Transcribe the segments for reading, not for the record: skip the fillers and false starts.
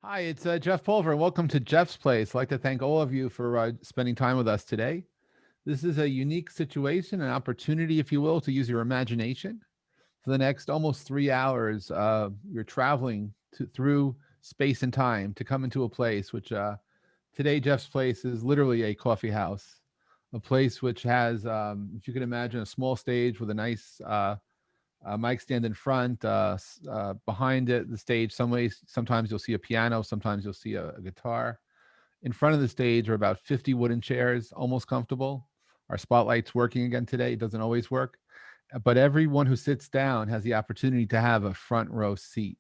Hi, it's Jeff Pulver, and welcome to Jeff's Place. I'd like to thank all of you for spending time with us today. This is a unique situation, an opportunity, if you will, to use your imagination. For the next almost 3 hours, you're traveling through space and time to come into a place which today, Jeff's Place is literally a coffee house, a place which has, if you can imagine, a small stage with a nice mic stand in front. Behind it, the stage, sometimes you'll see a piano, sometimes you'll see a guitar. In front of the stage are about 50 wooden chairs, almost comfortable. Our spotlight's working again today. It doesn't always work, but everyone who sits down has the opportunity to have a front row seat.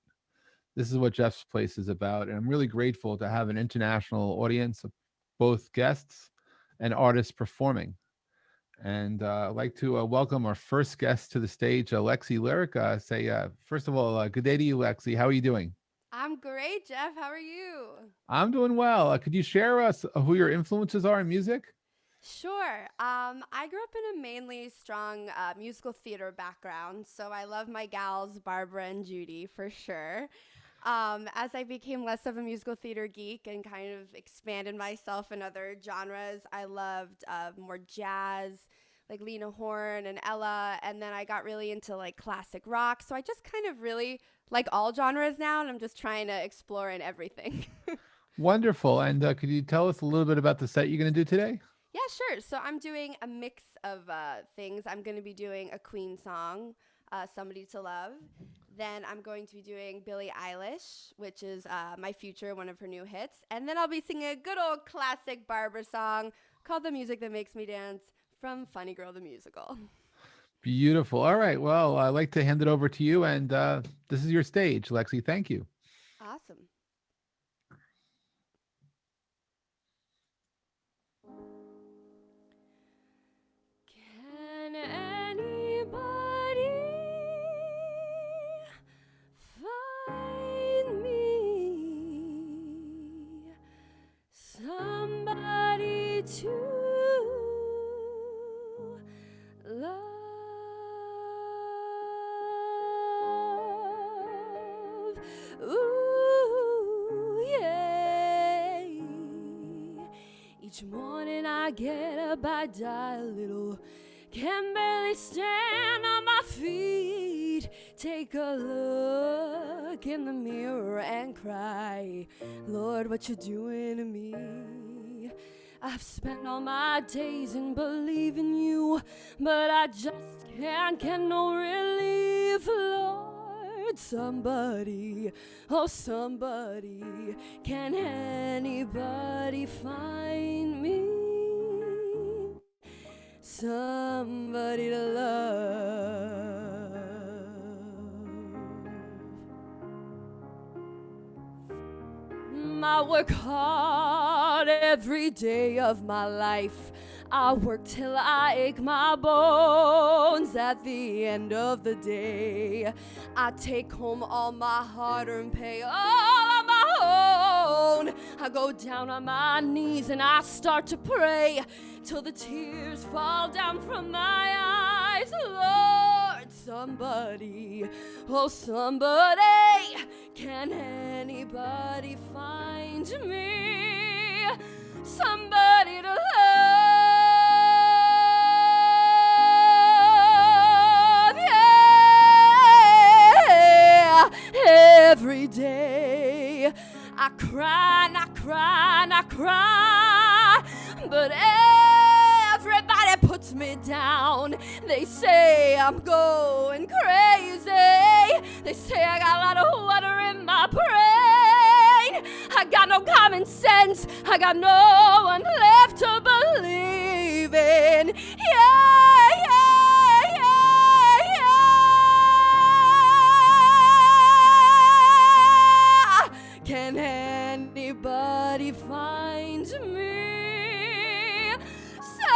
This is what Jeff's Place is about, and I'm really grateful to have an international audience of both guests and artists performing. And I'd like to welcome our first guest to the stage, Lexi Lyric. First of all, good day to you, Lexi. How are you doing? I'm great, Jeff. How are you? I'm doing well. Could you share us who your influences are in music? Sure. I grew up in a mainly strong musical theater background, so I love my gals, Barbara and Judy, for sure. As I became less of a musical theater geek and kind of expanded myself in other genres, I loved more jazz, like Lena Horne and Ella, and then I got really into like classic rock. So I just kind of really like all genres now, and I'm just trying to explore in everything. Wonderful. And could you tell us a little bit about the set you're going to do today? Yeah, sure. So I'm doing a mix of things. I'm going to be doing a Queen song, Somebody to Love. Then I'm going to be doing Billie Eilish, which is my future, one of her new hits. And then I'll be singing a good old classic Barbara song called The Music That Makes Me Dance from Funny Girl the Musical. Beautiful. All right. Well, I'd like to hand it over to you, and this is your stage, Lexi. Thank you. Awesome. Can anybody find me somebody to love? Ooh, yeah. Each morning I get up, I die a little. Can barely stand on my feet. Take a look in the mirror and cry, Lord, what you doing to me? I've spent all my days in believing you, but I just can't get no relief, Lord. Somebody, oh somebody, can anybody find me somebody to love? I work hard every day of my life. I work till I ache my bones. At the end of the day, I take home all my hard-earned pay, all on my own. I go down on my knees and I start to pray till the tears fall down from my eyes. Lord, somebody, oh somebody, can anybody find me somebody to love? Yeah, every day I cry and I cry and I cry, but everybody puts me down. They say I'm going crazy. They say I got a lot of water in my brain. I got no common sense. I got no one left to believe in. Yeah, yeah, yeah, yeah. Can anybody find me somebody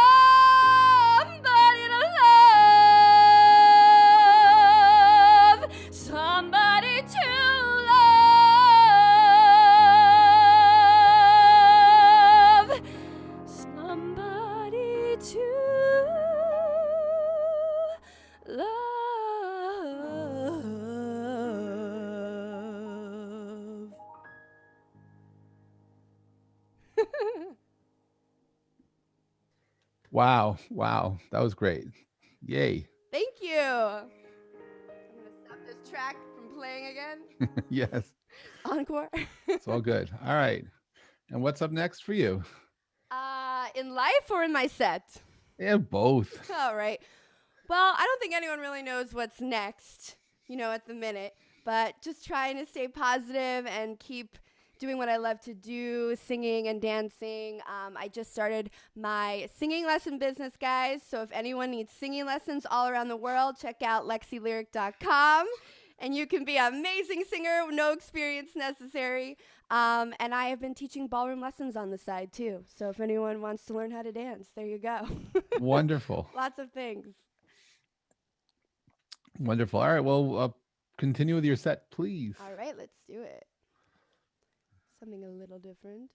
to love? Somebody to love. Somebody to Wow. Wow. That was great. Yay. Thank you. I'm going to stop this track from playing again. Yes. Encore. It's all good. All right. And what's up next for you? In life or in my set? Yeah, both. All right. Well, I don't think anyone really knows what's next, at the minute, but just trying to stay positive and keep doing what I love to do, singing and dancing. I just started my singing lesson business, guys. So if anyone needs singing lessons all around the world, check out lexilyric.com. And you can be an amazing singer, no experience necessary. And I have been teaching ballroom lessons on the side, too. So if anyone wants to learn how to dance, there you go. Wonderful. Lots of things. Wonderful. All right. Well, continue with your set, please. All right, let's do it. Something a little different.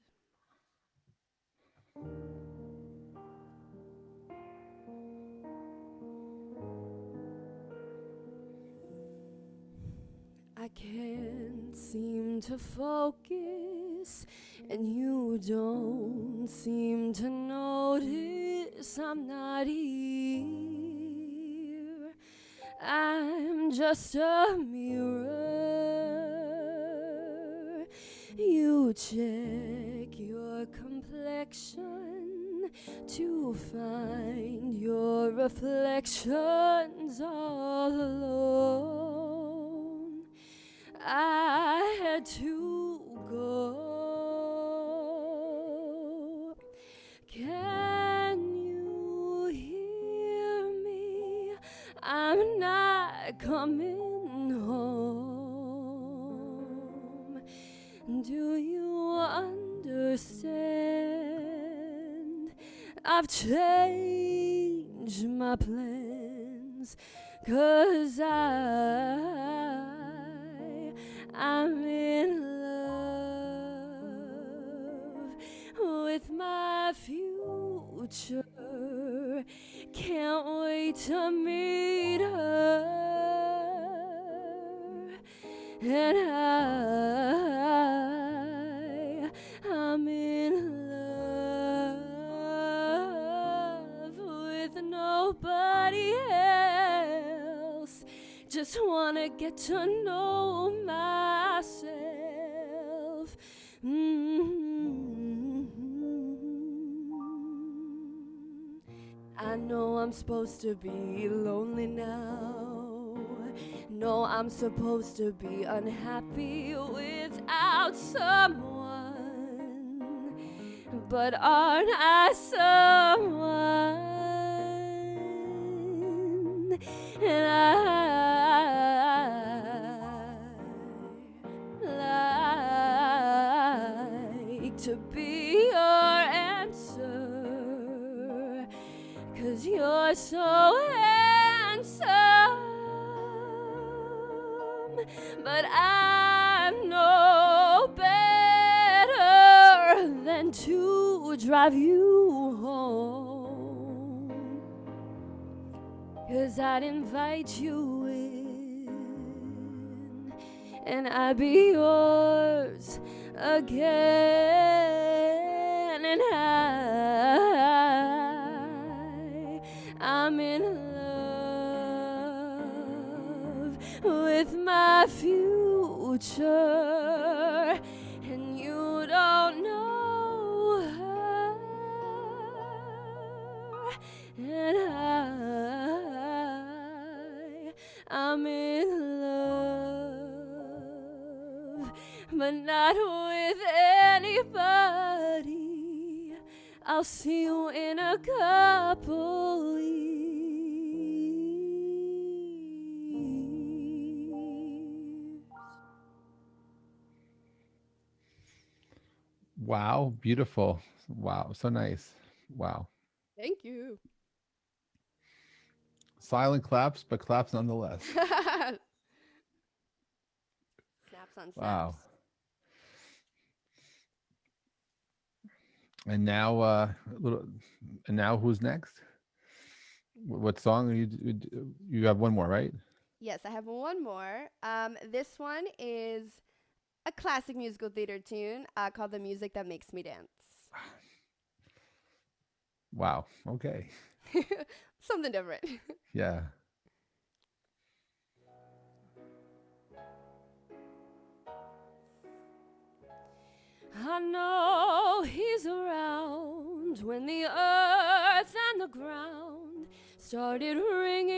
I can't seem to focus, and you don't seem to notice I'm not here. I'm just a mirror. You check your complexion to find your reflections all alone. I had to go. Can you hear me? I'm not coming home. Do you understand? I've changed my plans, 'cause I'm in love with my future. Can't wait to meet her. And I'm in love with nobody else. Just wanna get to know myself. I know I'm supposed to be lonely now. No, I'm supposed to be unhappy without someone. But aren't I someone? And I like to be your answer, 'cause you're so handsome. But I know better than to drive you home, 'cause I'd invite you in, and I'd be yours again. And I'm in love with my future, and you don't know her. And I'm in love, but not with anybody. I'll see you in a couple years. Wow. Beautiful. Wow. So nice. Wow. Thank you. Silent claps, but claps nonetheless. Snaps on snaps. Wow. And now, who's next? What song are you? You have one more, right? Yes, I have one more. This one is a classic musical theater tune called "The Music That Makes Me Dance." Wow. Okay. Something different. Yeah. I know he's around when the earth and the ground started ringing.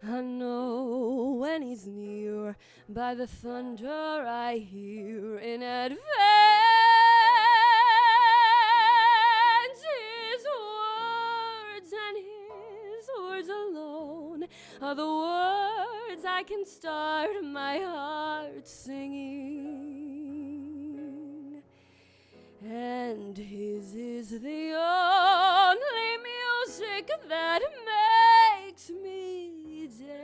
I know when he's near by the thunder I hear in advance. His words and his words alone are the words I can start my heart singing. And his is the only music that makes me dance.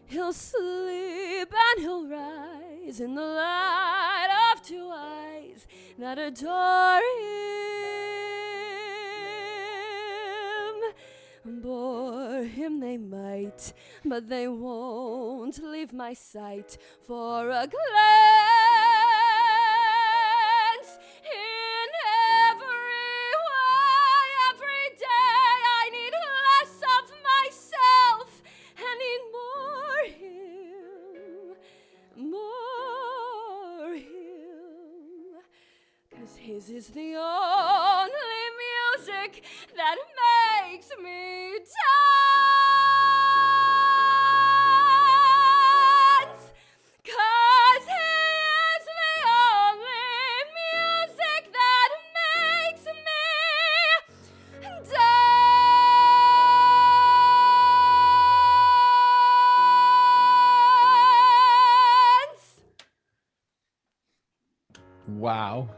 He'll sleep and he'll rise in the light of two eyes that adore him. Bore him they might, but they won't leave my sight for a glance. In every way, every day, I need less of myself and need more him. 'Cause his is the only music that makes me dance. 'Cause he is the only music that makes me dance. Wow.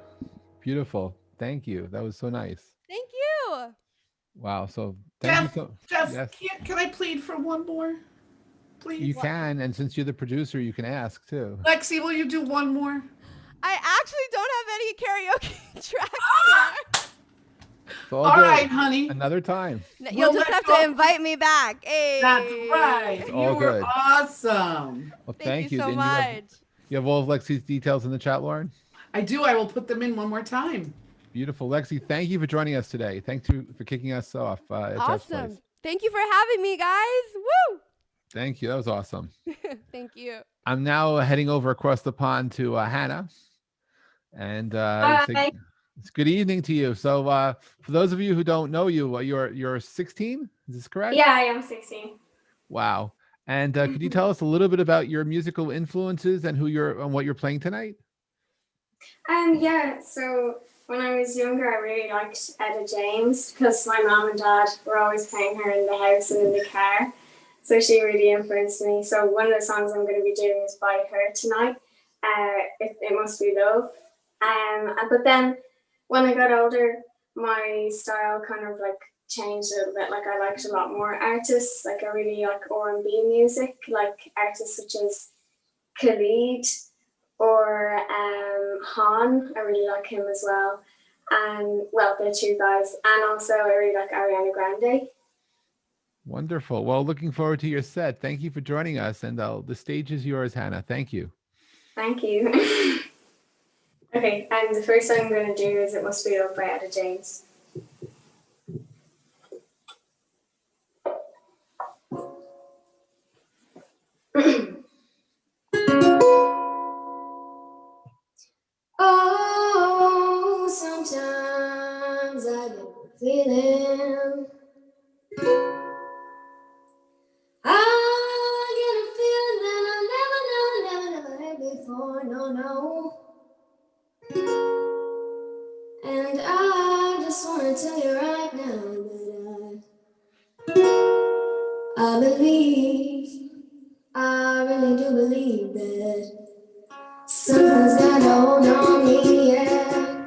Beautiful. Thank you. That was so nice. Thank you. Wow. So thank you so. Jeff, Yes, can I plead for one more? Please. you can. And since you're the producer, you can ask too. Lexi, will you do one more? I actually don't have any karaoke tracks It's all All good. right, honey. Another time. here. You'll We'll just let have you to off. invite me back. Hey. That's right. It's You all were good. awesome. Well, Thank you so And much. you have all of Lexi's details in the chat, Lauren? I do. I will put them in one more time. Beautiful. Lexi, thank you for joining us today. Thanks for kicking us off at Jeff's Awesome. Place. Thank you for having me, guys. Woo! Thank you. That was awesome. Thank you. I'm now heading over across the pond to Hannah. And Hi. it's good evening to you. So for those of you who don't know you, you're 16? Is this correct? Yeah, I am 16. Wow. And could you tell us a little bit about your musical influences and what you're playing tonight? Yeah, so when I was younger, I really liked Etta James because my mom and dad were always playing her in the house and in the car. So she really influenced me. So one of the songs I'm going to be doing is by her tonight. It Must Be Love. But then when I got older, my style kind of like changed a little bit. Like I liked a lot more artists. Like I really like R&B music, like artists such as Khalid or Han. I really like him as well. And well, they're two guys. And also I really like Ariana Grande. Wonderful. Well, looking forward to your set. Thank you for joining us. And the stage is yours, Hannah. Thank you. Thank you. Okay, and the first song I'm going to do is It Must Be Love by Etta James. Oh, sometimes I get the feeling. I get a feeling that I never had before. No. And I just want to tell you right now that I really do believe that something's got a hold on me, yeah.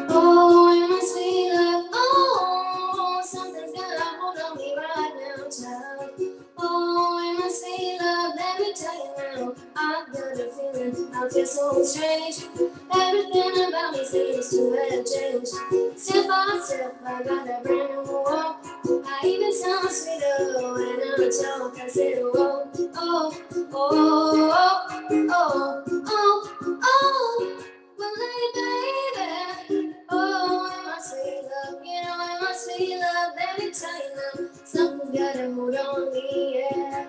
Oh, it must be love. Oh, something's got a hold on me right now, child. Oh, it must be love. Let me tell you now, I've got a feeling I feel so strange. Everything about me seems to have changed. Step by step, I got a brand new walk. I even sound sweeter when I talk. I said, oh, oh, oh, oh, oh, hold on me, yeah.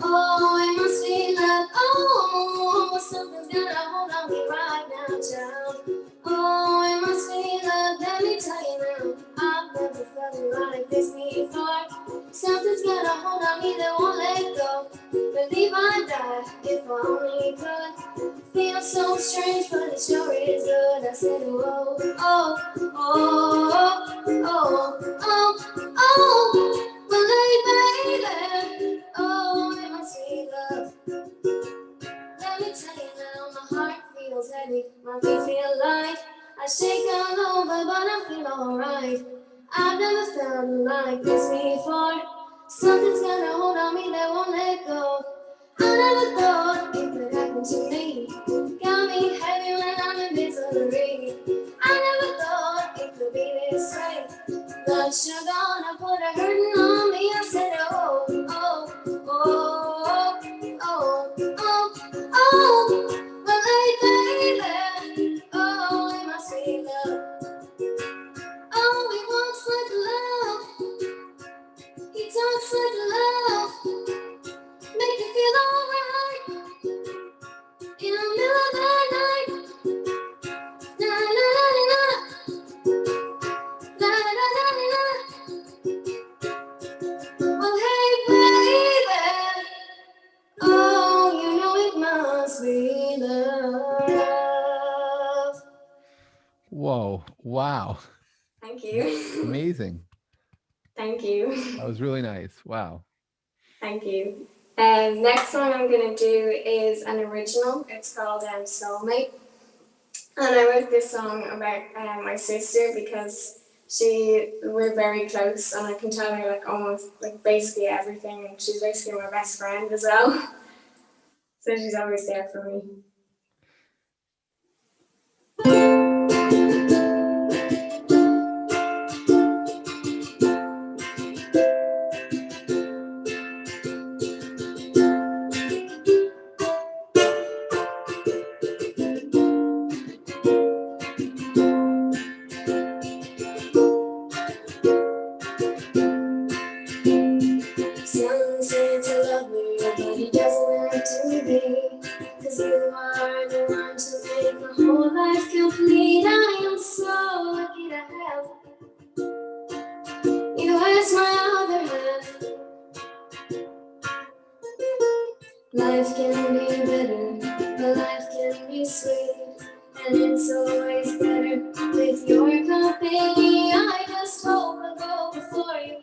Oh, it must be love. Oh, something's gonna hold on me right now, child. Oh, it must be love. Let me tell you now, I've never felt like this before. Something's gonna hold on me that won't let go. Believe I'd die if I only could. Feels so strange, but it sure is good. I said, oh, oh, oh, oh, oh, oh, well, hey, baby, oh, it must be love. Let me tell you now, my heart feels heavy, my feet feel light. I shake all over, but I feel alright. I've never felt like this before. Something's gonna hold on me that won't let go. I never thought it could happen to me. Got me heavy when I'm in misery. I never thought it could be this way. Blood sugar gonna put a hurting on me. I said, oh, oh, oh, oh, oh, oh, well, hey, baby, oh, it must be love. Oh, he walks like love. He talks like love. Make you feel alright in the middle of the night. Na na na na, na na na na. Well, hey, baby, oh, you know it must be love. Whoa. Wow. Thank you. Amazing. Thank you. That was really nice. Wow. Thank you. Next one I'm going to do is an original. It's called Soulmate. And I wrote this song about my sister because we're very close and I can tell her like almost like basically everything. She's basically my best friend as well. So she's always there for me. Some say to love me, but it doesn't have to be. 'Cause you are the one to make my whole life complete. I am so lucky to have you as my other half. Life can be bitter, but life can be sweet. And it's always better with your company. I just hope I go before you.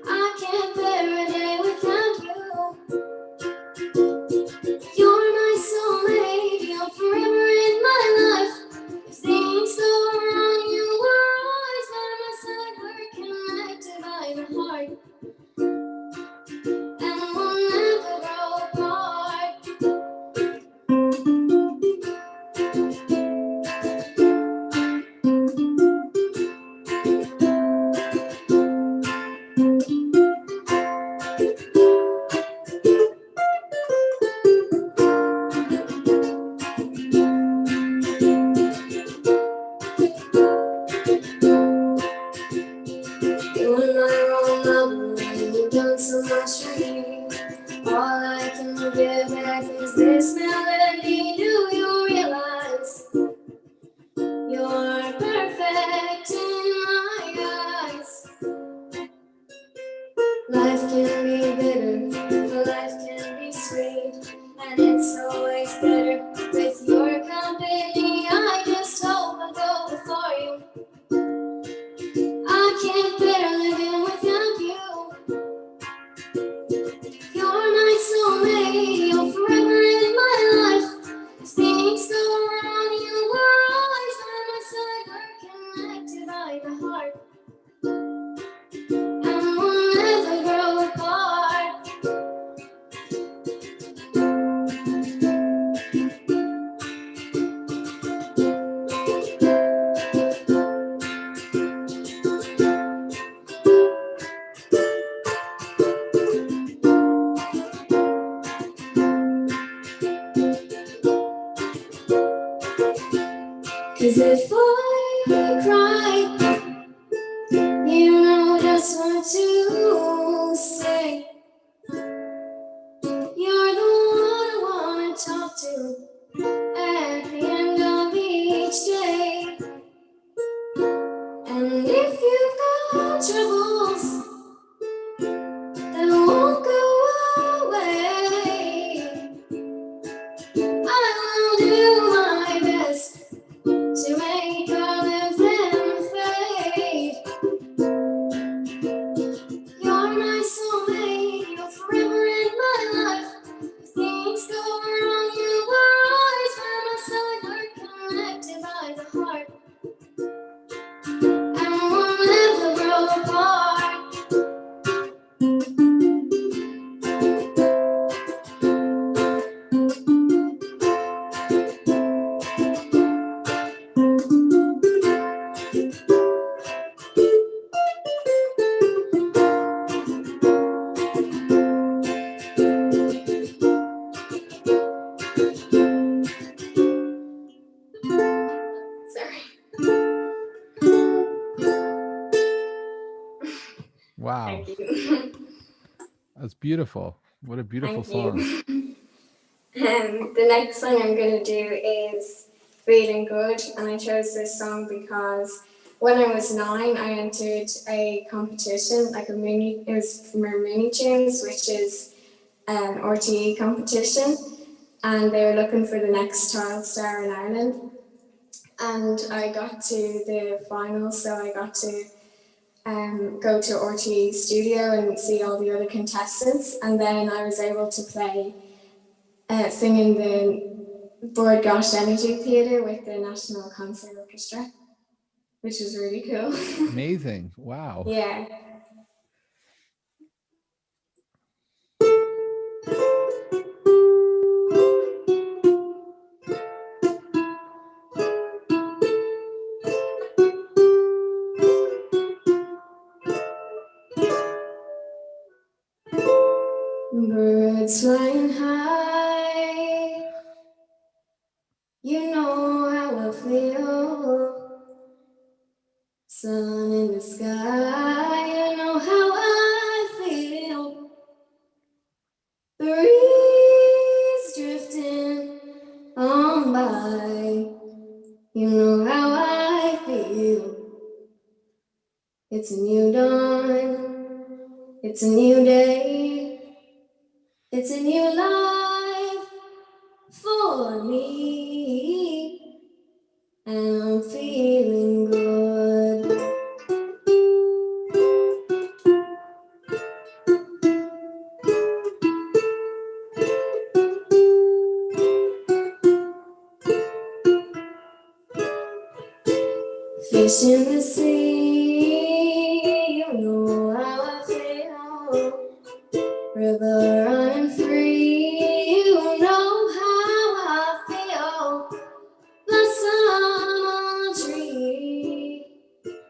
I can't bear a day without you. You're my soulmate, you're forever in my life. If things go wrong, you were always by my side. We're connected by the heart, and we'll never grow apart. You and I are all lovely, and you've done so much for me. All I can give back is this melody. Do you realize you're perfect in my eyes? Life can be bitter, but life can be sweet. And it's always better with your company. I just hope I go before you. I can't bear living without you. You're my soulmate, you're forever in my life. If things go wrong, you were always by my side. We're connected by the heart, and we'll never grow apart. 'Cause if I cry, you know just what to troubles that won't go away. I will do my best to make all of them fade. You're my soulmate, you're forever in my life. If things go wrong, you were always by my side. We're connected by the heart, and we'll never grow apart. Sorry. Wow, Thank you. that's beautiful. What a beautiful Thank song. you. The next song I'm going to do is Feeling Good, and I chose this song because when I was 9, I entered a competition, it was from Mini Tunes, which is an RTE competition, and they were looking for the next child star in Ireland. And I got to the final, so I got to go to RTE studio and see all the other contestants, and then I was able to play sing in the Board Gosh Energy Theatre with the National Concert Orchestra, which was really cool. Amazing. Wow. Yeah. Birds flying high, you know how I feel. Sun in the sky, you know how I feel. Breeze drifting on by, you know how I feel. It's a new dawn, it's a new day, it's a new life for me, and I'm feeling good. Fish in the sea, you know how I feel. River running free, you know how I feel. Blossom on a tree,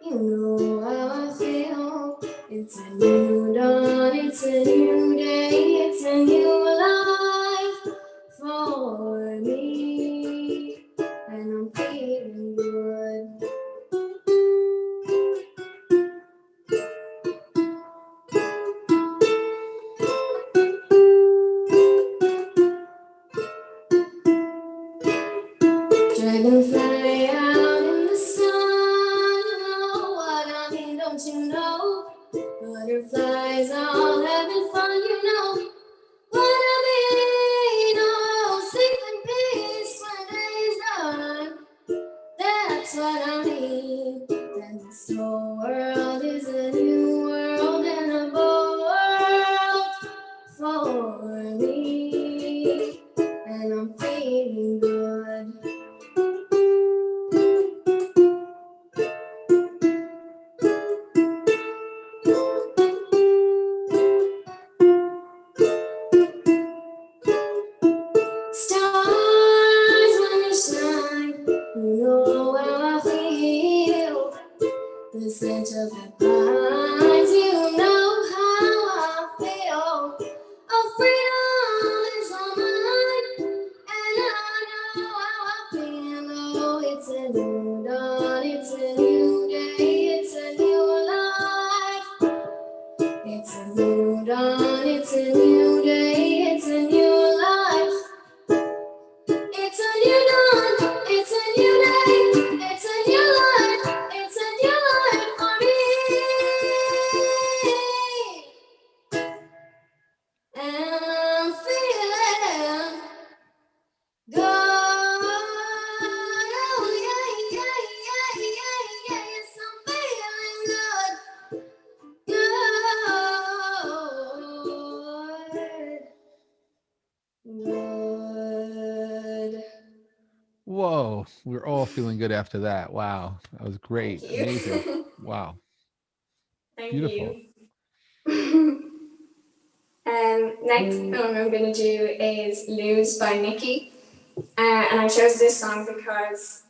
you know how I feel. It's a new dawn, it's a new day, it's a new life for me, and I'm feeling good. Dragonfly out in the sun, you know what I mean, don't you know? Butterflies all having fun, you know what I mean. Oh, sleep in peace when day's done. That's what I mean. Then this whole world is a new world and a world for me, and I'm feeling good. Stars when you shine, you know how I feel. The scent of the pines, you know how I feel. Oh, freedom is all mine, and I know how I feel. Oh, it's a new dawn, it's a new day, it's a new life. It's a new dawn, it's a new day, it's a new life. It's a new dawn, it's a new day, it's a new life, it's a new life for me, we're all feeling good after that. Wow, that was great, Thank you. amazing. Wow, Thank beautiful. you. Next song I'm going to do is Lose by Nikki. And I chose this song because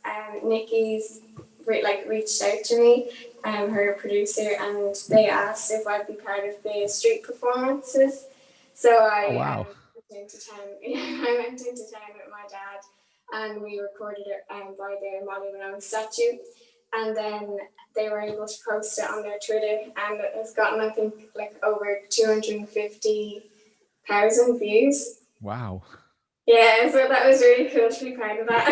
Nikki's reached out to me, her producer, and they asked if I'd be part of the street performances. So I Oh, wow. went into town. I went into town with my dad, and we recorded it by the Molly Malone statue. And then they were able to post it on their Twitter, and it's gotten, I think, like over 250,000 views. Wow. Yeah, so that was really cool to be part of that.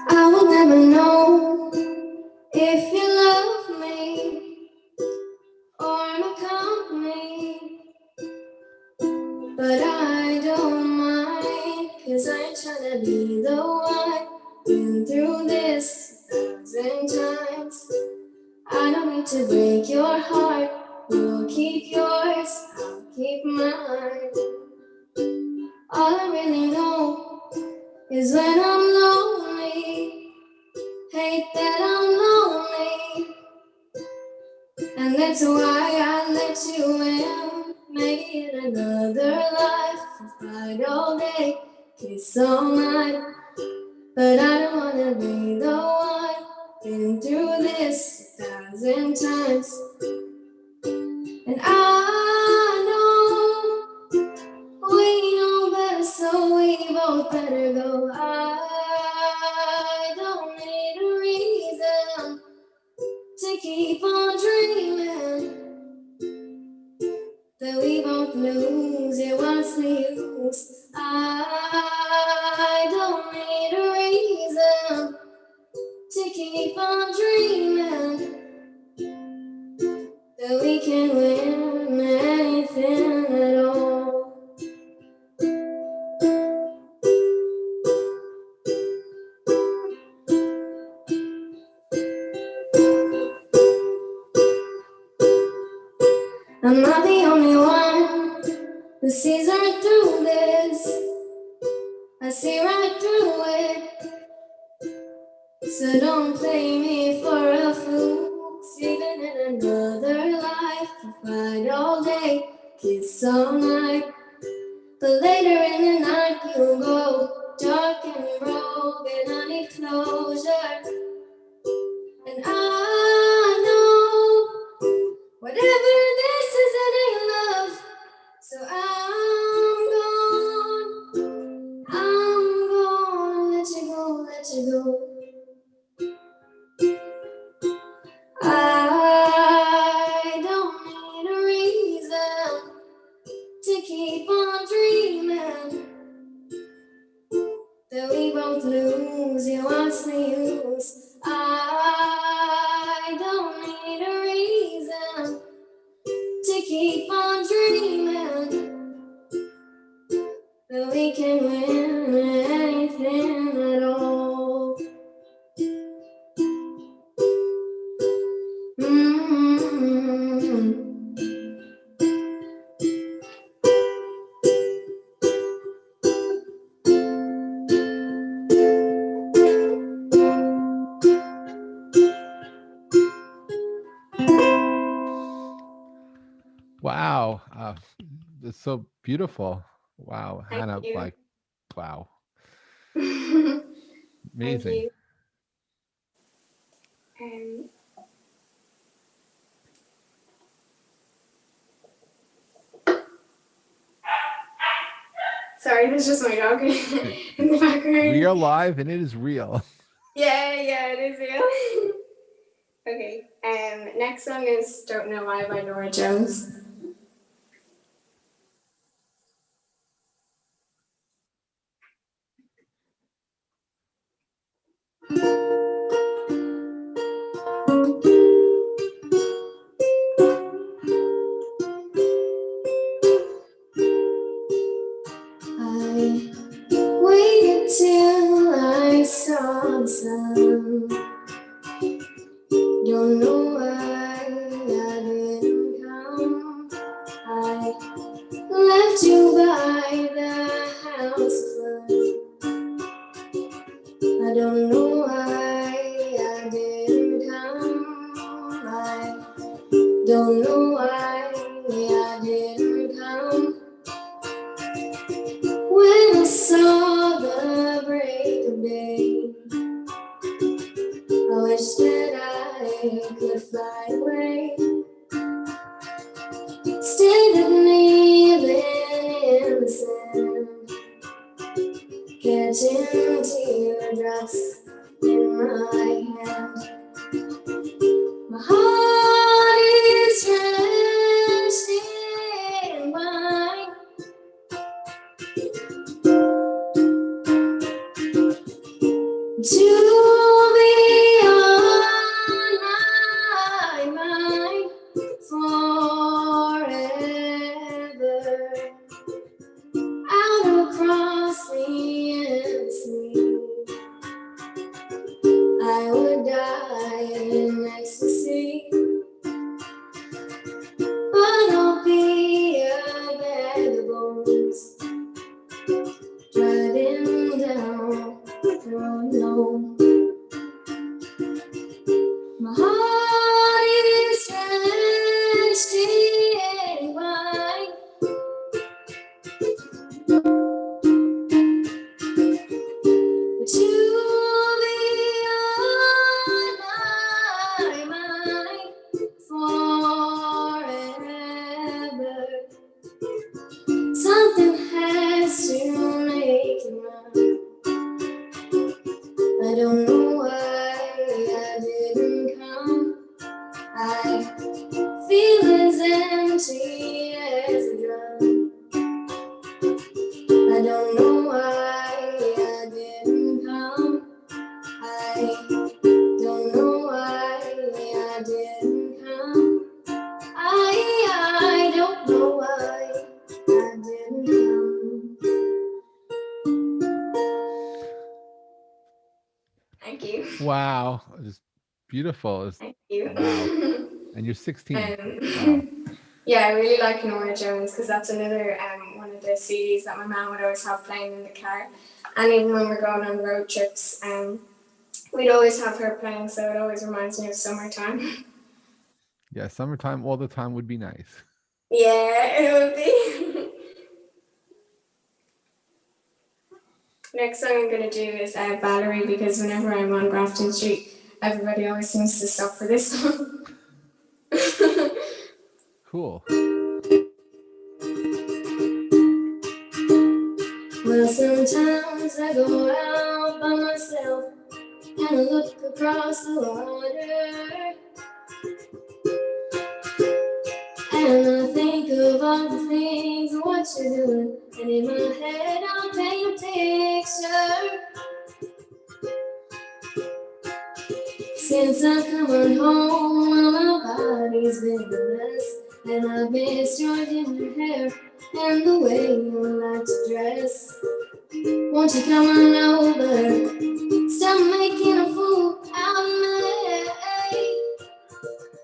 I will never know if you love me or my company, but I don't mind, 'cause I ain't trying to be the one. Been through this 1,000 times. I don't need to break your heart. You'll keep yours, I'll keep mine. All I really know is when I'm lonely, hate that I'm lonely, and that's why I let you in. Maybe in another life, fight all day, kiss all night, but I don't wanna be the one. Been through this 1,000 times, and I know we know better, so we both better go. I don't need a reason to keep on dreaming that we both lose. Yeah, what's the use? I don't need a reason to keep on dreaming that we can win anything at all. I'm not the only one who sees right through this. I see right through it. So don't play me for a fool. Even in another life, I fight all day, kiss all night. But later in the night you'll go dark and broke, and I need closure. And I know whatever this is, it ain't love. So I'm gonna let you go, let you go. I don't need a reason to keep on dreaming that we both lose. Yeah, what's the use? I don't need a reason to keep on dreaming that we can win anything at all. Wow. It's so beautiful. Wow. Thank Hannah, you. like, wow. Thank Amazing. you. Sorry, there's just my dog in the background. Real live, and it is real. Yeah, it is real. Okay, next song is Don't Know Why by Nora Jones. I sun. Don't know why I didn't come. I left you by the house club. I don't know why I didn't come. I don't know why I didn't come. When I saw the break of day, I wish that I could fly away. Instead of kneeling in the sand, catching teardrops in my hand. My heart is drenched in wine. To be on my mind forever, out across the sea, I would die in ecstasy, but I'll be a bag of bones driving down the road. My heart is drenched in wine. But you be on my mind forever. Something has to make it right. I don't know why I didn't come. I feel as empty as a drum. I don't know why I didn't come. I don't know why I didn't come. I don't know why I didn't come. Thank you. Wow, it's beautiful. Thank you. Wow. And you're 16. Wow. Yeah, I really like Norah Jones because that's another one of the CDs that my mum would always have playing in the car. And even when we're going on road trips, we'd always have her playing, so it always reminds me of summertime. Yeah, summertime all the time would be nice. Yeah, it would be. Next song I'm going to do is Valerie, because whenever I'm on Grafton Street, everybody always seems to stop for this song. Cool. Well, sometimes I go out by myself and I look across the water, and I think of all the things and what you're doing, and in my head I'll paint a picture. Since I'm coming home, my body's been a mess, and I've missed your ginger hair and the way you like to dress. Won't you come on over? Stop making a fool out of me.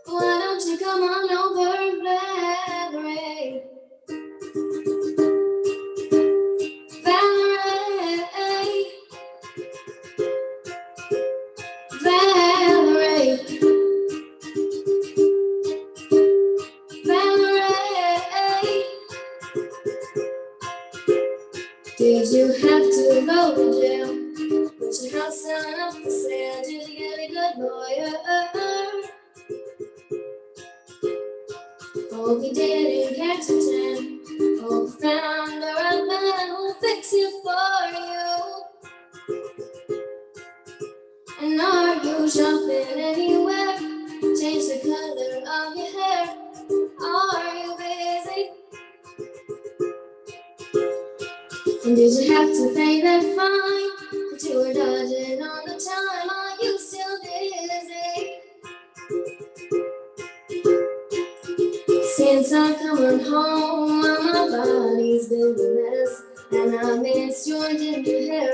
Why don't you come on over, Valerie? Valerie. Valerie. Valerie. Did you have to go to jail? Put your house on up for sale? Did you get a good lawyer? Hope you didn't catch a tan. Hope you found the right man who'll fix it for you. And are you shopping anywhere? Change the color of your hair. Are you busy? And did you have to pay that fine that you were dodging all the time? Are you still busy? Since I'm coming home, my body's been a mess, and I miss your ginger hair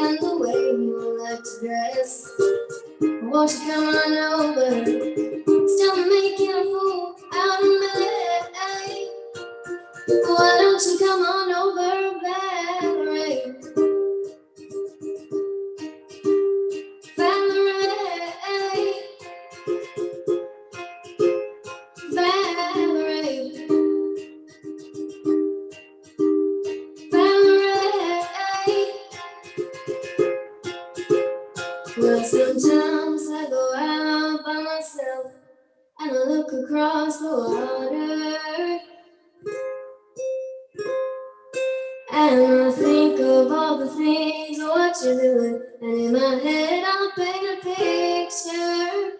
and the way you like to dress. Won't you come on over? Still making a fool out of me. Why don't you come on over, Valerie? Valerie, Valerie, Valerie. Well, sometimes I go out by myself and I look across the water. And I think of all the things what you're doing, and in my head I'll paint a picture.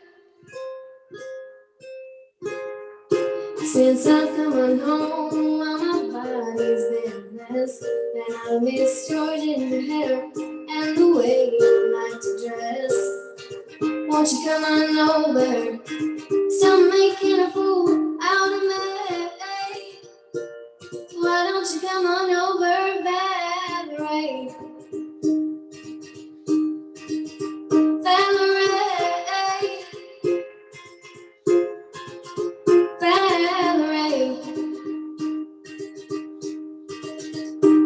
Since I've come on home, well, my body's been a mess, and I miss Georgian hair and the way you like to dress. Won't you come on over? Stop making a fool out of me. Why don't you come on over, Valerie? Valerie, Valerie,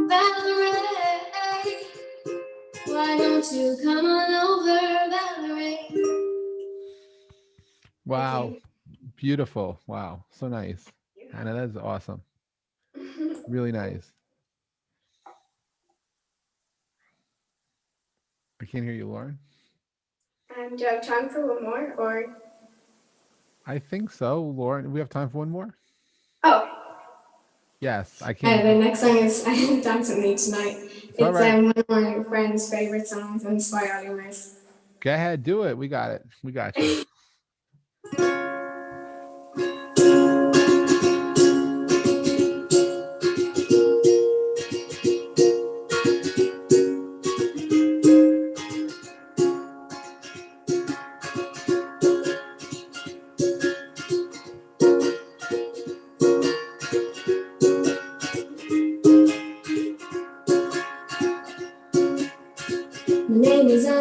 Valerie. Why don't you come on over, Valerie? Wow. Beautiful. Wow. So nice. Hannah, that's awesome. Really nice. I can't hear you, Lauren. Do you have time for one more, or? I think so, Lauren. We have time for one more? Oh. Yes, I can. The next song is Dance With Me Tonight. It's all right. one of my friend's favorite songs, and it's by Ollie Miss. Go ahead, do it. We got it. We got you.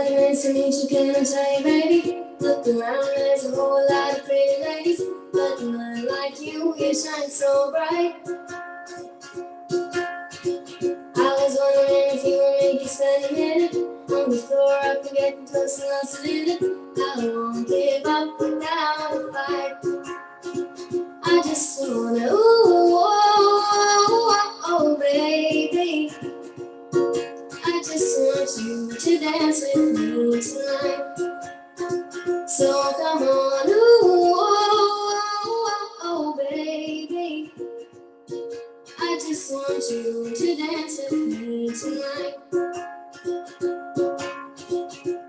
Nice to meet you, can I tell you, baby? Look around, there's a whole lot of pretty ladies, but none like you, you shine so bright. I was wondering if you would make you spend a minute on the floor up and getting close and lost in it. I won't give up without a fight. I just wanna, ooh, oh, oh, oh, baby. I just want you to dance with me tonight. So come on, ooh, oh, oh, oh, baby. I just want you to dance with me tonight.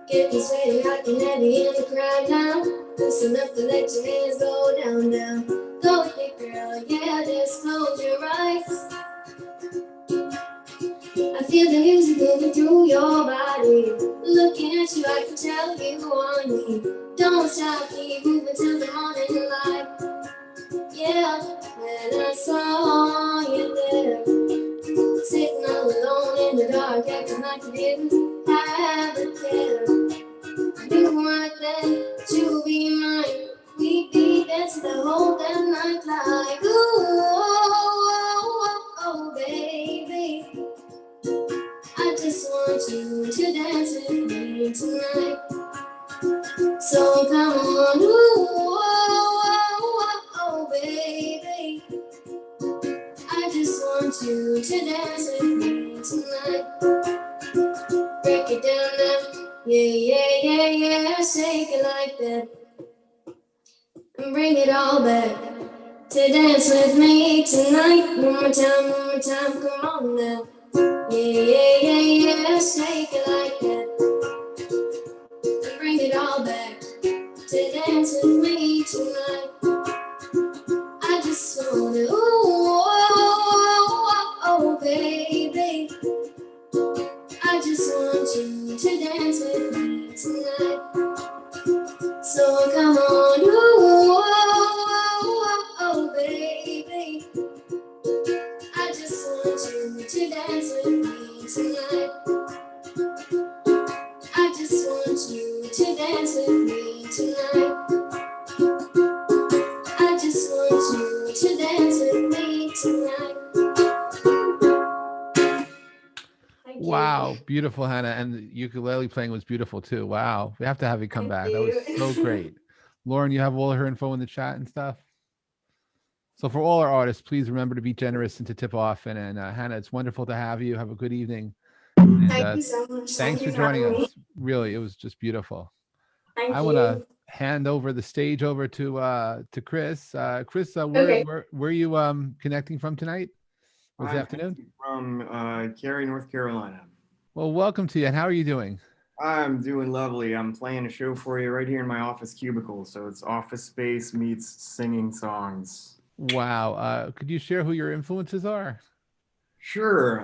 Get me sweaty, hot and heavy in the crowd now. Listen up to let your hands go down, down. Go with it, girl, yeah, just close your eyes. I feel the music moving through your body. Looking at you, I can tell you want me. Don't stop, keep moving till the morning light. Yeah, when I saw you there, sitting all alone in the dark, acting like you didn't have a care. I knew right then that you would be mine. We'd be dancing the whole damn night like, ooh, oh, oh, oh, baby. I just want you to dance with me tonight. So come on, ooh, oh, oh, oh, baby. I just want you to dance with me tonight. Break it down now, yeah, yeah, yeah, yeah. Shake it like that, and bring it all back to dance with me tonight. One more time, come on now. Yeah, yeah, yeah, yeah, shake it like that, and bring it all back to dance with me tonight. I just wanna, ooh, oh, oh, oh, baby. I just want you to dance with me tonight. So come on, ooh, oh, oh, baby. I just want you to dance with me tonight. dance with me tonight. I just want you to dance with me tonight. Thank Wow, you. beautiful, Hannah. And the ukulele playing was beautiful too. Wow. We have to have you come Thank back. That was you. so great. Lauren, you have all her info in the chat and stuff. So for all our artists, please remember to be generous and to tip off. And Hannah, it's wonderful to have you. Have a good evening. And Thank you so much. thanks Thank you for for joining having me. us. Really, it was just beautiful. Thank I want to you. hand over the stage over to Chris. Chris, Okay. where are you connecting from tonight? Or this I'm afternoon? from Cary, North Carolina. Well, welcome to you. And how are you doing? I'm doing lovely. I'm playing a show for you right here in my office cubicle. So it's Office Space meets singing songs. Wow. Could you share who your influences are? Sure.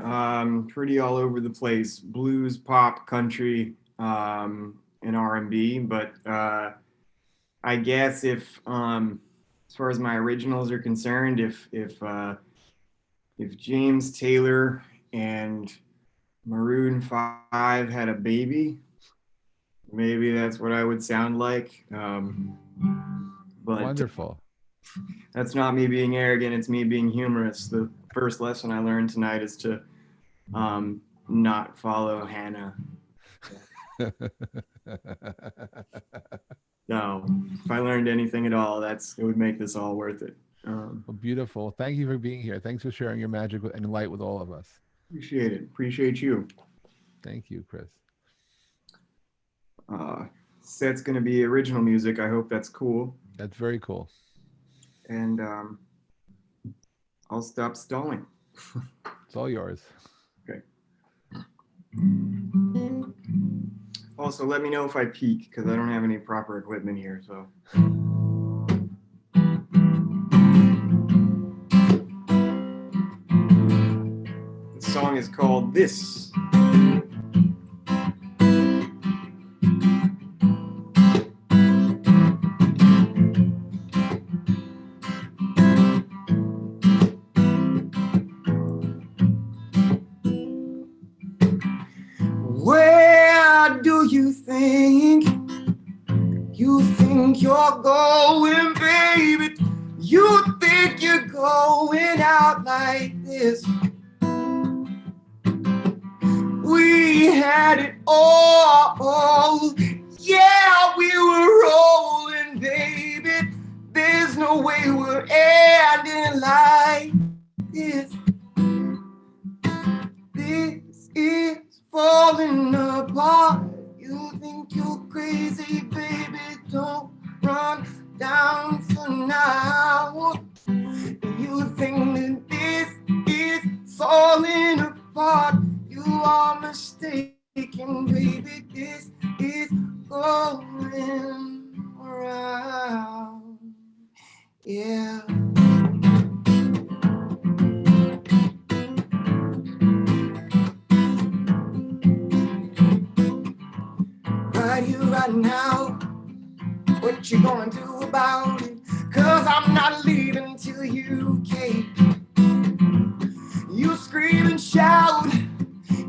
Pretty all over the place. Blues, pop, country, and R&B. But I guess if as far as my originals are concerned, if James Taylor and Maroon 5 had a baby, maybe that's what I would sound like. But Wonderful. that's not me being arrogant, it's me being humorous. The first lesson I learned tonight is to not follow Hannah. No, if I learned anything at all, it would make this all worth it. Well, beautiful. Thank you for being here. Thanks for sharing your magic and light with all of us. Appreciate it. Appreciate you. Thank you, Chris. Set's going to be original music. I hope that's cool. That's very cool. And I'll stop stalling. It's all yours. Okay. Also, let me know if I peak because I don't have any proper equipment here. So. The song is called This. Where do you think you're going, baby? You think you're going out like this? We had it all. Yeah, we were rolling, baby. There's no way we're ending like this. This is falling apart. You think you're crazy, baby. Don't run down for now. You think that this is falling apart. You are mistaken, baby. This is going around. Yeah. Right here, right now, what you gonna do about it? 'Cause I'm not leaving till you came. You scream and shout,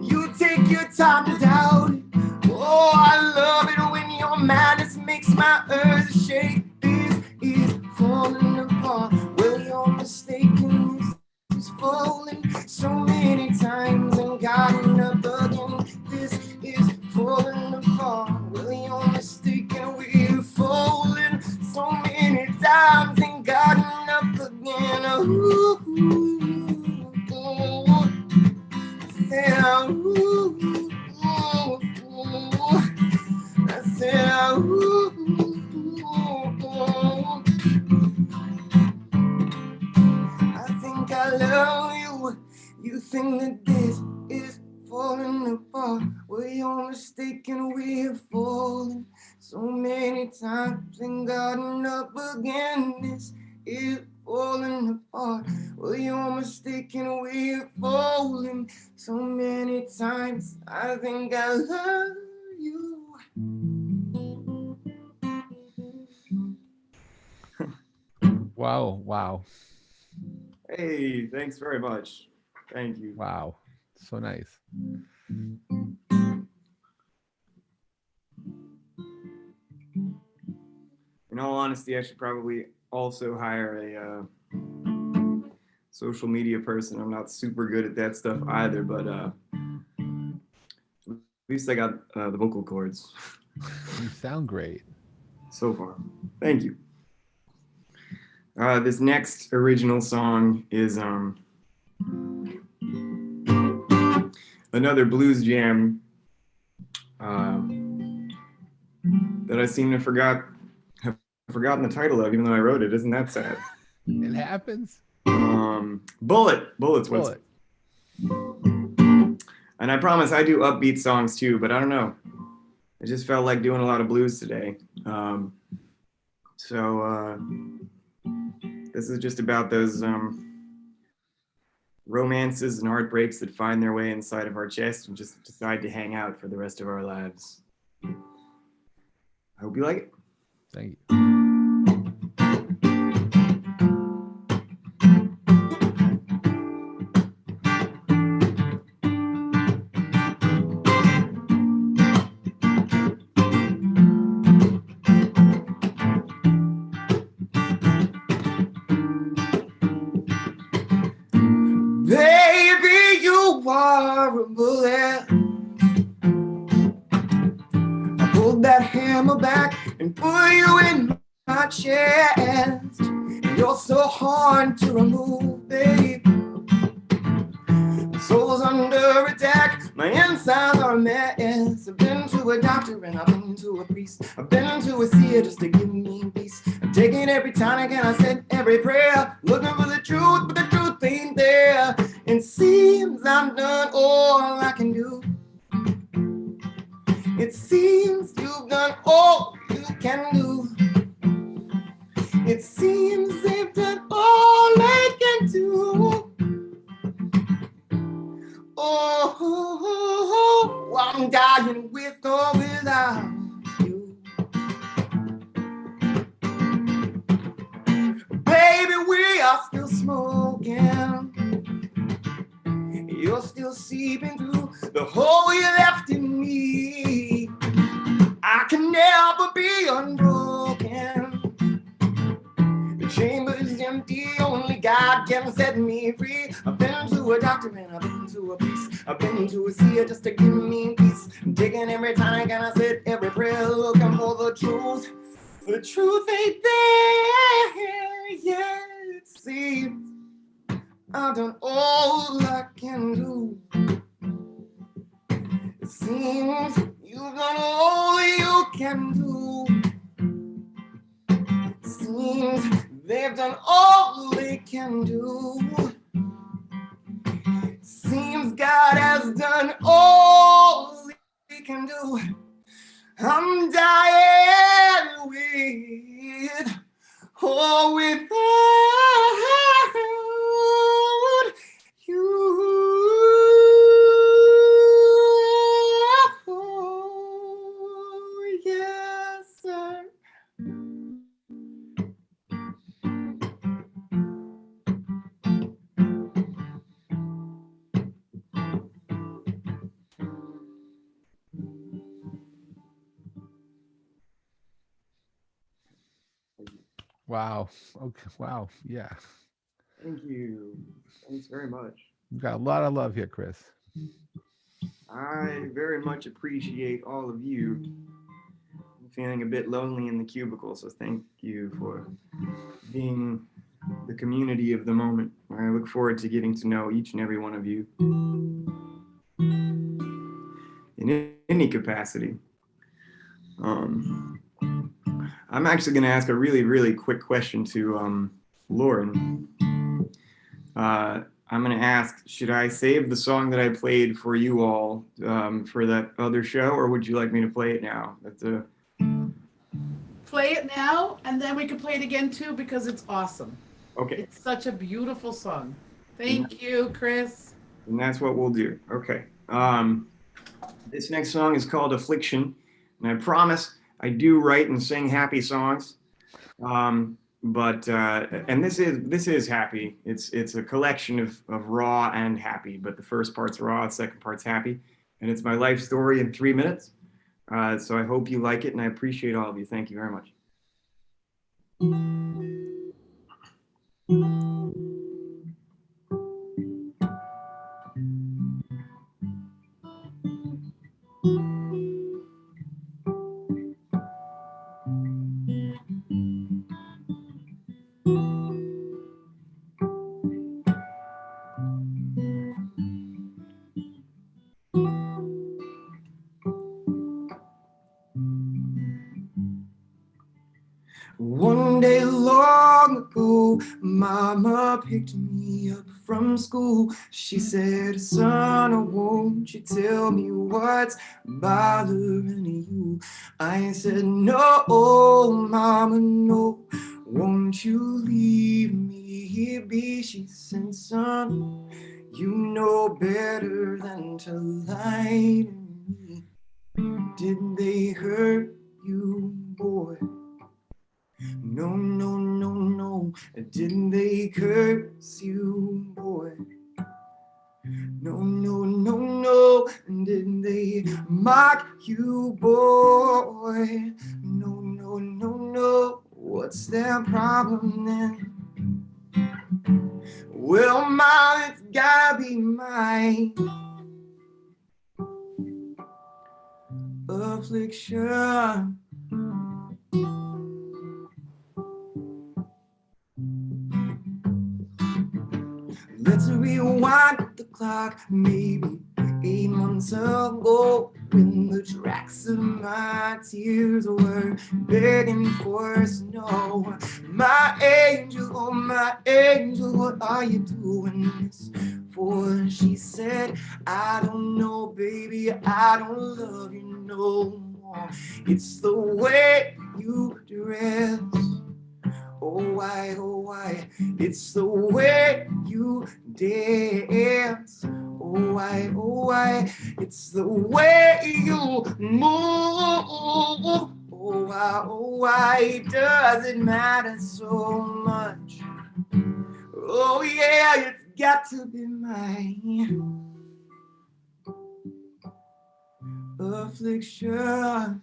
you take your time to doubt it. Oh, I love it when your madness makes my earth shake. This is falling apart. Well, you're mistaken, this is falling so many times and gotten up again. This is falling apart. Well, you're mistaken, we're falling so many times and gotten up again. Ooh, yeah, ooh, I said, ooh, I think I love you. You think that this is falling apart. Well, you're mistaken, we're falling so many times and gotten up again. This is falling apart. Well, you're mistaken, we're falling so many times. I think I love you. Wow. Wow. Hey, thanks very much. Thank you. Wow. So nice. in all honesty, I should probably also hire a social media person. I'm not super good at that stuff either, but at least I got the vocal cords You sound great. so far. Thank you. This next original song is another blues jam that I seem to have forgotten the title of, even though I wrote it. Isn't that sad? It happens. Bullets. Bullet. And I promise I do upbeat songs too, but I don't know. I just felt like doing a lot of blues today. So this is just about those romances and heartbreaks that find their way inside of our chest and just decide to hang out for the rest of our lives. I hope you like it. Thank you. Baby, you are a bullet. I pulled that hammer back and put you in my chest. You're so hard to remove, babe. My soul's under attack, my insides are a mess. I've been to a doctor and I've been to a priest. I've been to a seer just to give me peace. I'm taking every tonic and I said every prayer, looking for the truth, but the truth ain't there. It seems I've done all I can do. It seems you've done all you can do. It seems they've done all they can do. Oh, I'm dying with or without you. Baby, we are still smoking. You're still seeping through the hole you left in me. I can never be unbroken. The chamber is empty, only God can set me free. I've been to a doctor and I've been to a priest. I've been to a seer just to give me peace. I'm taking every tonic and I said every prayer, looking for the truth. The truth ain't there, yeah, it seems I've done all I can do. It seems you've done all you can do. It seems they've done all they can do. It seems God has done all he can do. I'm dying with or without you. Yes, sir. Wow. Okay. Wow. Yeah. Thank you. Thanks very much. We've got a lot of love here, Chris. I very much appreciate all of you. I'm feeling a bit lonely in the cubicle, so thank you for being the community of the moment. I look forward to getting to know each and every one of you in any capacity. I'm actually going to ask a really, really quick question to Lauren. I'm going to ask, should I save the song that I played for you all for that other show, or would you like me to play it now? Play it now, and then we can play it again too, because it's awesome. Okay. It's such a beautiful song. Thank you, Chris. And that's what we'll do. Okay. This next song is called Affliction, and I promise I do write and sing happy songs. But this is happy. It's a collection of raw and happy, but the first part's raw, the second part's happy, and it's my life story in 3 minutes. So I hope you like it, and I appreciate all of you. Thank you very much. One day long ago, Mama picked me up from school. She said, son, won't you tell me what's bothering you? I said, no, Mama, no. Won't you leave me be? She said, son, you know better than to lie to me. Did they hurt you, boy? No, no, no, no. Didn't they curse you, boy? No, no, no, no. Didn't they mock you, boy? No, no, no, no. What's their problem then? Well, Ma, it's gotta be my affliction. Let's rewind the clock, maybe 8 months ago, when the tracks of my tears were begging for snow. My angel, oh my angel, what are you doing this for? She said, I don't know, baby, I don't love you no more. It's the way you dress. Oh why, it's the way you dance. Oh why, it's the way you move. Oh why does it matter so much? Oh yeah, it's got to be mine affliction.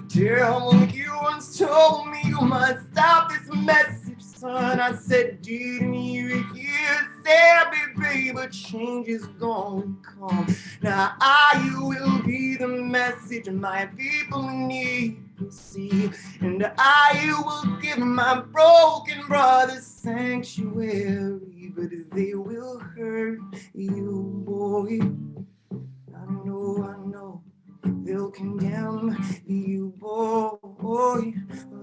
Derwin, you once told me you must stop this message, son. I said, didn't you hear? Said, baby, change is gonna come. Now I will be the message my people need to see. And I will give my broken brothers sanctuary. But they will hurt you, boy. I know. They'll condemn you, boy.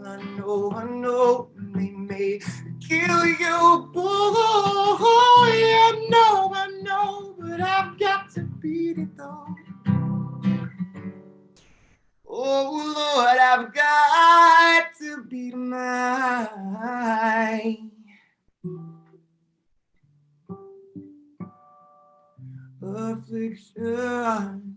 I know. They may kill you, boy. I know. But I've got to beat it though. Oh Lord, I've got to beat my affliction.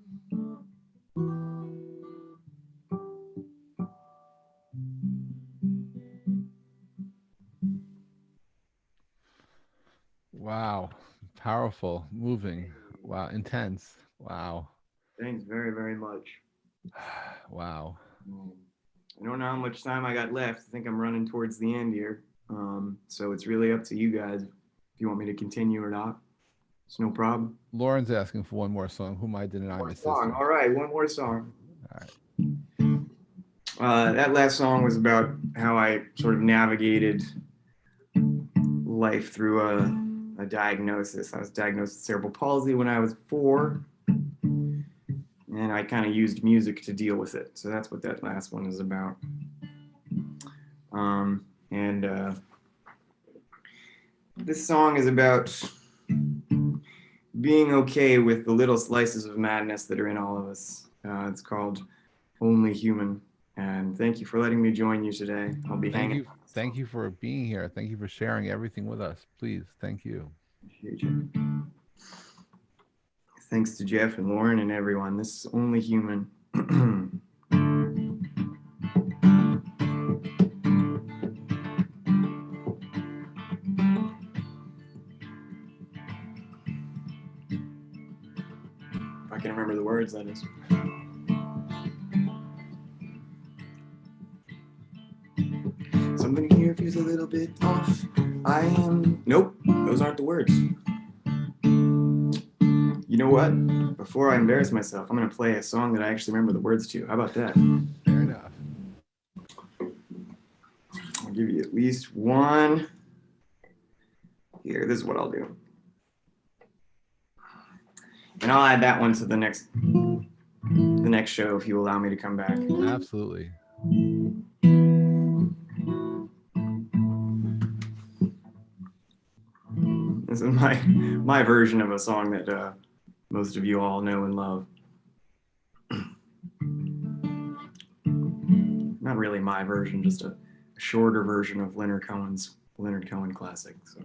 Wow. Powerful, moving. Wow. Intense. Wow. Thanks very, very much. Wow. I don't know how much time I got left. I think I'm running towards the end here. So it's really up to you guys if you want me to continue or not. It's no problem. Lauren's asking for one more song. Whom I didn't I, my sister. All right, one more song. All right. That last song was about how I sort of navigated life through a diagnosis. I was diagnosed with cerebral palsy when I was 4, and I kind of used music to deal with it. So that's what that last one is about. This song is about being okay with the little slices of madness that are in all of us. It's called Only Human. And thank you for letting me join you today. I'll be hanging. Thank you for being here. Thank you for sharing everything with us. Please. Thank you. Appreciate you. Thanks to Jeff and Lauren and everyone. This is Only Human. remember the words, that is. Something here feels a little bit off. Nope, those aren't the words. You know what? Before I embarrass myself, I'm gonna play a song that I actually remember the words to. How about that? Fair enough. I'll give you at least one. Here, this is what I'll do. And I'll add that one to the next show if you allow me to come back. Absolutely. This is my version of a song that most of you all know and love. Not really my version, just a shorter version of Leonard Cohen's Leonard Cohen classic. So.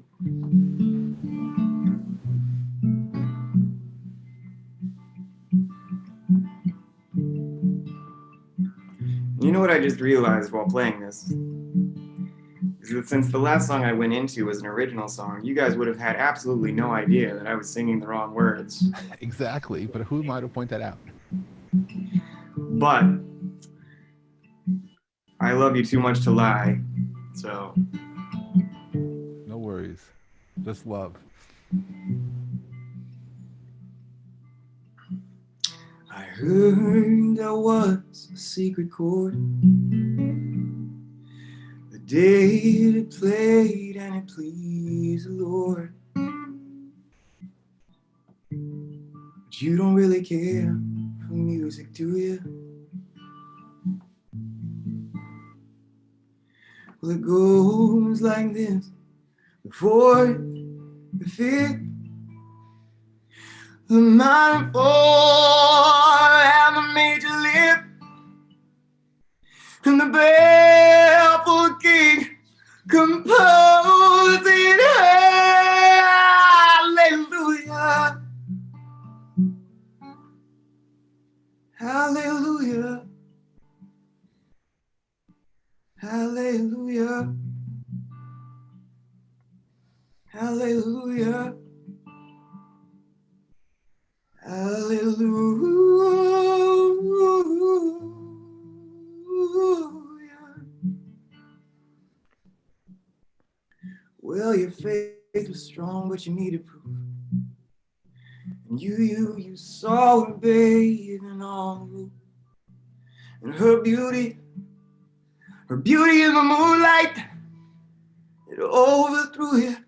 You know what I just realized while playing this? Is that since the last song I went into was an original song, you guys would have had absolutely no idea that I was singing the wrong words. Exactly, but who might have pointed that out? But I love you too much to lie, so. No worries. Just love. I heard there was a secret chord. The day it played and it pleased the Lord. But you don't really care for music, do you? Well, it goes like this: the fourth, the fifth, the minor four, and the major lift, and the barefoot king composing hallelujah, hallelujah, hallelujah, hallelujah. Hallelujah. Well, your faith was strong, but you needed proof. And you saw her bathing on the roof. And her beauty in the moonlight, it overthrew you.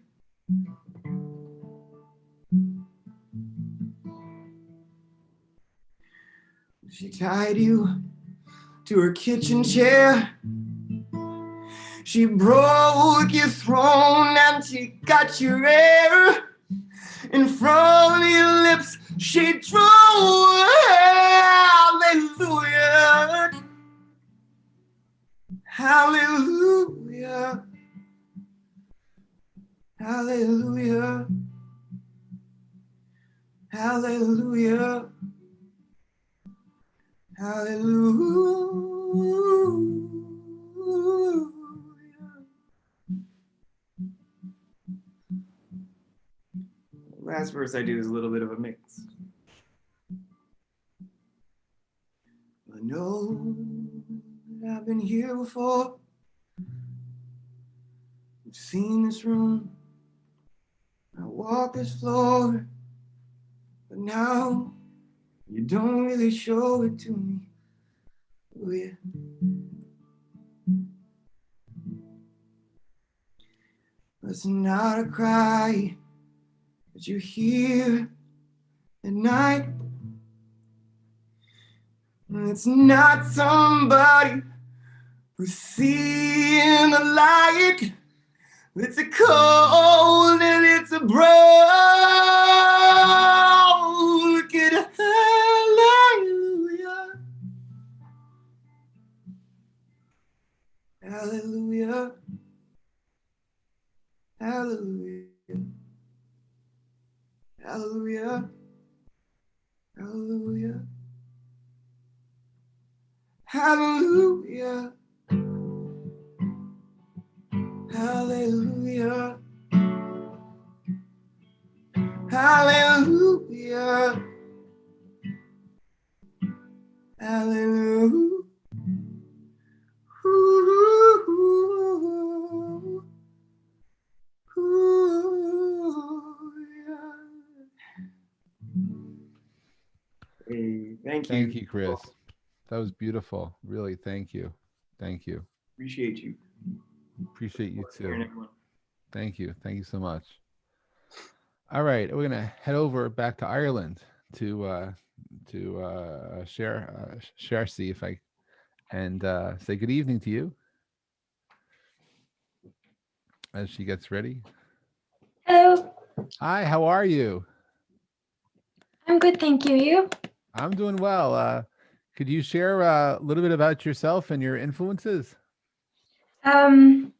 She tied you to her kitchen chair. She broke your throne and she got your hair. And from your lips she drew hallelujah, hallelujah, hallelujah, hallelujah. Hallelujah. Last verse I do is a little bit of a mix. I know that I've been here before. You've seen this room. I walk this floor. But now you don't really show it to me, do you? It's not a cry that you hear at night. It's not somebody who's seeing the light. It's a cold and it's a broken hallelujah. Hallelujah. Hallelujah. Hallelujah. Hallelujah. Hallelujah. Hallelujah. Hallelujah. Hallelujah. Hey, thank you. Thank you, Chris. That was beautiful. Really, thank you. Thank you. Appreciate you. Appreciate you Hearing too. everyone. Thank you. Thank you so much. All right, we're gonna head over back to Ireland to share Saoirse, if I and say good evening to you as she gets ready. Hello, Hi, how are you? I'm good, thank you. You? I'm doing well. Could you share a little bit about yourself and your influences? Um,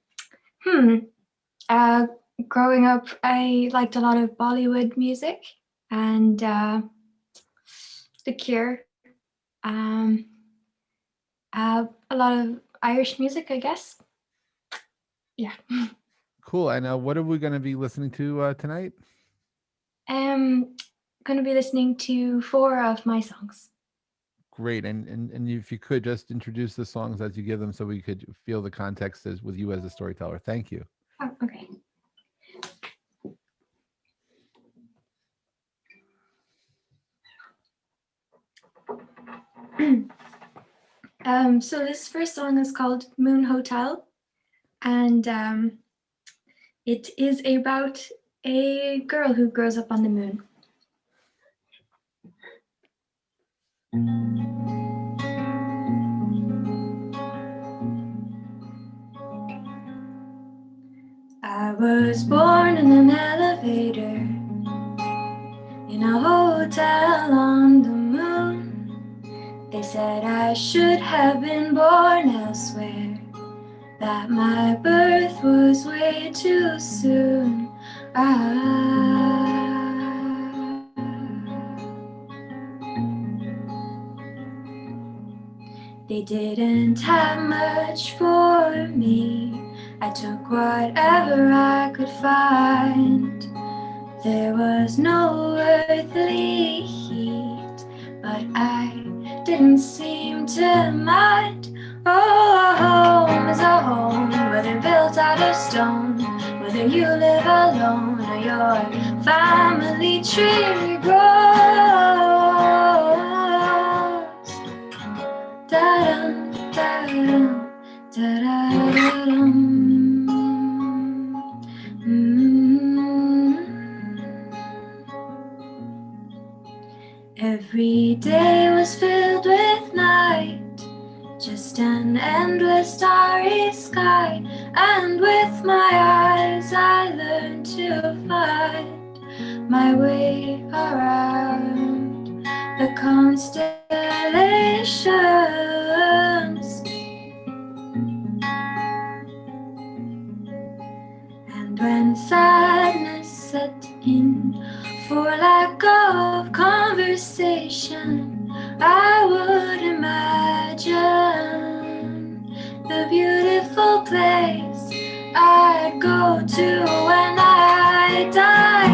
hmm. Growing up, I liked a lot of Bollywood music and The Cure. A lot of Irish music, I guess. Yeah. Cool. And what are we going to be listening to tonight? Going to be listening to 4 of my songs. Great. And if you could just introduce the songs as you give them so we could feel the context as with you as a storyteller. Thank you. Oh, okay. So this first song is called Moon Hotel, and it is about a girl who grows up on the moon. I was born in an elevator in a hotel on the moon. They said I should have been born elsewhere, that my birth was way too soon. They didn't have much for me. I took whatever I could find. There was no earthly heat, but I didn't seem to mind. Oh, a home is a home, whether built out of stone, whether you live alone or your family tree grows. Da-dum, da-dum, da-da-da-dum. Every day was filled with night, just an endless starry sky, and with my eyes I learned to find my way around the constellations. And when sadness set in, for lack of conversation, I would imagine the beautiful place I'd go to when I die.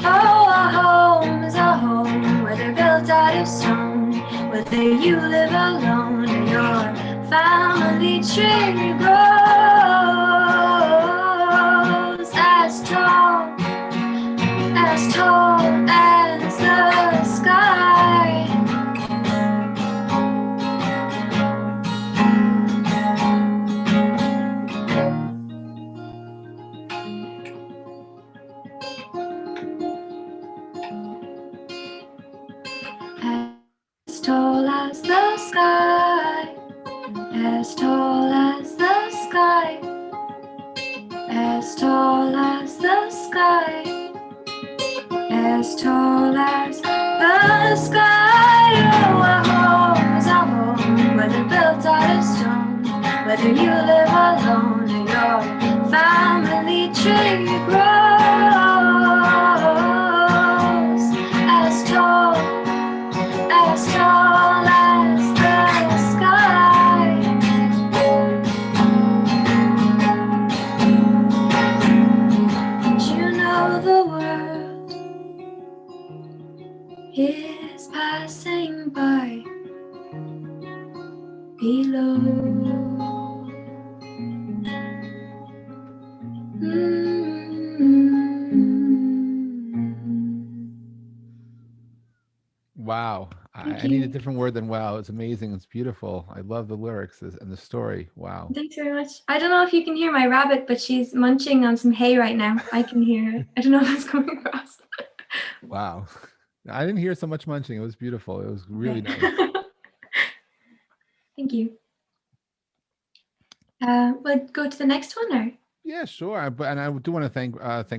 Oh, a home is a home, whether built out of stone, whether you live alone or your family tree grows as tall as the sky. As tall as the sky, as tall as the sky, as tall as the sky, as tall as the sky. Oh, a home is a home, whether built out of stone, whether you live alone or your family tree grows as tall as the sky. And you know the world is passing by below. Wow. Thank I need a you. different word than wow. It's amazing. It's beautiful. I love the lyrics and the story. Wow. Thanks very much. I don't know if you can hear my rabbit, but she's munching on some hay right now. I can hear it. I don't know if it's coming across. Wow. I didn't hear so much munching. It was beautiful. It was really Okay. nice. Thank you. We'll go to the next one, or? Yeah, sure. But and I do want to thank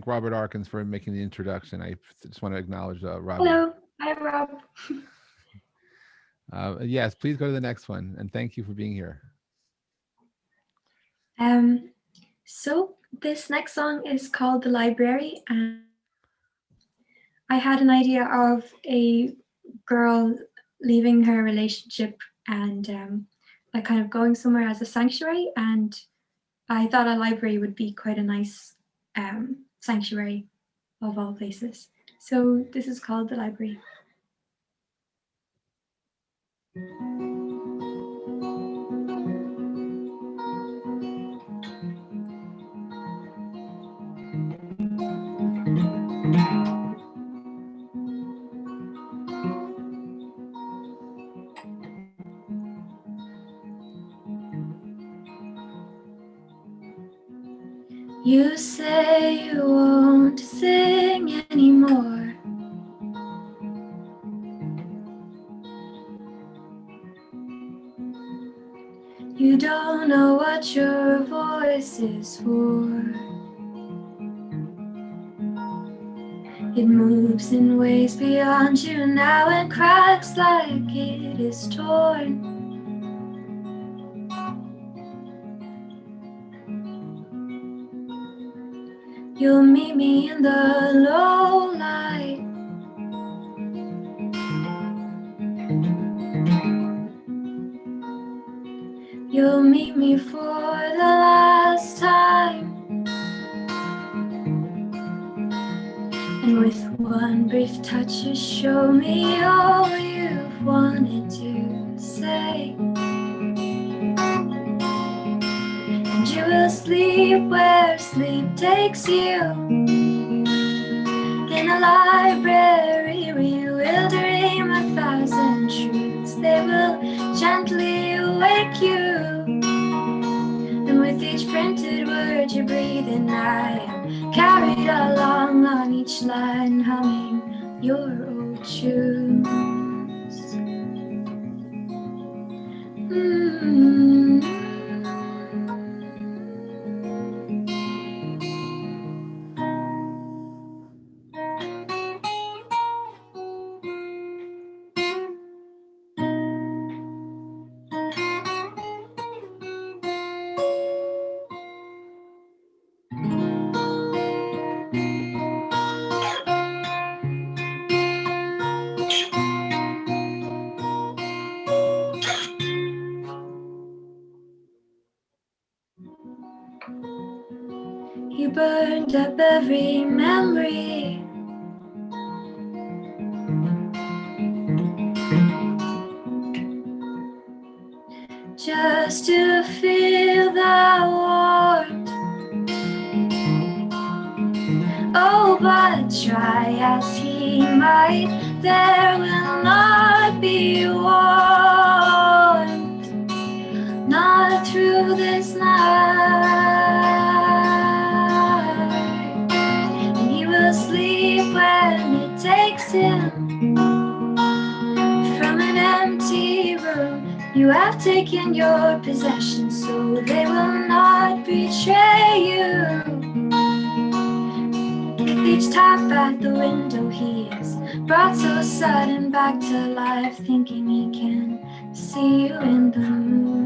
Robert Arkins for making the introduction. I just want to acknowledge Robert. Hello. Hi, Rob. Yes, please go to the next one, and thank you for being here. So this next song is called The Library, and I had an idea of a girl leaving her relationship and like kind of going somewhere as a sanctuary, and I thought a library would be quite a nice sanctuary of all places. So this is called The Library. You say you won't sing anymore. You don't know what your voice is for. It moves in ways beyond you now and cracks like it is torn. You'll meet me in the low light. You'll meet me for the last time. And with one brief touch you show me all you've wanted to say. And you will sleep where sleep takes you, in a library where you will dream 1,000 truths. They will gently wake you, and with each printed word you breathe in, I am carried along on each line, humming your old tunes. You burned up every memory. Just to feel the warmth. Oh, but try as he might, there will not be warmth, not through this night. And he will sleep when it takes him from an empty room. You have taken your possessions, so they will not betray you. With each tap at the window, he is brought so sudden back to life, thinking he can see you in the moon.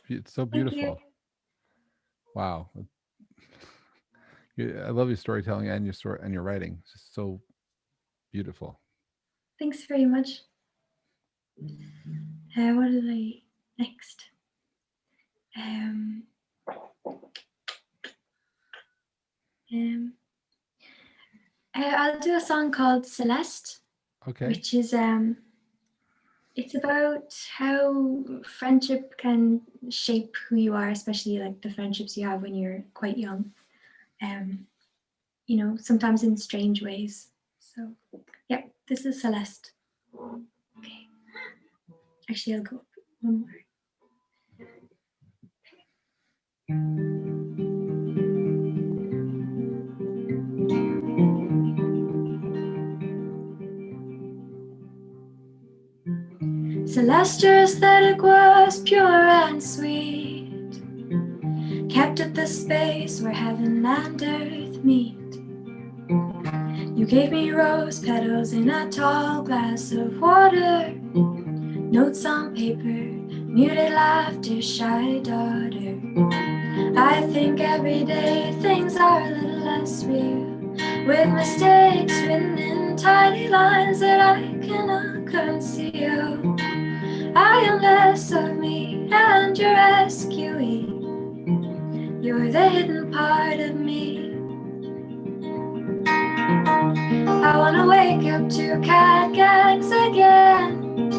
it's so Thank beautiful. you. Wow. I love your storytelling and your writing. It's just so beautiful. Thanks very much. What did I next? I'll do a song called Celeste, Okay. which is it's about how friendship can shape who you are, especially like the friendships you have when you're quite young. You know, sometimes in strange ways. So yeah, this is Celeste. Okay. Actually, I'll go one more. Celestial aesthetic was pure and sweet, kept at the space where heaven and earth meet. You gave me rose petals in a tall glass of water, notes on paper, muted laughter, shy daughter. I think every day things are a little less real, with mistakes written in tiny lines that I cannot conceal. I am less of me and your rescuee. You're the hidden part of me. I wanna wake up to cat gags again,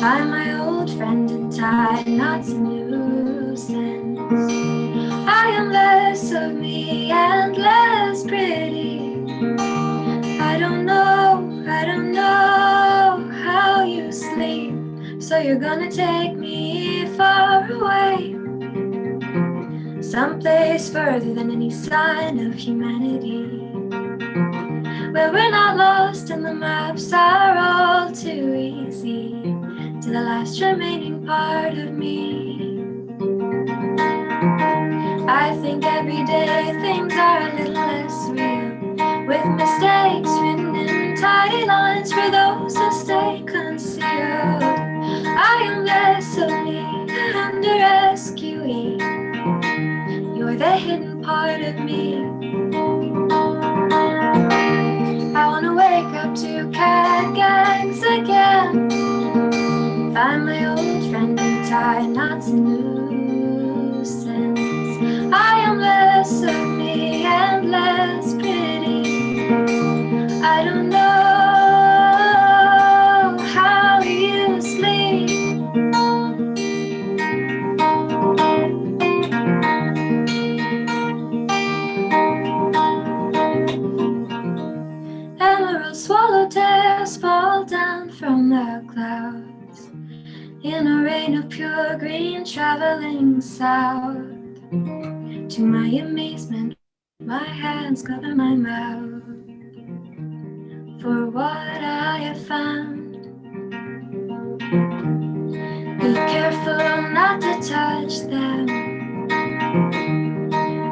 find my old friend and tie knots and loose ends. I am less of me and less pretty. I don't know how you sleep, so you're gonna take me far away, someplace further than any sign of humanity, where we're not lost and the maps are all too easy to the last remaining part of me. I think every day things are a little less real, with mistakes written in tiny lines for those who stay concealed. I am less of me and a rescuee. You're the hidden part of me. I wanna wake up to cat gags again, find my old friend and tie knots and loose ends. I am less of me and less pretty. I don't know how you sleep. Emerald swallowtails fall down from the clouds in a rain of pure green traveling south. To my amazement, my hands cover my mouth for what I have found. Be careful not to touch them.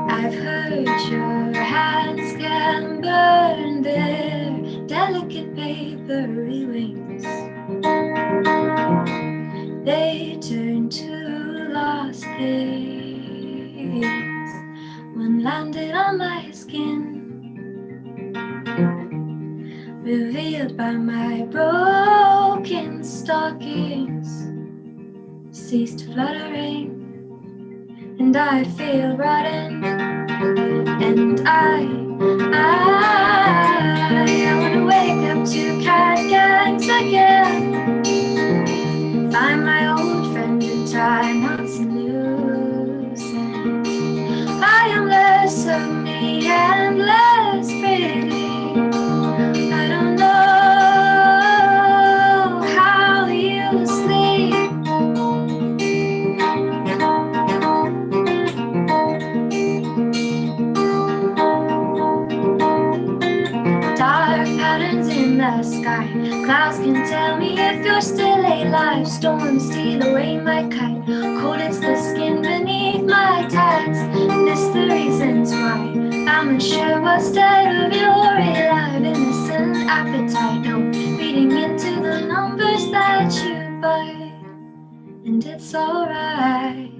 I've heard your hands can burn their delicate papery wings. They turn to lost things when landed on my skin, revealed by my broken stockings, ceased fluttering, and I feel rotten, and I wanna wake up to cat gags again, find my old friend and tie knots and loose ends. I am less of me and less pretty. I don't know how you sleep. Dark patterns in the sky, clouds can tell me if you're still alive. Storms steal away my kite, cold is the skin beneath my tights. Miss the reasons why I'm unsure what's dead of your alive. Innocent appetite, no reading into the numbers that you buy. And and it's alright,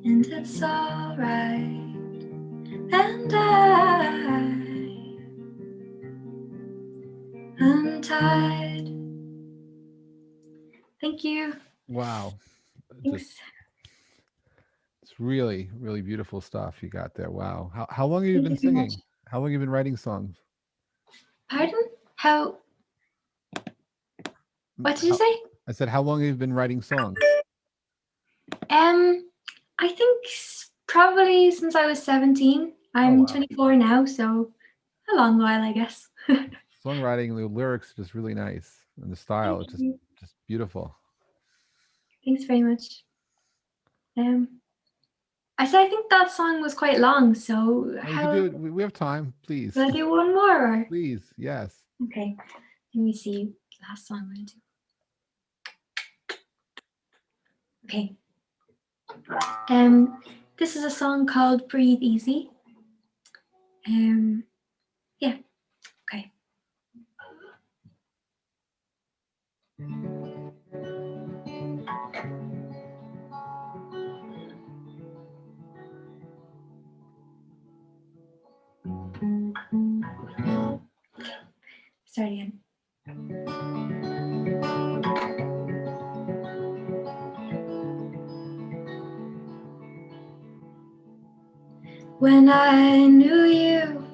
and it's alright. And I'm tied. Thank you. Wow. Thanks. It's really, really beautiful stuff you got there. Wow. How long have you been Thank you so much. singing? How long have you been writing songs? Pardon? How? What did you say? I said, how long have you been writing songs? I think probably since I was 17. I'm wow. 24 now, so a long while, I guess. Songwriting, the lyrics are just really nice, and the style is just beautiful. Thanks very much. I think that song was quite long, so Oh, you can do it. We have time, please. Will I do one more? Or? Please, yes. Okay, let me see. Last song I'm gonna do. Okay. This is a song called Breathe Easy. Yeah. Okay. Start again. When I knew you,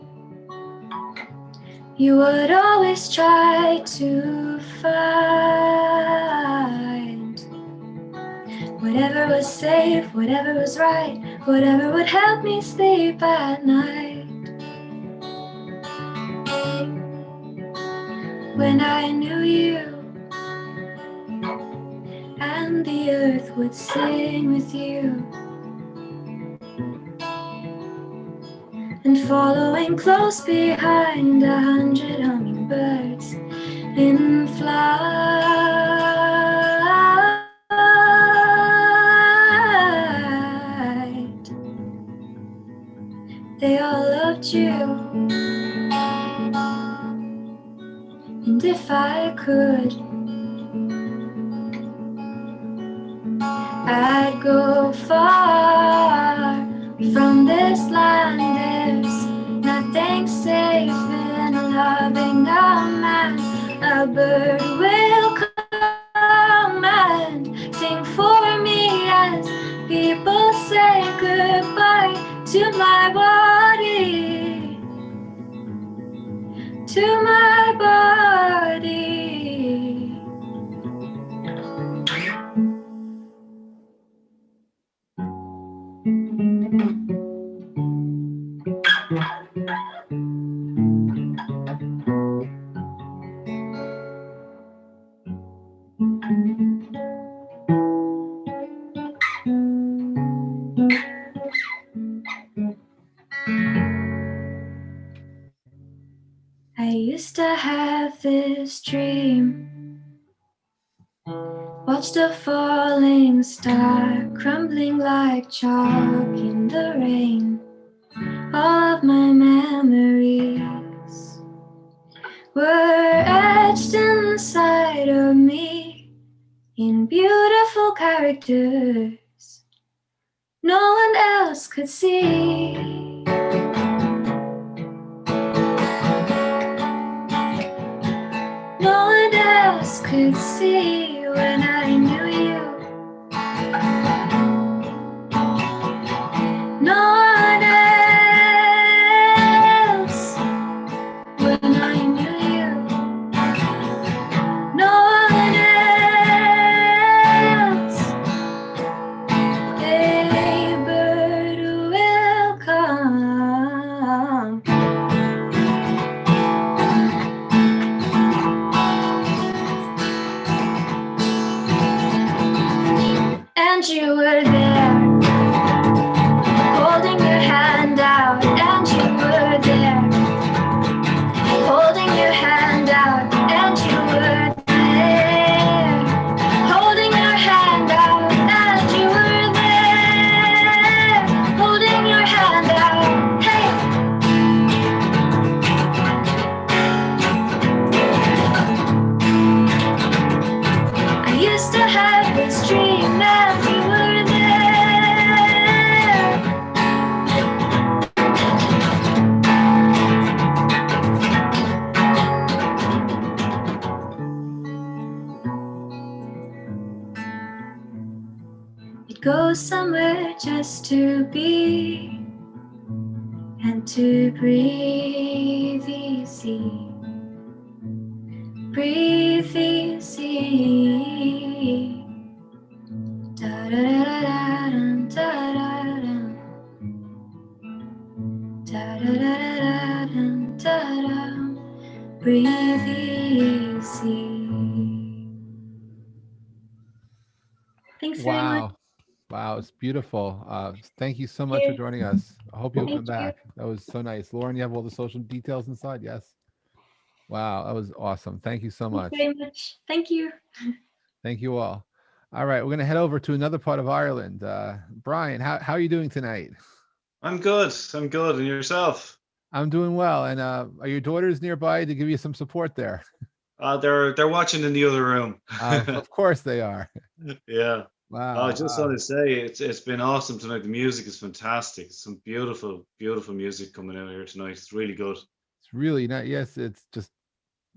you would always try to find whatever was safe, whatever was right, whatever would help me sleep at night. When I knew you, and the earth would sing with you, and following close behind 100 hummingbirds in flight. They all loved you, and if I could, I'd go far from this land. There's nothing safe in loving a man. A bird will come and sing for me as people say goodbye to my body, to my body. I used to have this dream, watch the falling star crumbling like chalk in the rain. All of my memories were etched inside of me in beautiful characters no one else could see. No one else could see when I knew you. No one else when I knew you. No one else. A bird will come. And you were there, holding your hand out. And you were there, holding your hand out. And you were there, holding your hand out. And you were there, holding your hand out. Hey. I used to have this dream that go somewhere just to be and to breathe easy. Breathe easy. Da da da da da da da da. Breathe easy. Thanks very much. Wow. Wow, it's beautiful. Thank you so much for joining us. I hope you'll come Thank you. back. That was so nice. Lauren, you have all the social details inside? Yes. Wow, that was awesome. Thank you so Thanks much. very much. Thank you. Thank you all. All right, we're going to head over to another part of Ireland. Brian, how are you doing tonight? I'm good. I'm good. And yourself? I'm doing well. And are your daughters nearby to give you some support there? They're watching in the other room. Of course they are. Yeah. Wow. I just want to say it's been awesome tonight. The music is fantastic. Some beautiful, beautiful music coming out here tonight. It's really good. It's really not. Yes, it's just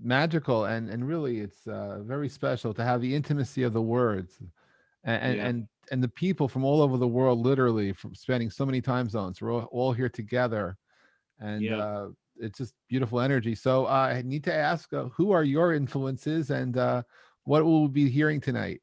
magical, and really, it's very special to have the intimacy of the words, and the people from all over the world, literally from spanning so many time zones. We're all here together, and it's just beautiful energy. So I need to ask, who are your influences, and what will we be hearing tonight?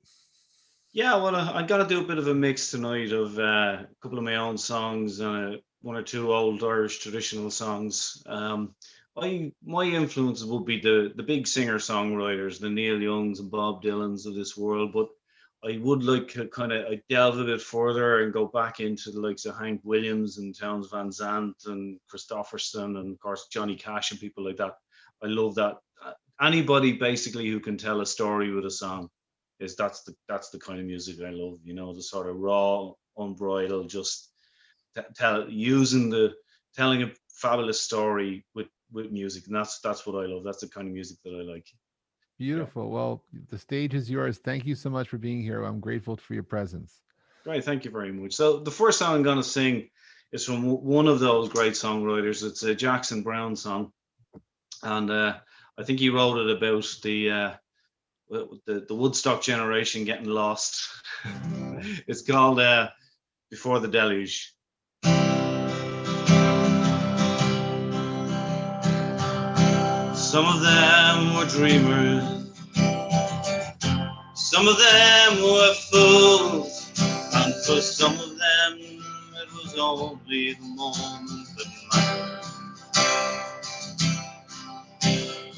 Yeah, well, I got to do a bit of a mix tonight of a couple of my own songs and one or two old Irish traditional songs. My influences would be the big singer-songwriters, the Neil Youngs and Bob Dylans of this world, but I would like to kind of delve a bit further and go back into the likes of Hank Williams and Townes Van Zandt and Christofferson and of course Johnny Cash and people like that. I love that. Anybody basically who can tell a story with a song that's the kind of music I love. You know, the sort of raw, unbridled, just telling a fabulous story with music, and that's what I love. That's the kind of music that I like. Beautiful. Yeah. Well, the stage is yours. Thank you so much for being here. I'm grateful for your presence. Great, thank you very much. So the first song I'm going to sing is from one of those great songwriters. It's a Jackson Browne song, and I think he wrote it about the Woodstock generation getting lost. It's called Before the Deluge. Some of them were dreamers, some of them were fools, and for some of them it was only the moment that mattered.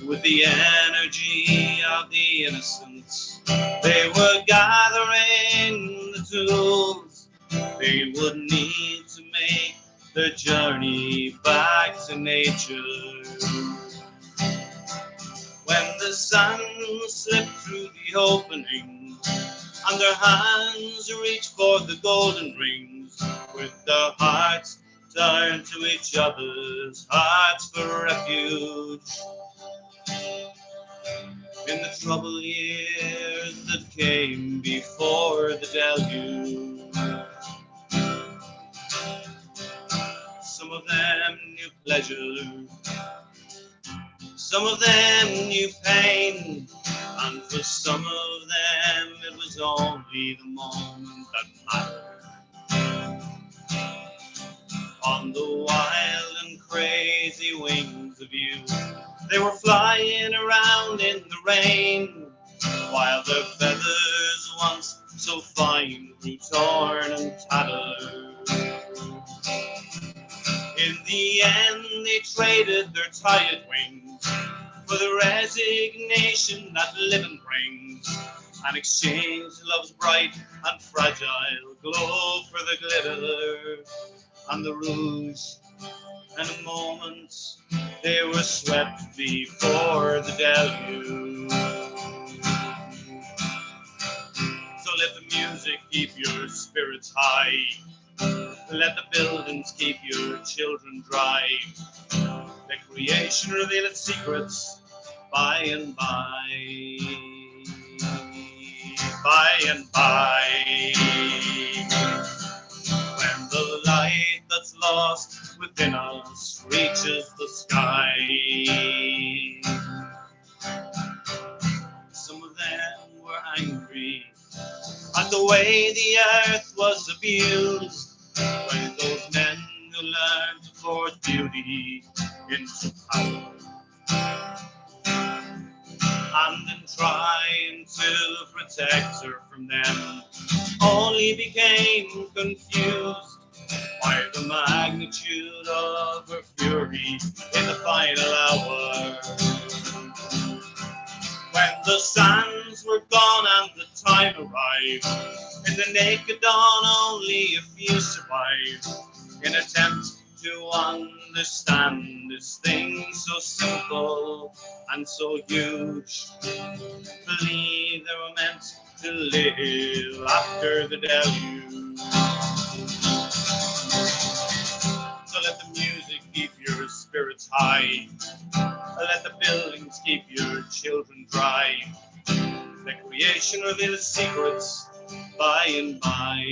With the energy of the innocents, they were gathering the tools they would need to make their journey back to nature. When the sun slipped through the opening and their hands reached for the golden rings, with their hearts turned to each other's hearts for refuge. In the troubled years that came before the deluge, some of them knew pleasure, some of them knew pain, and for some of them it was only the moment that mattered. On the wild and crazy wings of youth, they were flying around in the rain, while their feathers, once so fine, grew torn and tattered. In the end, they traded their tired wings for the resignation that living brings, and exchanged love's bright and fragile glow for the glitter and the rouge. In a moment, they were swept before the deluge. So let the music keep your spirits high. Let the buildings keep your children dry. Let creation reveal its secrets by and by. By and by. When the light that's lost within us reaches the sky. Some of them were angry at the way the earth was abused by those men who learned to force beauty into power. And in trying to protect her from them, only became confused by the magnitude of her fury in the final hour. When the sands were gone and the time arrived, in the naked dawn only a few survived, in attempt to understand this thing so simple and so huge. Believe they were meant to live after the deluge. So let the music keep your spirits high. Let the buildings keep your children dry. The creation reveals secrets by and by.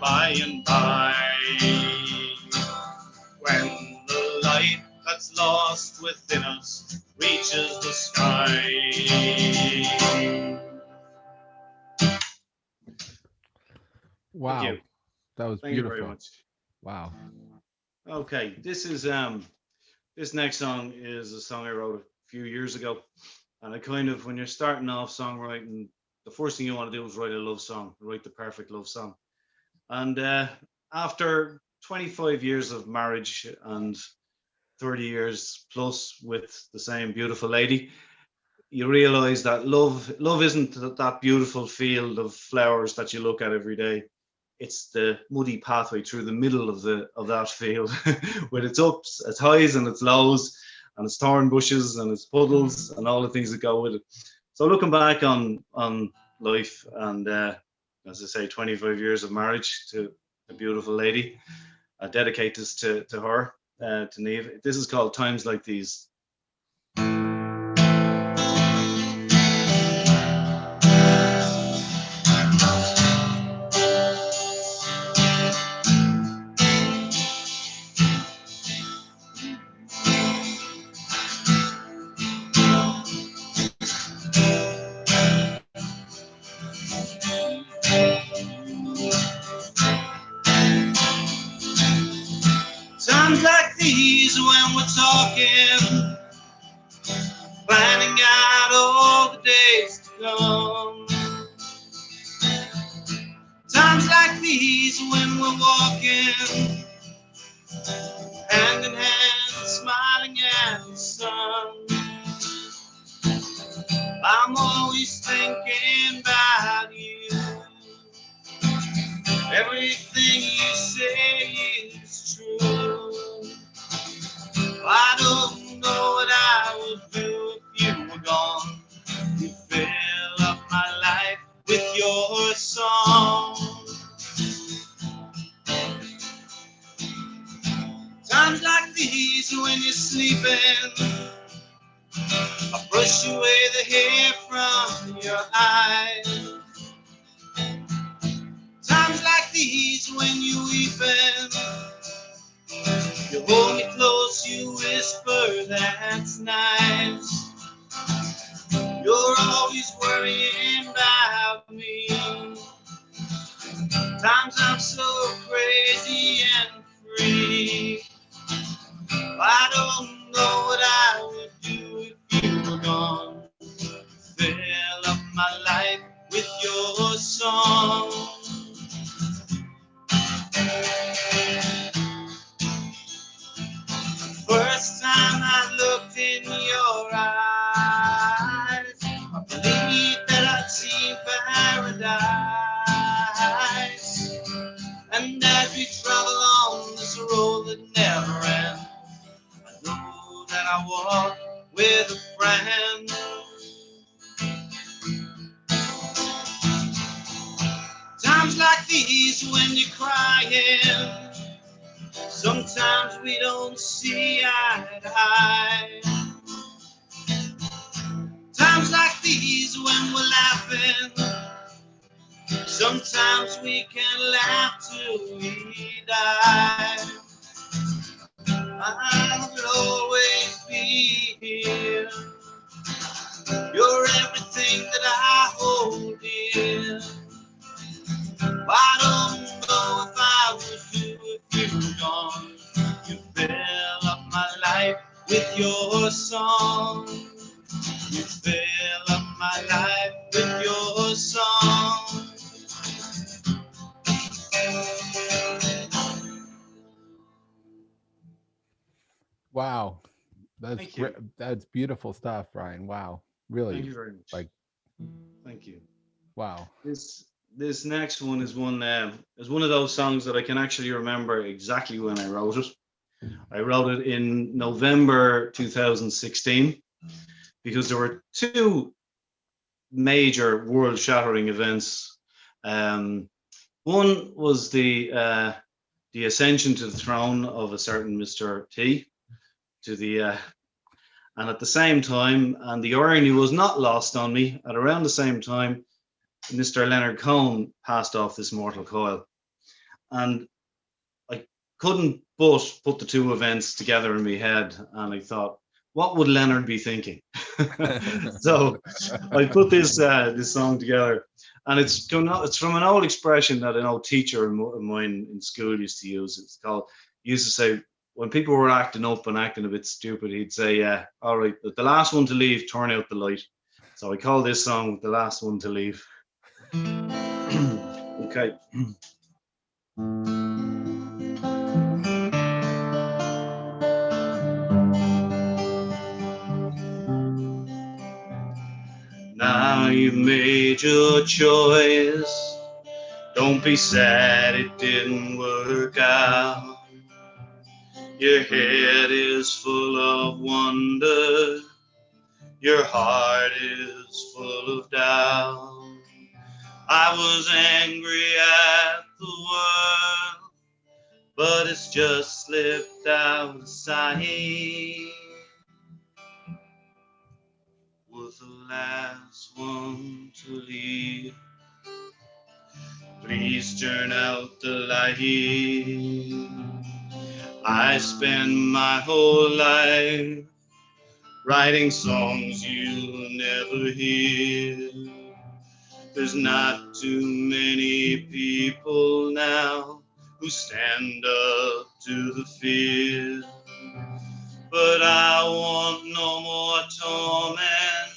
By and by. When the light that's lost within us reaches the sky. Wow. Thank you. That was Thank beautiful. you very much. Wow. Okay, this next song is a song I wrote a few years ago. And I kind of, when you're starting off songwriting, the first thing you want to do is write a love song, write the perfect love song. And after 25 years of marriage and 30 years plus with the same beautiful lady, you realize that love isn't that beautiful field of flowers that you look at every day. It's the muddy pathway through the middle of that field with its ups, its highs and its lows, and its thorn bushes and its puddles and all the things that go with it. So looking back on life and as I say, 25 years of marriage to a beautiful lady, I dedicate this to her, to Niamh. This is called Times Like These. Times like these when we're talking, planning out all the days to come. Times like these when we're walking, hand in hand, smiling at the sun. I'm always thinking about you. Everything you say is true. I don't know what I would do if you were gone. You fill up my life with your song. Times like these when you're sleeping, I brush away the hair from your eyes. Times like these when you're weeping, you hold me close, you whisper, that's nice. You're always worrying about me. Times I'm so crazy and free. I don't know what I would do if you were gone. Fill up my life with your song. First time I looked in your eyes, I believed that I'd seen paradise. And as we travel on this road that never ends, I know that I walk with a friend. Times like these when you're crying, sometimes we don't see eye to eye. Times like these when we're laughing, sometimes we can laugh till we die. I will always be here. You're your song. You fill up my life with your song. Wow. Thank you. That's beautiful stuff, Ryan. Wow. Thank Really, you very much. like, Thank you. wow. This next one is one of those songs that I can actually remember exactly when I wrote it. I wrote it in November 2016 because there were two major world-shattering events. One was the ascension to the throne of a certain Mr. T, and at the same time, and the irony was not lost on me, at around the same time, Mr. Leonard Cohen passed off this mortal coil, and I couldn't but put the two events together in my head, and I thought, what would Leonard be thinking? So I put this song together, and it's from an old expression that an old teacher of mine in school used to use. He used to say, when people were acting up and acting a bit stupid, he'd say, all right, the last one to leave, turn out the light. So I call this song The Last One to Leave. Okay. Now you've made your choice. Don't be sad it didn't work out. Your head is full of wonder. Your heart is full of doubt. I was angry at the world, but it's just slipped out of sight. Was the last one to leave. Please turn out the light. I spend my whole life writing songs you'll never hear. There's not too many people now who stand up to the fear. But I want no more torment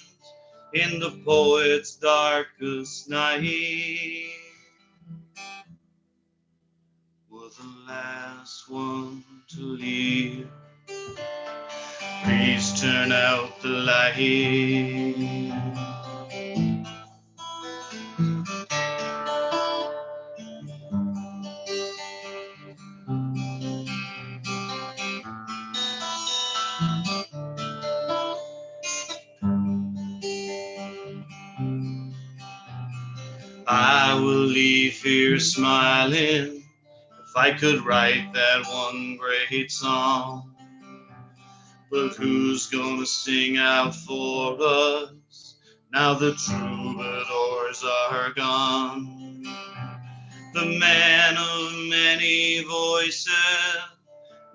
in the poet's darkest night. We're the last one to leave. Please turn out the light. I will leave here smiling if I could write that one great song. But who's gonna sing out for us now the troubadours are gone? The man of many voices,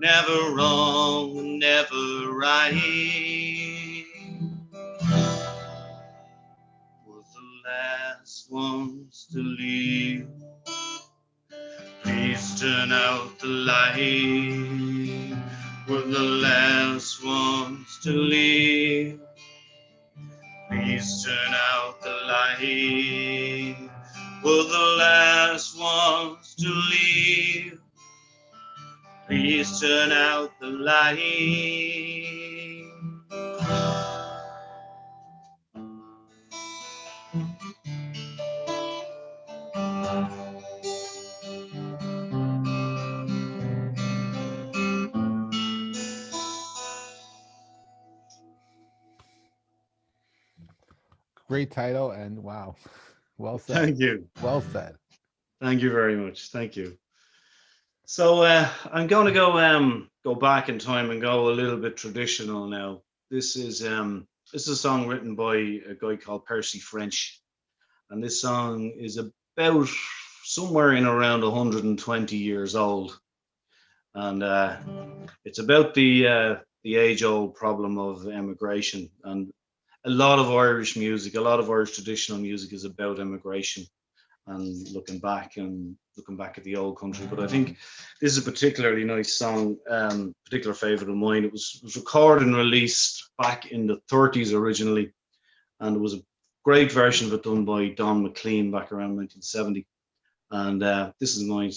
never wrong, never right, was the last ones to leave. Please turn out the light. We're the last ones to leave. Please turn out the light. We're the last ones to leave. Please turn out the light. Great title, and wow, well said. Thank you. Well said. Thank you very much. Thank you. So I'm going to go back in time and go a little bit traditional now. This is a song written by a guy called Percy French, and this song is about somewhere in around 120 years old, and it's about the age-old problem of immigration. And a lot of Irish music, a lot of Irish traditional music is about immigration. and looking back at the old country. But I think this is a particularly nice song, particular favorite of mine. It was recorded and released back in the 30s originally, and it was a great version of it done by Don McLean back around 1970. And this is my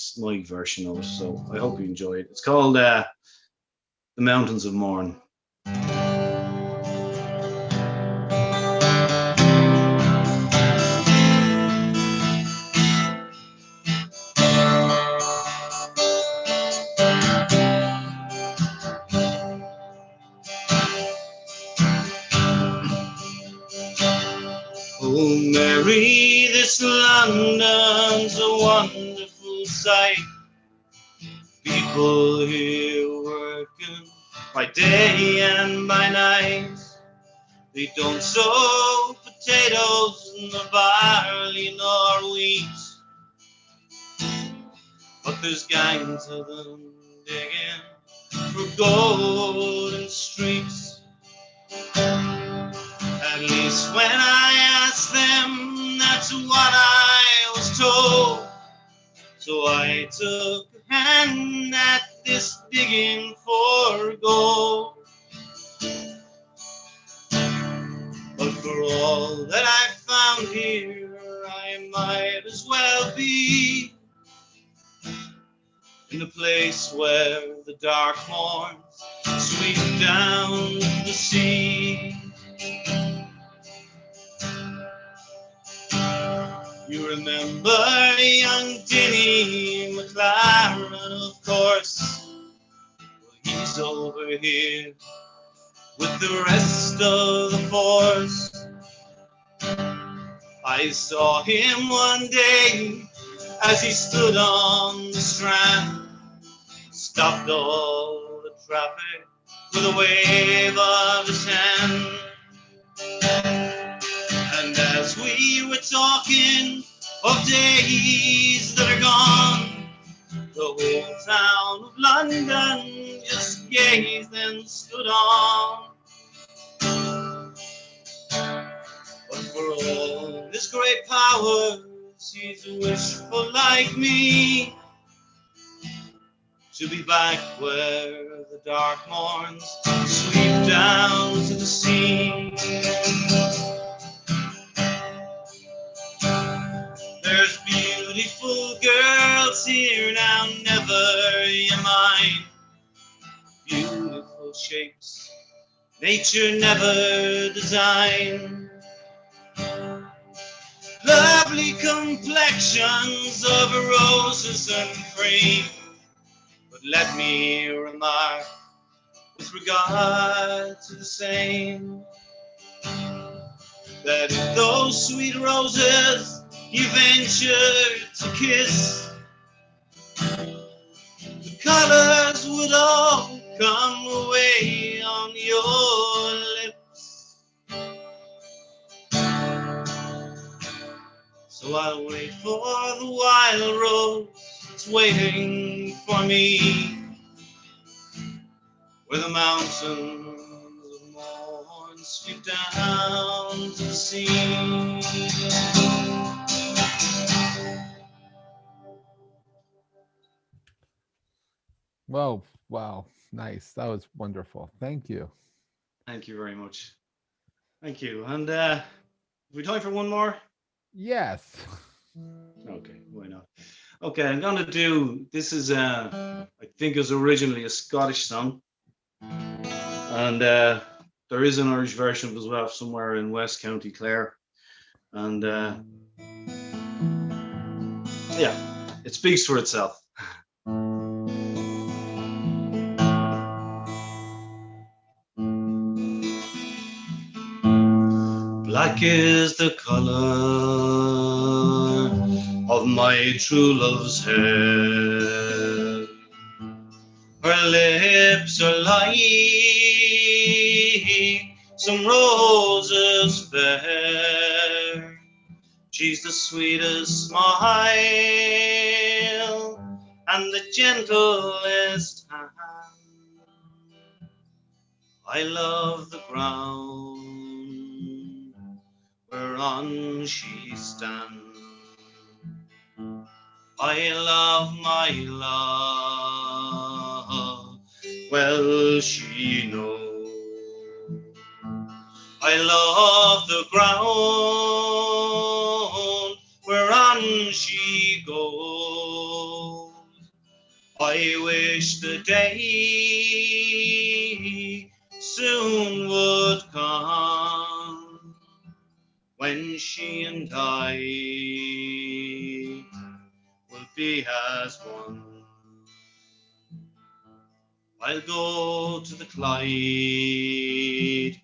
version of it, so I hope you enjoy it. It's called The Mountains of Mourne. Oh, Mary, this London's a wonderful sight. People here working by day and by night. They don't sow potatoes nor barley nor wheat, but there's gangs of them digging for gold in streets. At least when I asked them, that's what I was told. So I took a hand at this digging for gold. But for all that I found here, I might as well be in the place where the dark horns sweep down the sea. You remember young Denny McLaren, of course. Well, he's over here with the rest of the force. I saw him one day as he stood on the strand, stopped all the traffic with a wave of his hand. And as we were talking of days that are gone, the whole town of London just gazed and stood on. But for all his great powers, he's wishful like me, to be back where the dark morns sweep down to the sea. There's beautiful girls here now, never you mind. Beautiful shapes nature never designed. Lovely complexions of roses and cream. But let me remark, with regard to the same, that if those sweet roses you ventured to kiss, the colors would all come away on your lips. So I'll wait for the wild rose that's waiting for me, where the mountains of morn sweep down to the sea. Whoa, wow, nice. That was wonderful. Thank you. Thank you very much. Thank you. And we time for one more? Yes. Okay, why not? Okay, I'm gonna do, this is I think it was originally a Scottish song, and there is an Irish version of it as well somewhere in West County Clare, and yeah, it speaks for itself. Black is the color of my true love's hair. Her lips are like some roses fair. She's the sweetest smile and the gentlest hand. I love the ground whereon she stands. I love my love, well she knows. I love the ground whereon she goes. I wish the day soon would come when she and I will be as one. I'll go to the Clyde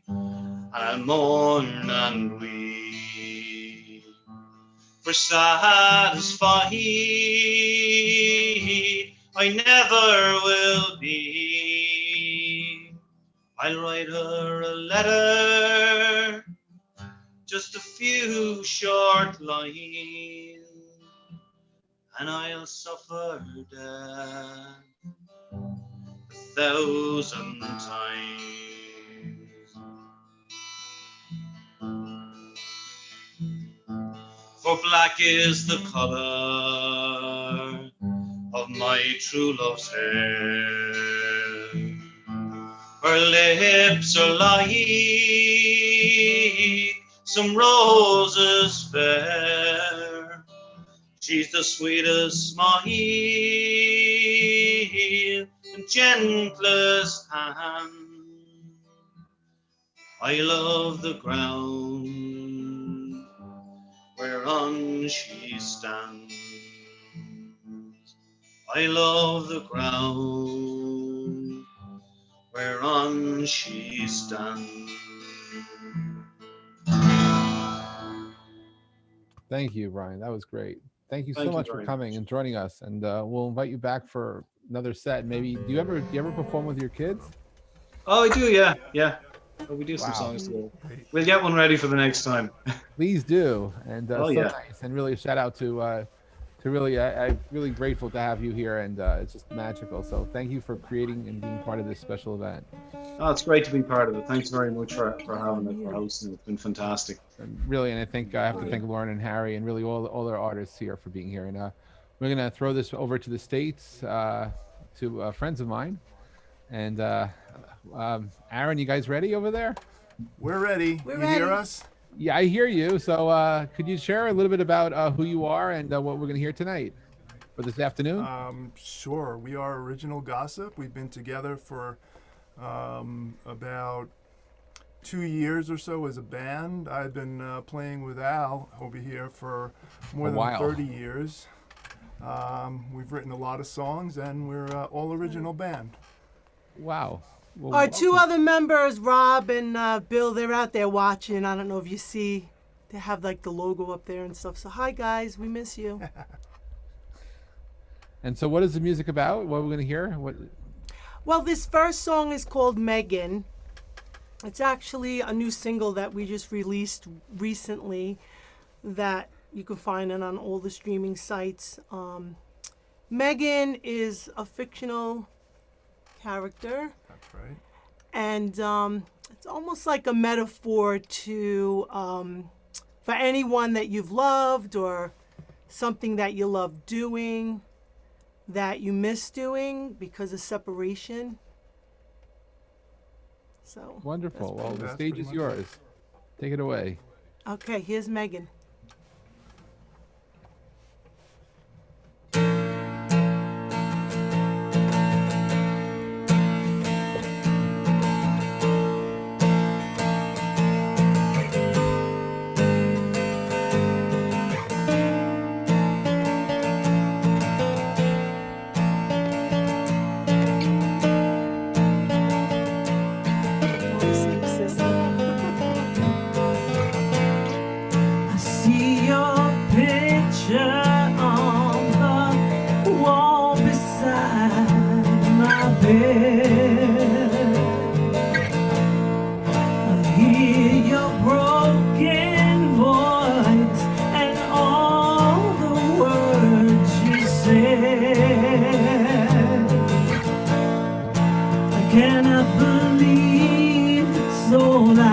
and I'll mourn and weep, for satisfied I never will be. I'll write her a letter, just a few short lines, and I'll suffer death 1,000 times. For black is the color of my true love's hair. Her lips are like some roses fair. She's the sweetest smile and gentlest hand. I love the ground whereon she stands. I love the ground whereon she stands. Thank you, Brian. That was great. Thank you so Thank you much for very coming much. and joining us. And we'll invite you back for another set. Maybe do you ever perform with your kids? Oh, I do, yeah. Oh, we do some Wow. songs together. We'll get one ready for the next time. Please do. And Oh, so yeah. nice. And really a shout out to really I'm really grateful to have you here, and it's just magical. So thank you for creating and being part of this special event. Oh, it's great to be part of it. Thanks very much for having it, for hosting it. It's been fantastic. And really, and I think I have to thank Lauren and Harry and really all our artists here for being here. And we're gonna throw this over to the States to friends of mine. And Aaron, you guys ready over there? We're ready. We're you ready. hear us? Yeah, I hear you. So could you share a little bit about who you are and what we're gonna hear tonight or this afternoon? Sure. We are Original Gossip. We've been together for about 2 years or so as a band. I've been playing with Al over here for more than while. 30 years. We've written a lot of songs, and we're all original band. Wow. Well, Our two welcome. other members, Rob and Bill, they're out there watching. I don't know if you see. They have like the logo up there and stuff. So hi guys, we miss you. And so, what is the music about? What we're gonna hear? What? Well, this first song is called Megan. It's actually a new single that we just released recently that you can find it on all the streaming sites. Megan is a fictional character. That's right. And it's almost like a metaphor to for anyone that you've loved or something that you love doing that you miss doing because of separation. So Wonderful. Well, the that's stage pretty is much yours. Take it away. okay, here's Megan. I see your picture on the wall beside my bed. I hear your broken voice and all the words you said. I cannot believe it's all I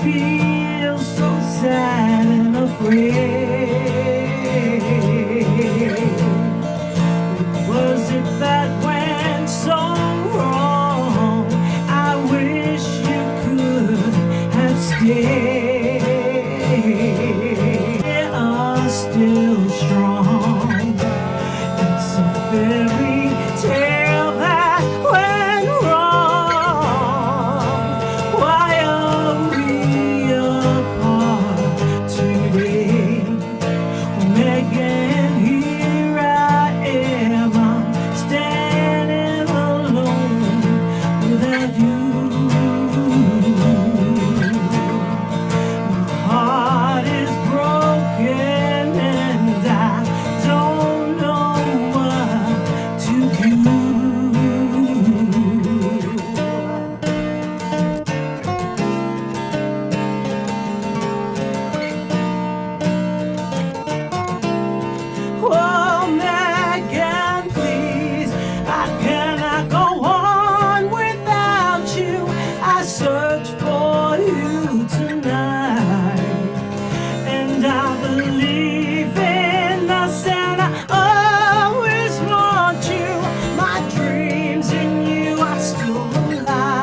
feel, so sad and afraid. still strong. It's a fairy tale that went wrong. Why are we apart today? Megan, here I am. I'm standing alone without you. My heart is broken and I don't know what to do. Oh, Megan, please, I cannot go on without you. I search for you tonight, and I believe in us, and I always want you. My dreams in you are still alive.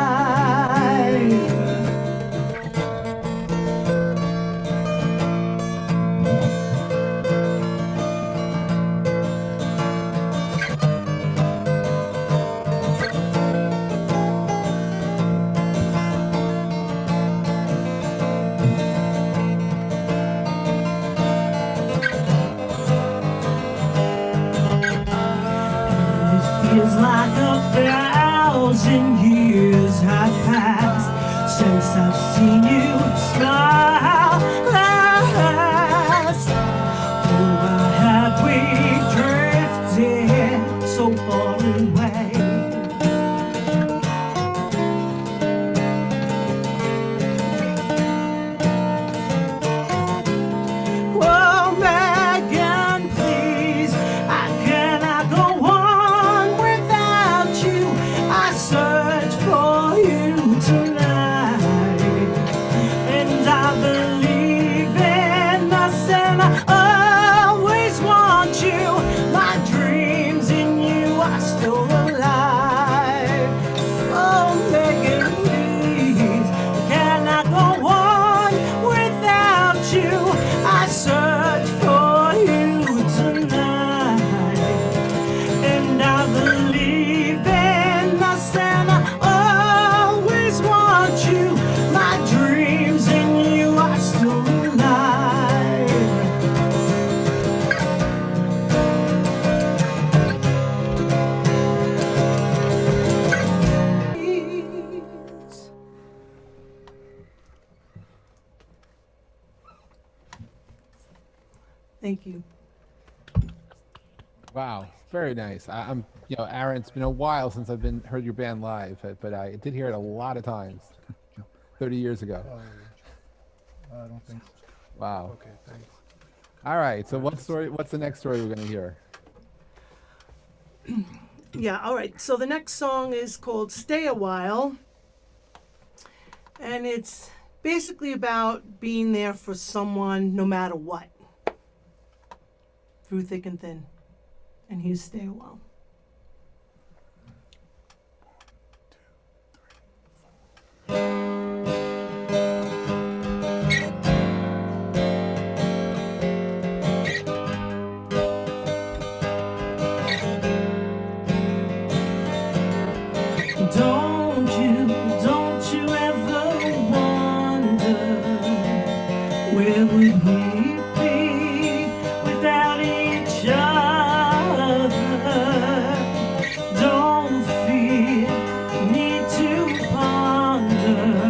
It feels like 1,000 years have passed since I've seen you smile last. Oh, why have we drifted so far away? Oh, Megan, please, I cannot go on without you. I search for you tonight, and I believe in us, and I always want you. My dreams in you are still alive. Oh, Megan, please, I cannot go on without you. I search for you tonight, and I believe in us, and I always want you. My dreams in you are still alive. Please. Thank you. Wow, very nice. I'm, Aaron, it's been a while since I've heard your band live, but I did hear it a lot of times, 30 years ago. I don't think so. Wow. Okay, thanks. All right. So what's the next story we're going to hear? Yeah, all right. So the next song is called Stay a While. And it's basically about being there for someone no matter what, through thick and thin. And here's Stay a While. Don't you ever wonder where would we be without each other? Don't fear, need to ponder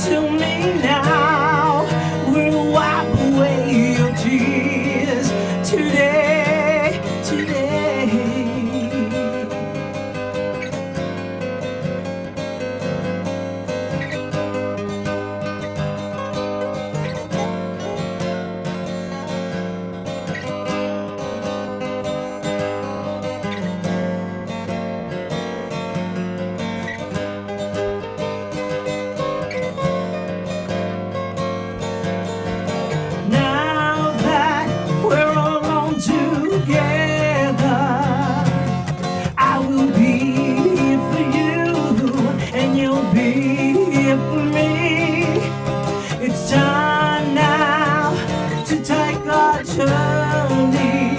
to me now. We'll wipe away your tears today, today. Now that we're alone together, I will be here for you, and you'll be here for me. It's time now to take our journey,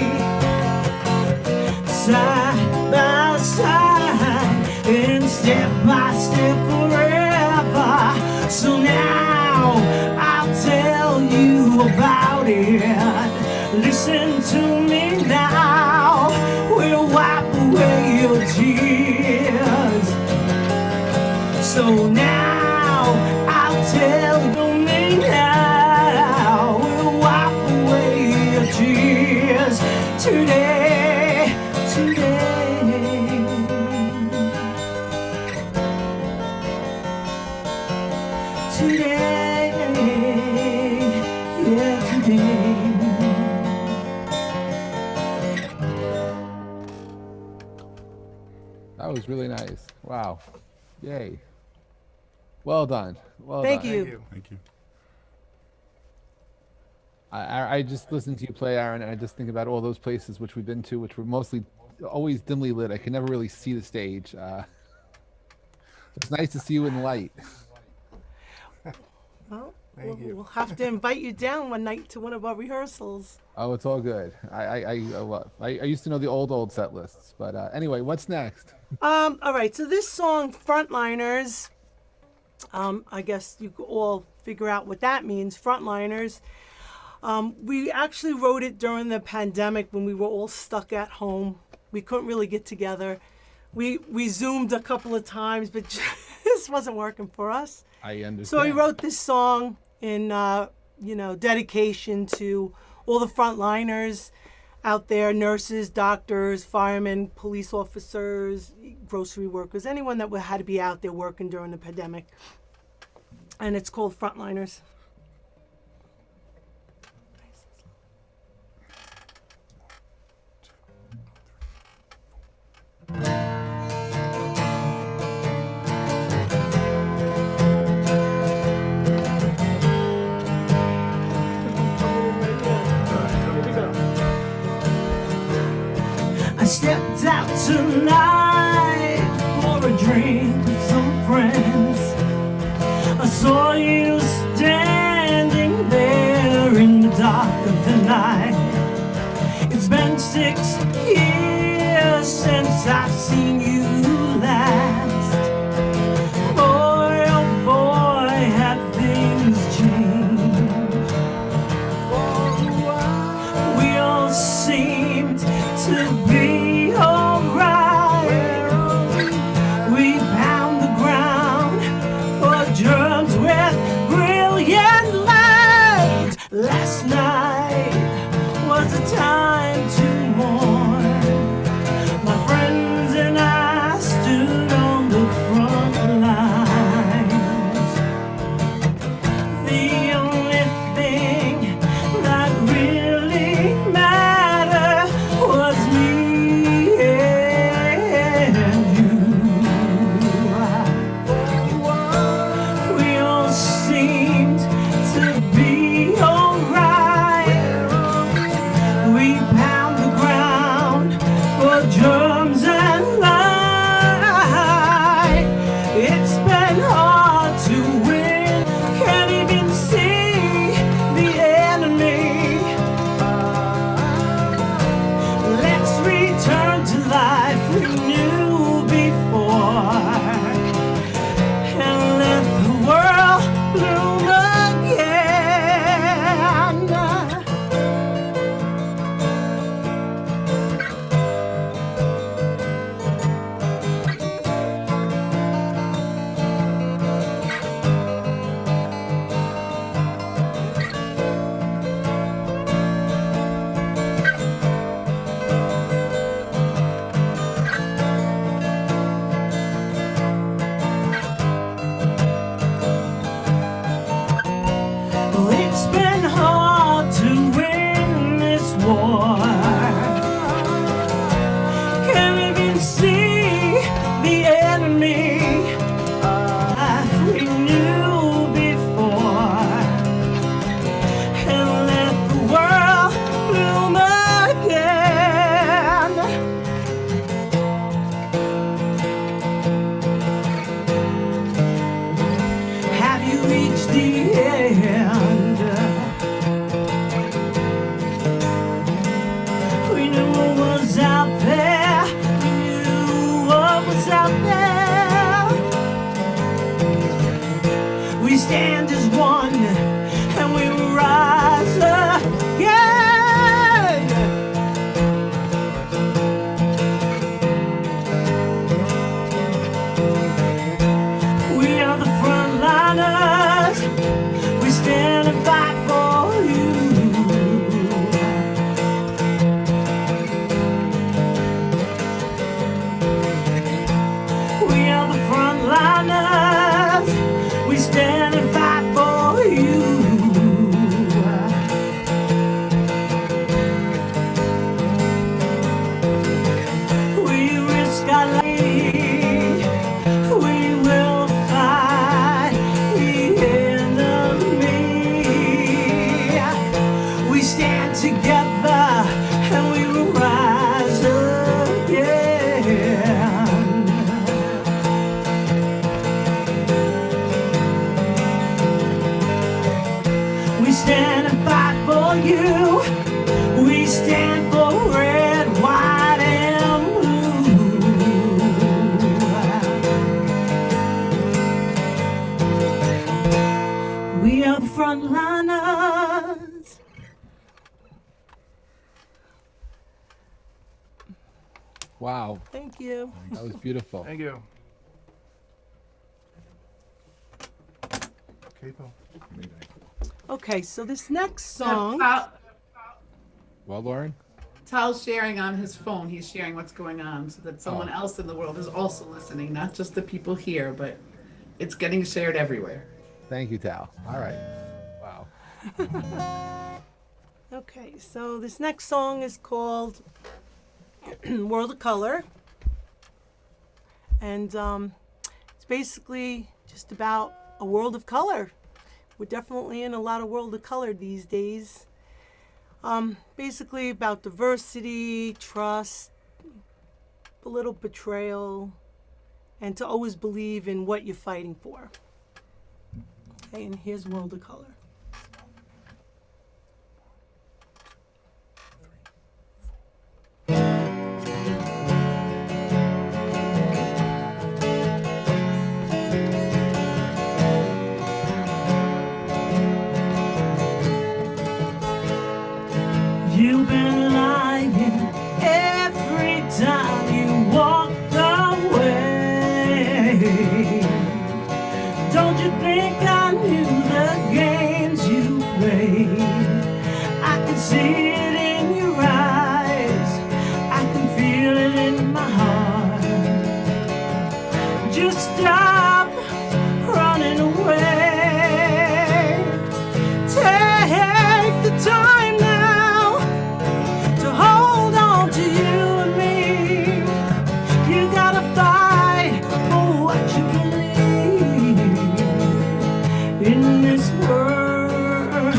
side by side, and step by step forever. So now I'll tell you about it. Listen to me now. We'll wipe away your tears. So now I'll tell me now. We'll wipe away your tears today, today. Today, yeah, today. That was really nice. Wow. Yay. Well done. Well Thank done. you. Thank you. I just listened to you play, Aaron, and I just think about all those places which we've been to, which were mostly always dimly lit. I could never really see the stage. It's nice to see you in the light. Well, Thank you. we'll have to invite you down one night to one of our rehearsals. Oh, it's all good. I used to know the old set lists, but anyway, what's next? All right, so this song, Frontliners, I guess you could all figure out what that means, Frontliners. We actually wrote it during the pandemic when we were all stuck at home. We couldn't really get together. We Zoomed a couple of times, but this wasn't working for us. I understand. So we wrote this song in, dedication to all the frontliners out there, nurses, doctors, firemen, police officers, grocery workers, anyone that had to be out there working during the pandemic. And it's called Frontliners. I stepped out tonight for a drink with some friends. I saw you standing there in the dark of the night. It's been 6 years since I've seen you last. Boy, oh boy, have things changed. We all seemed to be alright. We pound the ground for drugs with brilliant light. Last night was a time to mourn. My friends and I stand as one, and we will rise again. We are the frontliners. We stand and fight for you. We are the frontliners. We stand and fight for you. We risk our life. We will fight the enemy. We stand together and we will rise again. We stand and fight for you. We stand for red, white, and blue. We are the frontliners. Wow, Thank you. that was beautiful. Thank you. Capo. Okay, so this next So, song. Well, Lauren? Tal's sharing on his phone. He's sharing what's going on so that someone Oh. else in the world is also listening, not just the people here, but it's getting shared everywhere. Thank you, Tal. All right. Wow. Okay, so this next song is called World of Color. And it's basically just about a world of color. We're definitely in a lot of world of color these days. Basically about diversity, trust, a little betrayal, and to always believe in what you're fighting for. Okay, and here's World of Color. You've been lying every time you walk away. Don't you think I knew the games you played? I can see it in your eyes. I can feel it in my heart. Just stop running away. Take the time now to hold on to you and me. You gotta fight for what you believe in this world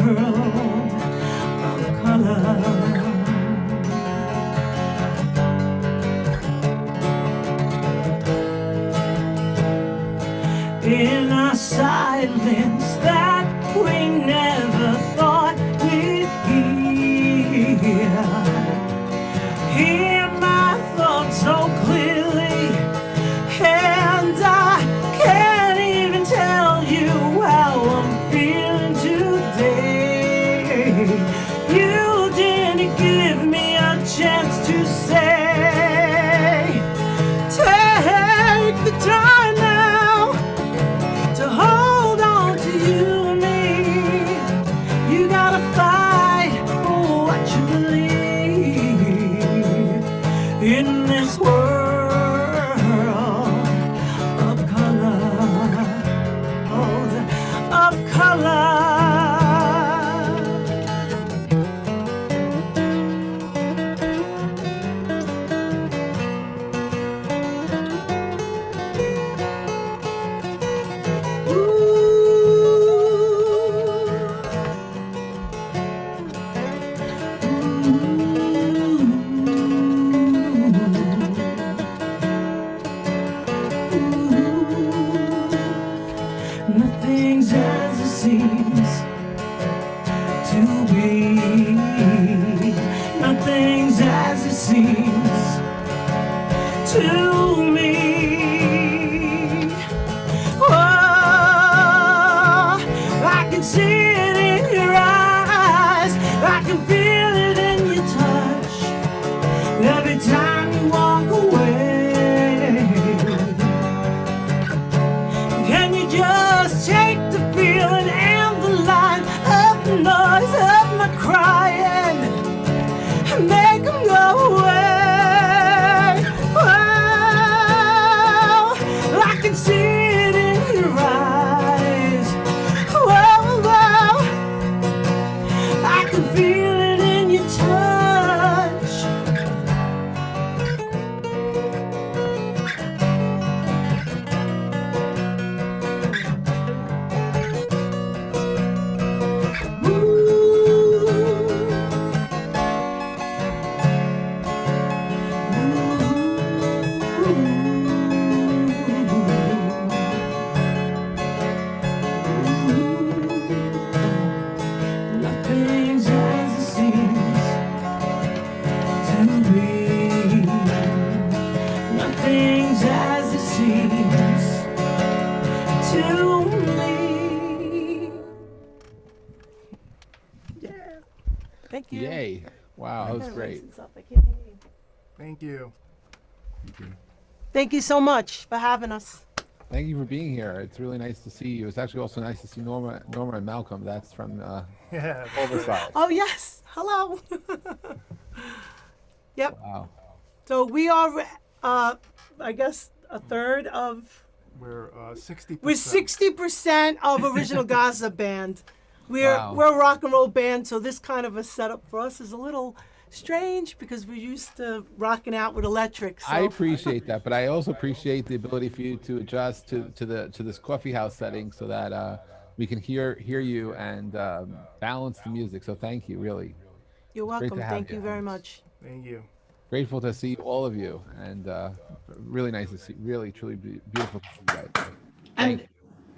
of color. In our silence that we never thought we'd hear my thoughts so clearly, and I can't even tell you how I'm feeling today. You didn't give me a chance to say, take the time now to hold on to you and me. Thank you. Yay. Wow, that was Kinda raise great. this up. I can't hear you. Thank you. Thank you so much for having us. Thank you for being here. It's really nice to see you. It's actually also nice to see Norma and Malcolm. That's from Yeah. Overside. Oh, yes. Hello. Yep. Wow. So we are, I guess, a third of. We're 60%. We're 60% of original Gaza band. Wow. We're a rock and roll band, so this kind of a setup for us is a little strange because we're used to rocking out with electric. So. I appreciate that, but I also appreciate the ability for you to adjust to this coffee house setting so that we can hear you and balance the music. So thank you, really. You're It's great welcome. to have Thank you very much. Thank you. Grateful to see all of you, and really nice to see. Really, truly beautiful to see you guys. Thank you.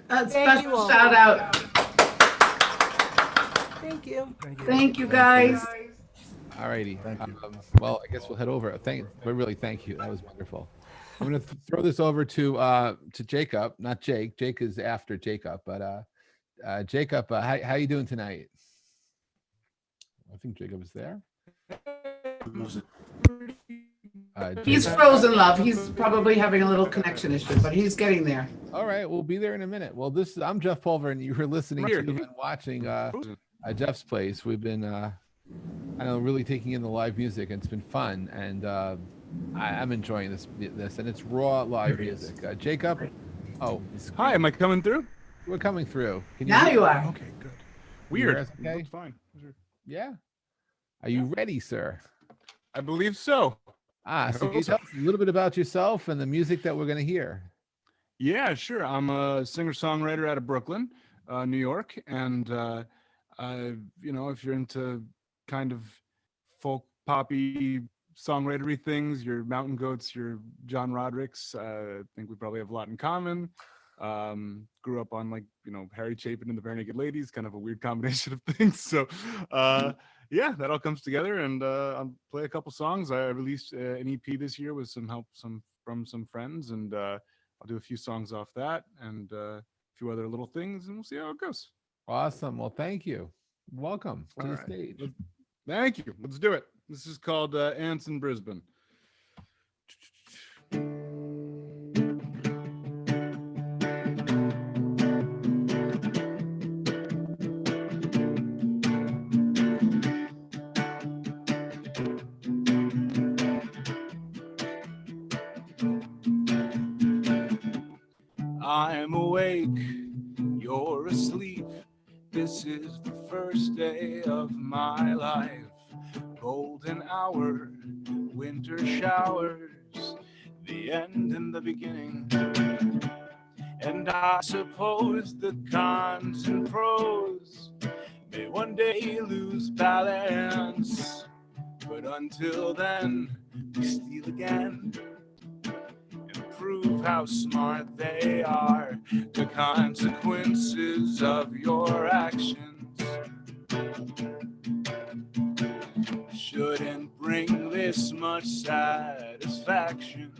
A Thank you special all. shout out. Thank you. Thank you, guys. Alrighty. Well, I guess we'll head over. But really, thank you. That was wonderful. I'm going to throw this over to Jacob, not Jake. Jake is after Jacob, but Jacob, how you doing tonight? I think Jacob is there. He's Jacob? frozen, love. He's probably having a little connection issue, but he's getting there. All right, we'll be there in a minute. Well, I'm Jeff Pulver, and you're listening to and watching Jeff's Place. We've been, I don't know, really taking in the live music, and it's been fun, and I'm enjoying this, and it's raw live music. Jacob, Hi, am I coming through? We're coming through. Can Now hear you me? are. Okay, good. Can you hear Weird. us okay? That's fine. Yeah. Are you ready, sir? I believe so. So can you tell us a little bit about yourself and the music that we're going to hear? Yeah, sure. I'm a singer-songwriter out of Brooklyn, New York, and if you're into kind of folk poppy songwritery things, your Mountain Goats, your John Rodericks, I think we probably have a lot in common. Grew up on Harry Chapin and the Bare Naked Ladies, kind of a weird combination of things. So yeah, that all comes together, and I'll play a couple songs. I released an EP this year with some help from some friends, and I'll do a few songs off that and a few other little things, and we'll see how it goes. Awesome. Well, thank you. Welcome to the stage. Thank you. Let's do it. This is called Ants in Brisbane. I'm awake, you're asleep. This is the first day of my life. Golden hour, winter showers, the end and the beginning. And I suppose the cons and pros may one day lose balance. But until then, we steal again. Prove how smart they are, the consequences of your actions shouldn't bring this much satisfaction.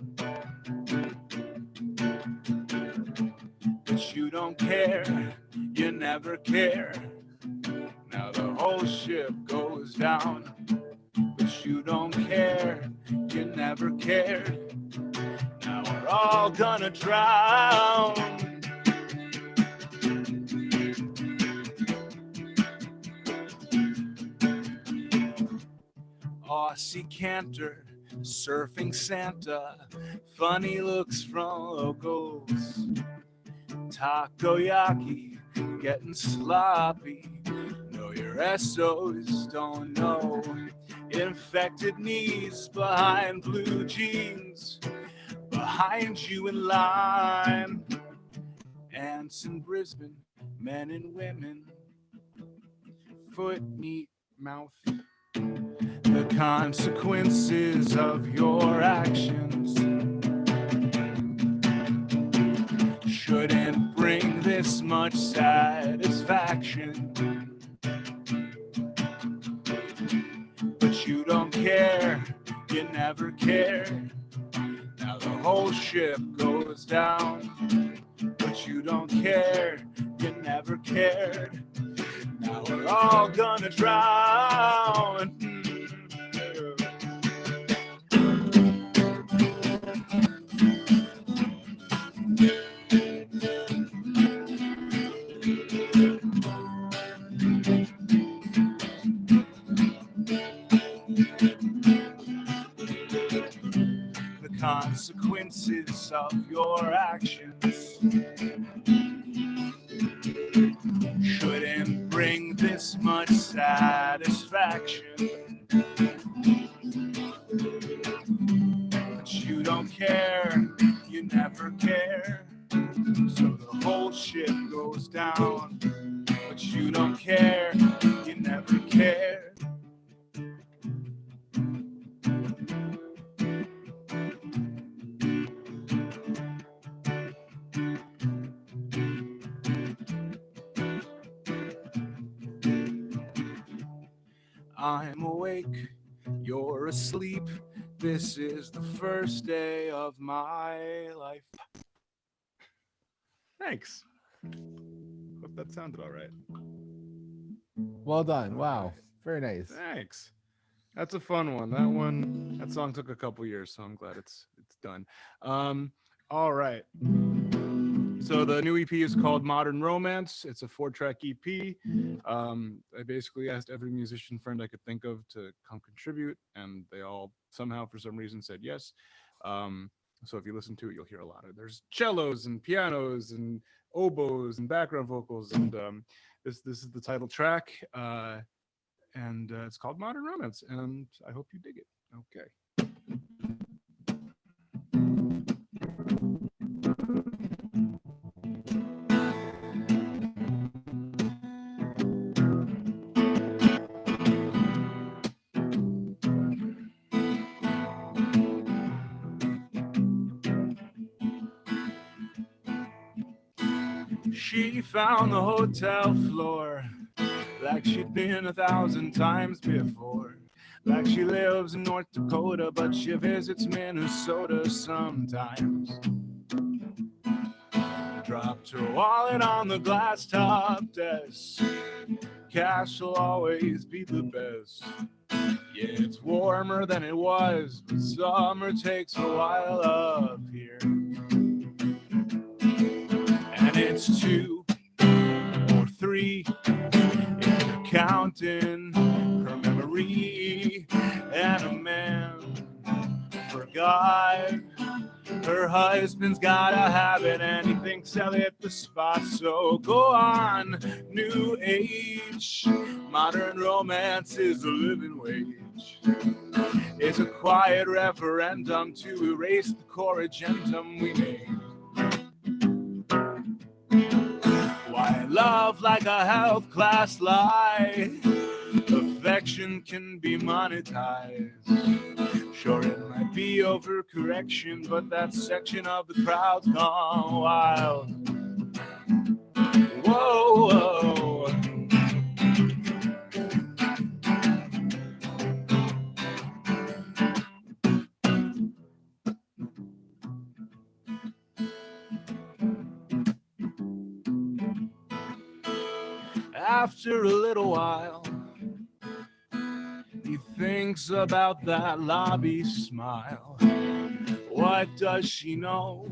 But you don't care, you never care. Now the whole ship goes down. But you don't care, you never cared. Now we're all gonna drown. Aussie canter, surfing Santa, funny looks from locals. Takoyaki, getting sloppy. Know your SOs don't know. Infected knees behind blue jeans. Behind you in line, ants in Brisbane, men and women, foot, meat, mouth. The consequences of your actions shouldn't bring this much satisfaction. But you don't care, you never cared. Now the whole ship goes down, but you don't care, you never cared. Now we're we're all gonna drown. The consequences of your actions shouldn't bring this much satisfaction, but you don't care, you never care, so the whole shit goes down, but you don't care, you never care. I'm awake, you're asleep. This is the first day of my life. Thanks. Hope that sounded all right. Well done. Wow. Very nice. Thanks. That's a fun one. That song took a couple years, so I'm glad it's done. All right. So the new EP is called Modern Romance. It's a 4-track EP. I basically asked every musician friend I could think of to come contribute, and they all somehow, for some reason, said yes. So if you listen to it, you'll hear a lot of. There's cellos and pianos and oboes and background vocals, and this is the title track, and it's called Modern Romance, and I hope you dig it. Okay. She found the hotel floor like she'd been 1,000 times before. Like she lives in North Dakota, but she visits Minnesota sometimes. Dropped her wallet on the glass top desk. Cash will always be the best. Yeah, it's warmer than it was, but summer takes a while up here. And it's 2 or 3 if you're counting her memory. And a man forgot her husband's got a habit and he thinks he'll hit the spot. So go on, new age. Modern romance is a living wage. It's a quiet referendum to erase the core agendum we made. Why love like a health class lie? Affection can be monetized. Sure, it might be overcorrection, but that section of the crowd's gone wild. Whoa, whoa. After a little while, he thinks about that lobby smile. What does she know?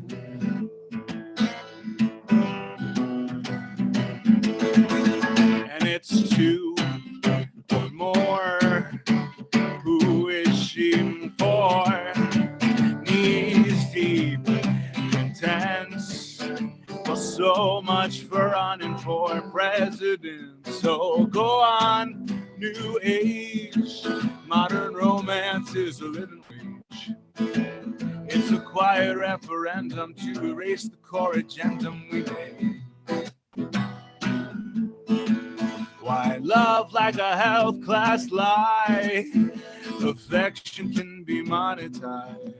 And it's 2 or more. Who is she for? Knees deep, intense. Well, so much for running for president. So go on, new age. Modern romance is a living wage. It's a quiet referendum to erase the core agendum we made. Why love like a health class lie? Affection can be monetized.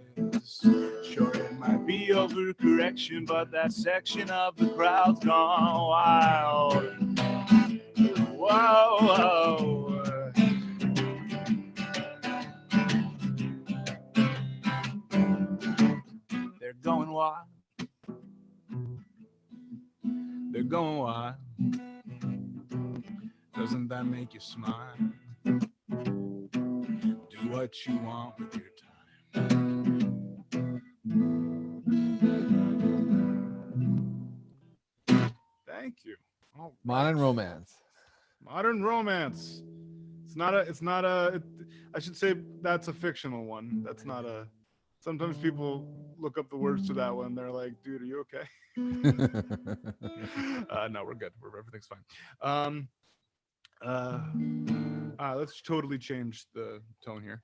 Sure, it might be overcorrection, but that section of the crowd's gone wild. Whoa, whoa. They're going wild. They're going wild. Doesn't that make you smile? Do what you want with your time. Thank you. All right. Modern romance. Modern romance. I should say that's a fictional one. That's not a, sometimes people look up the words to that one. They're like, dude, are you okay? No, we're good. Everything's fine. Let's totally change the tone here.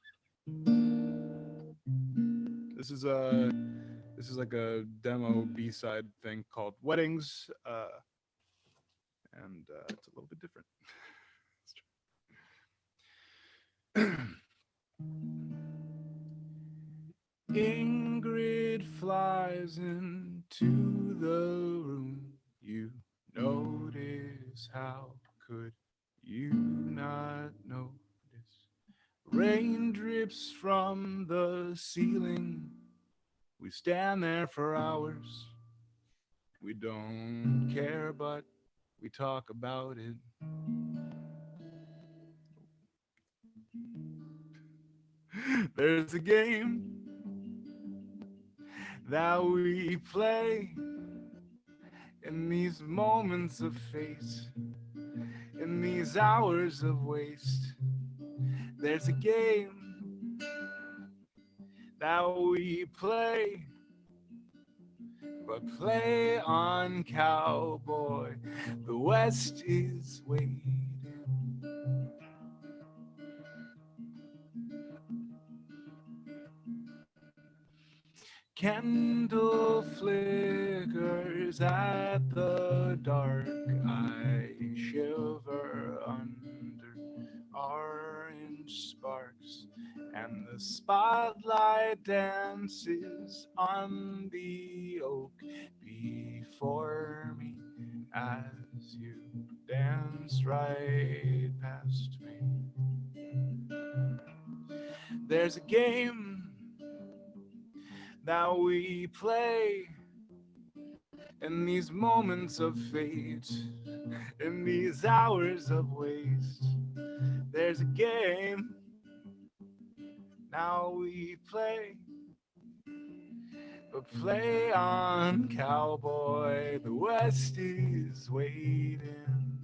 This is like a demo B-side thing called Weddings, and it's a little bit different. Ingrid flies into the room. You notice, how could you not notice? Rain drips from the ceiling. We stand there for hours. We don't care, but we talk about it. There's a game that we play in these moments of fate, in these hours of waste. There's a game that we play, but play on, cowboy. The West is waiting. Candle flickers at the dark. I shiver under orange sparks, and the spotlight dances on the oak before me as you dance right past me. There's a game that we play in these moments of fate, in these hours of waste. There's a game now we play, but play on, cowboy. The West is waiting.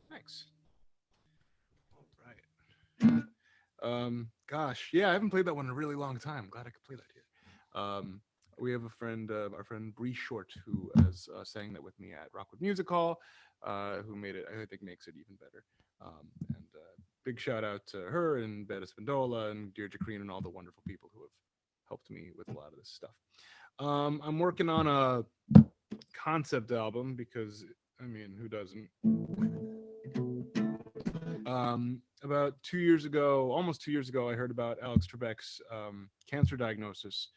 Thanks. All right. Gosh, yeah, I haven't played that one in a really long time. Glad I could play that here. We have a friend, our friend Bree Short, who has sang that with me at Rockwood Music Hall, who made it, I think makes it even better. And big shout out to her and Betta Spindola and Deirdre Crean and all the wonderful people who have helped me with a lot of this stuff. I'm working on a concept album because, I mean, who doesn't? About 2 years ago, almost 2 years ago, I heard about Alex Trebek's cancer diagnosis.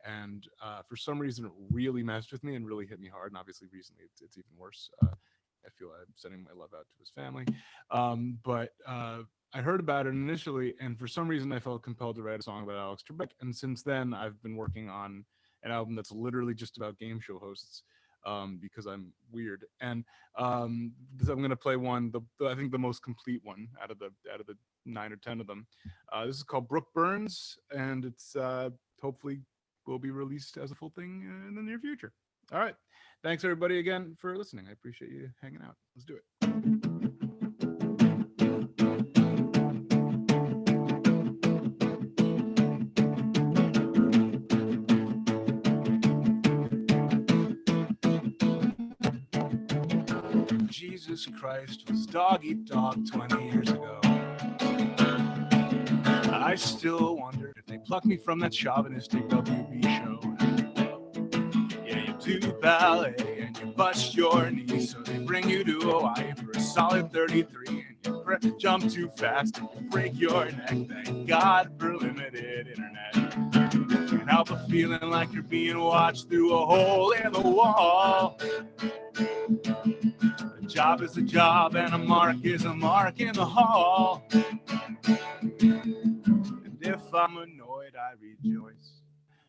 And for some reason, it really messed with me and really hit me hard. And obviously, recently, it's even worse. I feel I'm sending my love out to his family. But I heard about it initially, and for some reason, I felt compelled to write a song about Alex Trebek. And since then, I've been working on an album that's literally just about game show hosts. Because I'm weird, and so I'm going to play one, I think the most complete one out of the 9 or 10 of them. This is called Brooke Burns, and it's hopefully will be released as a full thing in the near future. All right, thanks everybody again for listening. I appreciate you hanging out. Let's do it. Jesus Christ was dog eat dog 20 years ago. I still wonder if they plucked me from that chauvinistic WB show. Yeah, you do ballet and you bust your knees, so they bring you to Hawaii for a solid 33, and you jump too fast and you break your neck. Thank God for limited internet. Can't help but feeling like you're being watched through a hole in the wall. A job is a job and a mark is a mark in the hall. And if I'm annoyed, I rejoice,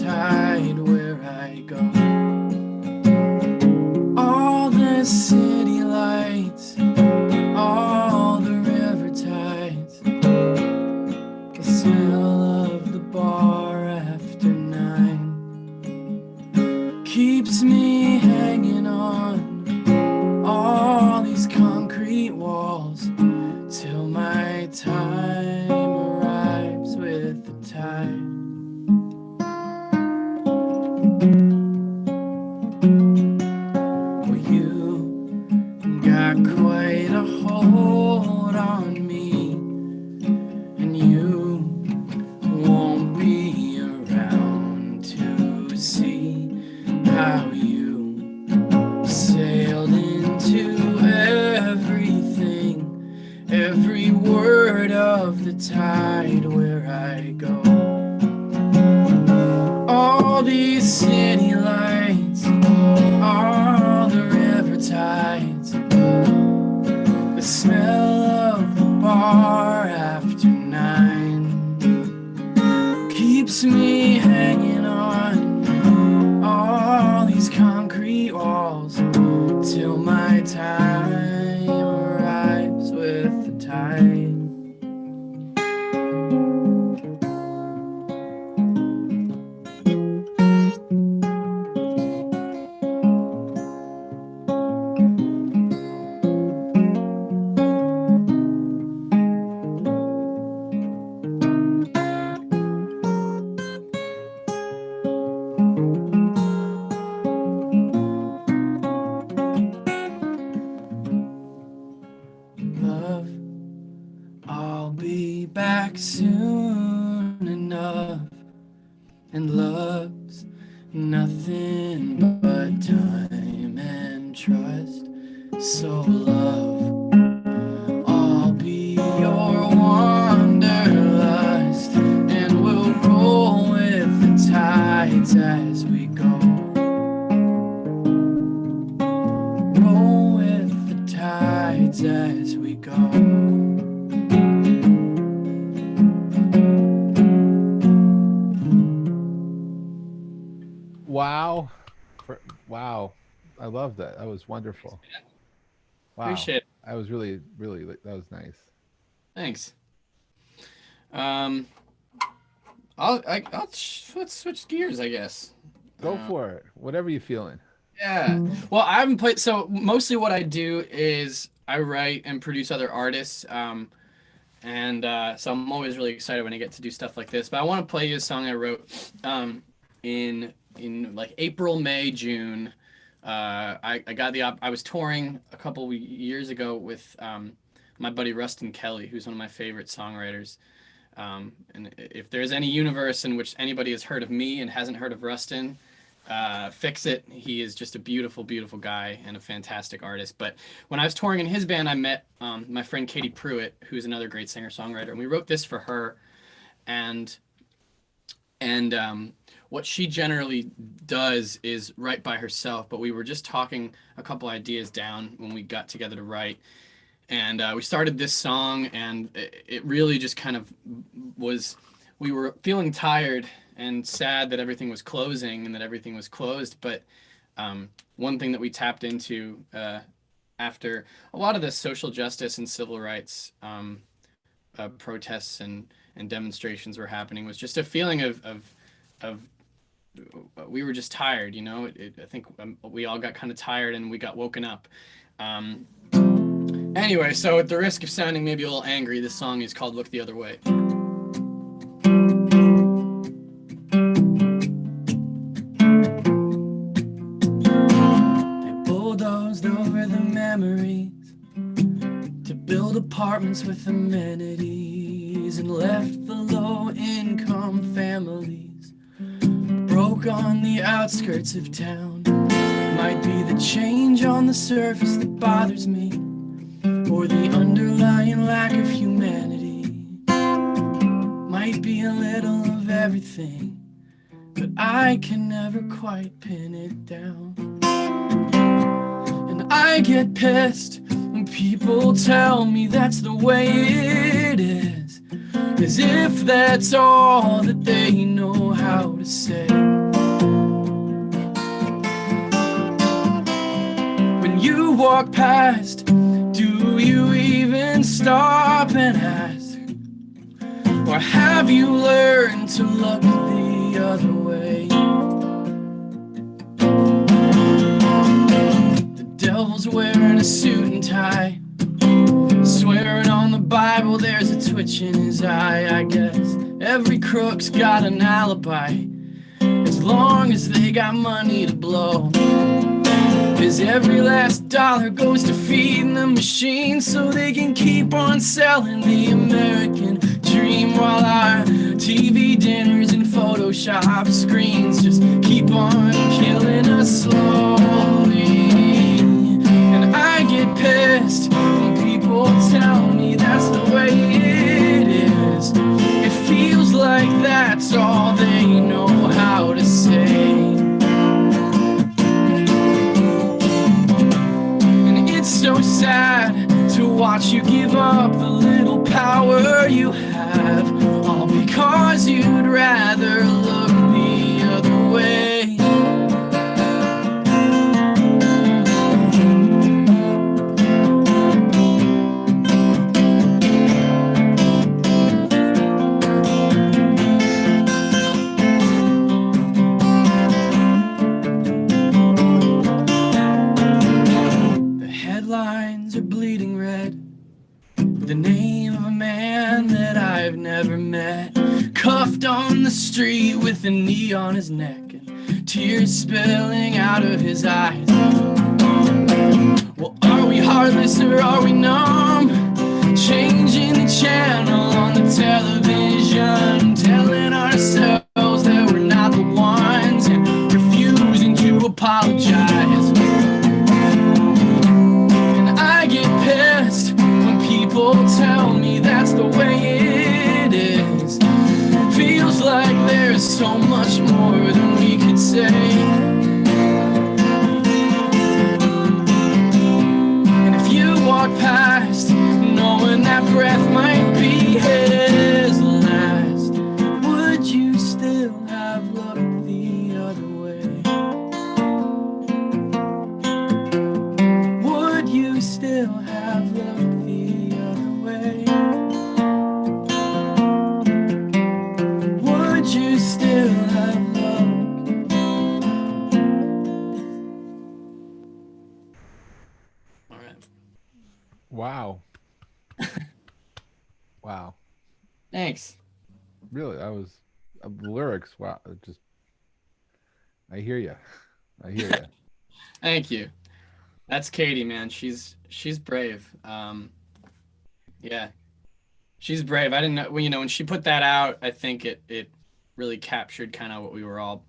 tide where I go. All the city lights, all the river tides, the smell of the bar after 9 keeps me hanging on all these concrete walls till my time arrives with the tide. Well, you got quite a hold on me, and you won't be around to see how you sailed into everything, every word of the tide where I go. All these city lights, all the river tides, the smell of the bar after 9 keeps me hanging on all these concrete walls till my time arrives with the tide. Love, I'll be back soon enough, and love's nothing but time and trust. So love, I'll be your wanderlust, and we'll roll with the tides as we go. Roll with the tides as we go. Wow. Wow. I love that. That was wonderful. Wow. Appreciate it. That was really, that was nice. Thanks. Let's switch gears, I guess. Go for it. Whatever you're feeling. Yeah. Well, I haven't played. So mostly what I do is I write and produce other artists. So I'm always really excited when I get to do stuff like this. But I want to play you a song I wrote in like April, May, June. I got I was touring a couple years ago with my buddy Rustin Kelly, who's one of my favorite songwriters. And if there's any universe in which anybody has heard of me and hasn't heard of Rustin, fix it. He is just a beautiful, beautiful guy and a fantastic artist. But when I was touring in his band, I met my friend Katie Pruitt, who's another great singer-songwriter, and we wrote this for her. And what she generally does is write by herself, but we were just talking a couple ideas down when we got together to write. And we started this song, and it really just kind of was, we were feeling tired and sad that everything was closing and that everything was closed. But one thing that we tapped into after a lot of the social justice and civil rights protests and demonstrations were happening was just a feeling of we were just tired, you know. I think we all got kind of tired and we got woken up. Anyway, so at the risk of sounding maybe a little angry, this song is called Look the Other Way. They bulldozed over the memories to build apartments with amenities and left the low-income families broke on the outskirts of town. Might be the change on the surface that bothers me, or the underlying lack of humanity. Might be a little of everything, but I can never quite pin it down. And I get pissed when people tell me that's the way it is. as if that's all that they know how to say. When you walk past, do you even stop and ask? Or have you learned to look the other way? The devil's wearing a suit and tie, swearing on the Bible, there's a twitch in his eye. I guess every crook's got an alibi, as long as they got money to blow. Cause every last dollar goes to feeding the machine, so they can keep on selling the American dream, while our TV dinners and Photoshop screens just keep on killing us slowly. And I get pissed when people tell me that's the way it is. It feels like that's all they know how to say. So sad to watch you give up the little power you have, all because you'd rather look the other way. Headlines are bleeding red, the name of a man that I've never met, cuffed on the street with a knee on his neck and tears spilling out of his eyes. Well, are we heartless or are we numb? Changing the channel on the television, telling ourselves that we're not the ones and refusing to apologize. I get pissed when people tell me that's the way it is. Feels like there's so much more than we could say. And if you walk past knowing that breath might be his last, would you still have looked the other way? Would you still have looked the other way? Would you still have looked? All right. Wow. Wow. Thanks. Really, I was the lyrics. Wow, just I hear you. I hear you. Thank you. That's Katie, man. She's brave. Yeah, she's brave. I didn't know, well, when she put that out, I think it really captured kind of what we were all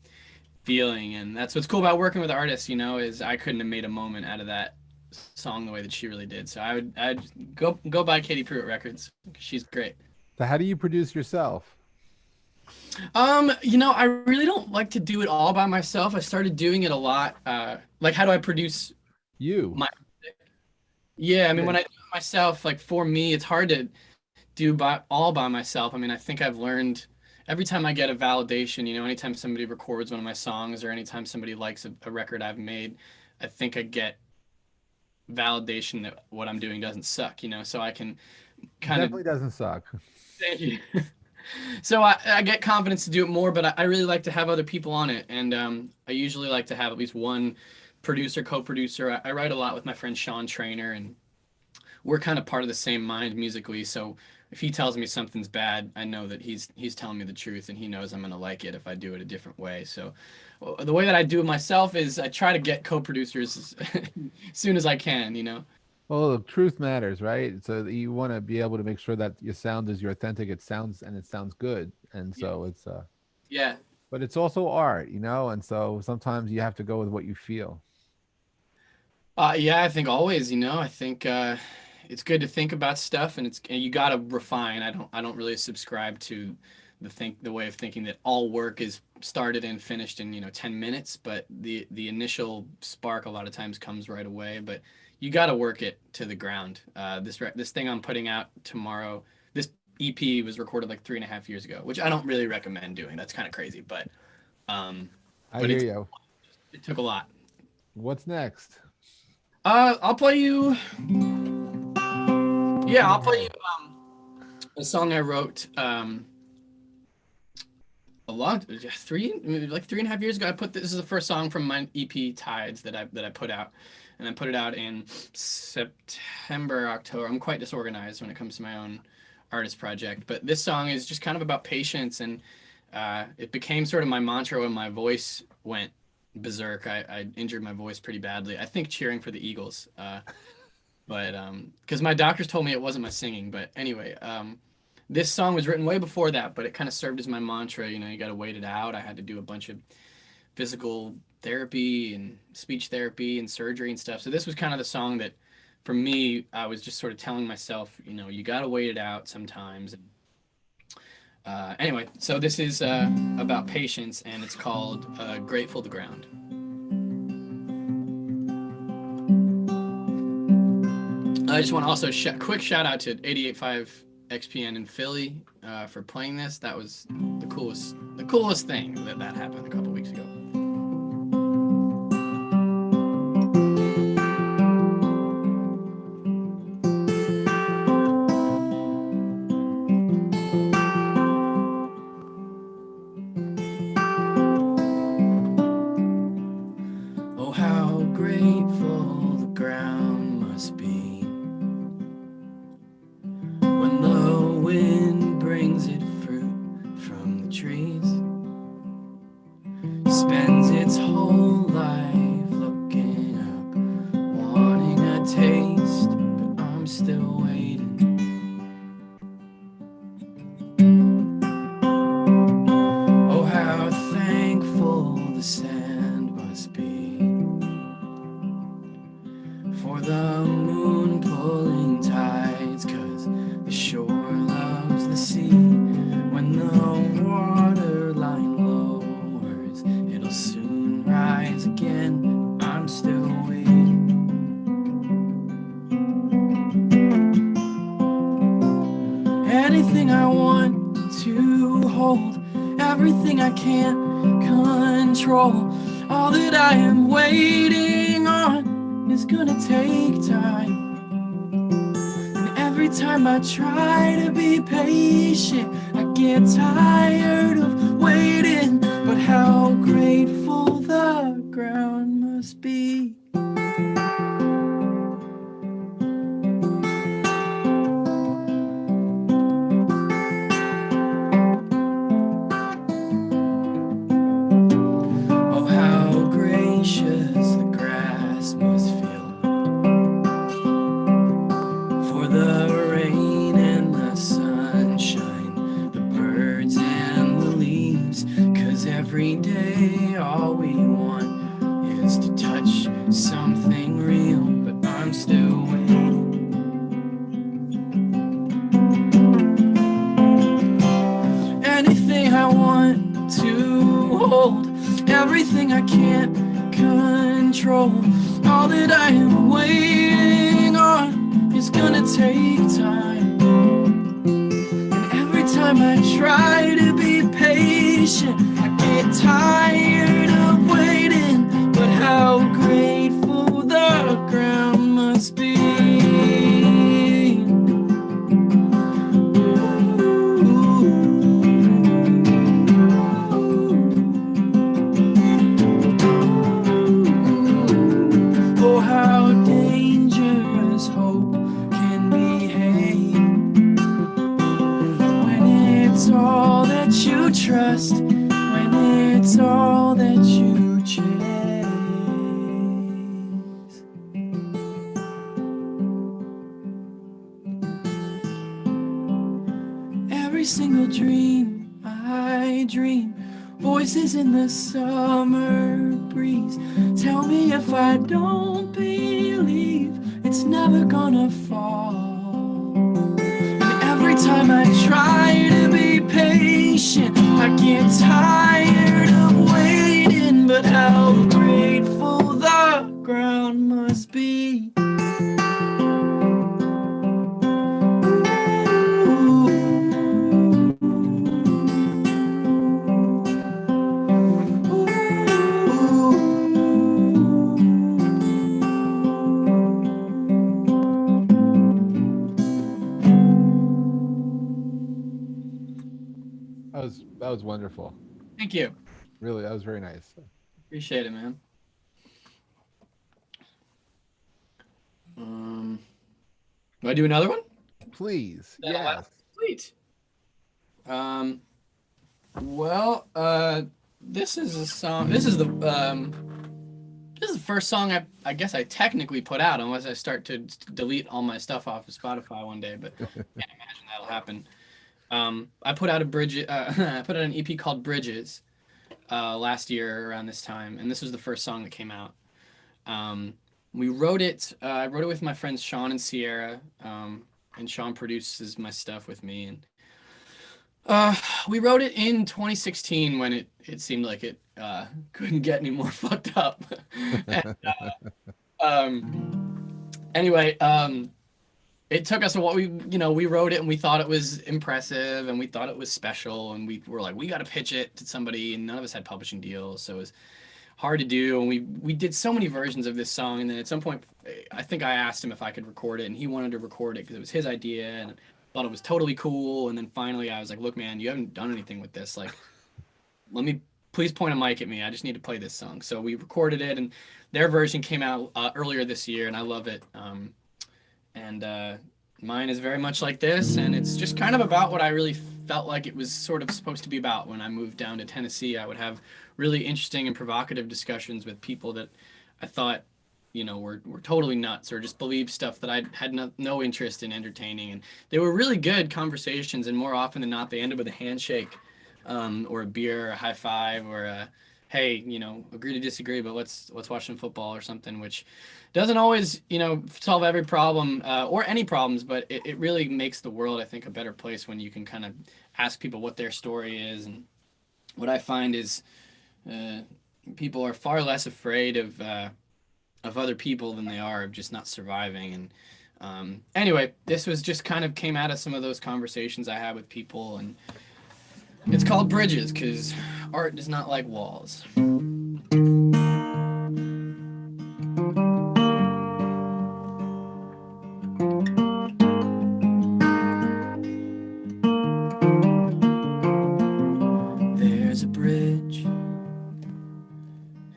feeling, and that's what's cool about working with artists. Is I couldn't have made a moment out of that song the way that she really did. So I'd go buy Katie Pruitt records. She's great. So how do you produce yourself? I really don't like to do it all by myself. I started doing it a lot. Like, how do I produce you? My music? Yeah, I mean, when I do it myself, like for me, it's hard to do all by myself. I mean, I think I've learned every time I get a validation, anytime somebody records one of my songs or anytime somebody likes a record I've made, I think I get validation that what I'm doing doesn't suck, so I can kind of... Definitely doesn't suck. Thank you. So I get confidence to do it more, but I really like to have other people on it. And I usually like to have at least one producer, co-producer. I write a lot with my friend Sean Trainer, and we're kind of part of the same mind musically. So if he tells me something's bad, I know that he's telling me the truth, and he knows I'm going to like it if I do it a different way. So the way that I do it myself is I try to get co-producers as soon as I can, Well, the truth matters, right? So you want to be able to make sure that your sound is your authentic. It sounds good, and so it's yeah. But it's also art, and so sometimes you have to go with what you feel. Yeah, I think always, I think it's good to think about stuff, and you got to refine. I don't really subscribe to the way of thinking that all work is started and finished in 10 minutes, but the initial spark a lot of times comes right away, but you got to work it to the ground. This thing I'm putting out tomorrow, this EP was recorded like 3.5 years ago, which I don't really recommend doing. That's kind of crazy, but I hear you. It took a lot. What's next? I'll play you. Yeah, I'll play you a song I wrote like 3.5 years ago. This is the first song from my EP Tides that I put out, and I put it out in September, October. I'm quite disorganized when it comes to my own artist project, but this song is just kind of about patience, and it became sort of my mantra when my voice went berserk. I injured my voice pretty badly, I think cheering for the Eagles, but because my doctors told me it wasn't my singing. But anyway, this song was written way before that, but it kind of served as my mantra. You know, you got to wait it out. I had to do a bunch of physical therapy and speech therapy and surgery and stuff, so this was kind of the song that for me, I was just sort of telling myself, you know, you got to wait it out sometimes. Anyway, so this is about patience, and it's called Grateful to Ground. I just want to also quick shout out to 88.5 XPN in Philly for playing this. That was the coolest thing that happened a couple weeks ago. All that I am waiting on is gonna take time. And every time I try to be patient, I get tired of waiting. But how grateful the ground must be. Everything I can't control, all that I am waiting on is gonna take time. And every time I try to be patient, I get tired of waiting. But how grateful the ground must be. Trust when it's all that you chase. Every single dream I dream, voices in the summer breeze tell me if I don't believe, it's never gonna fall. And every time I try to be patient, I get tired of waiting. But how grateful the ground must be. Ooh, That was wonderful. Thank you. Really, that was very nice. Appreciate it, man. Do I do another one? Please. Is that allowed? Yes. Sweet. This is a song. This is the first song I guess I technically put out, unless I start to delete all my stuff off of Spotify one day. But can't imagine that'll happen. I put out I put out an EP called Bridges last year around this time, and this was the first song that came out. We wrote it. I wrote it with my friends Sean and Sierra, and Sean produces my stuff with me. And we wrote it in 2016 when it seemed like it couldn't get any more fucked up. Anyway, it took us a while. We wrote it and we thought it was impressive and we thought it was special, and we were like, we got to pitch it to somebody, and none of us had publishing deals, so it was hard to do. And we did so many versions of this song, and then at some point I think I asked him if I could record it, and he wanted to record it because it was his idea and thought it was totally cool. And then finally I was like, look, man, you haven't done anything with this, like, let me please point a mic at me, I just need to play this song. So we recorded it, and their version came out earlier this year, and I love it. Mine is very much like this, and it's just kind of about what I really felt like it was sort of supposed to be about. When I moved down to Tennessee, I would have really interesting and provocative discussions with people that I thought, were totally nuts, or just believed stuff that I had no interest in entertaining. And they were really good conversations, and more often than not, they ended with a handshake, or a beer, or a high five, or a, hey, agree to disagree, but let's watch some football or something, which doesn't always, solve every problem, or any problems, but it really makes the world, I think, a better place when you can kind of ask people what their story is. And what I find is people are far less afraid of other people than they are of just not surviving. And anyway, this was just kind of came out of some of those conversations I had with people, and it's called Bridges because art does not like walls. There's a bridge,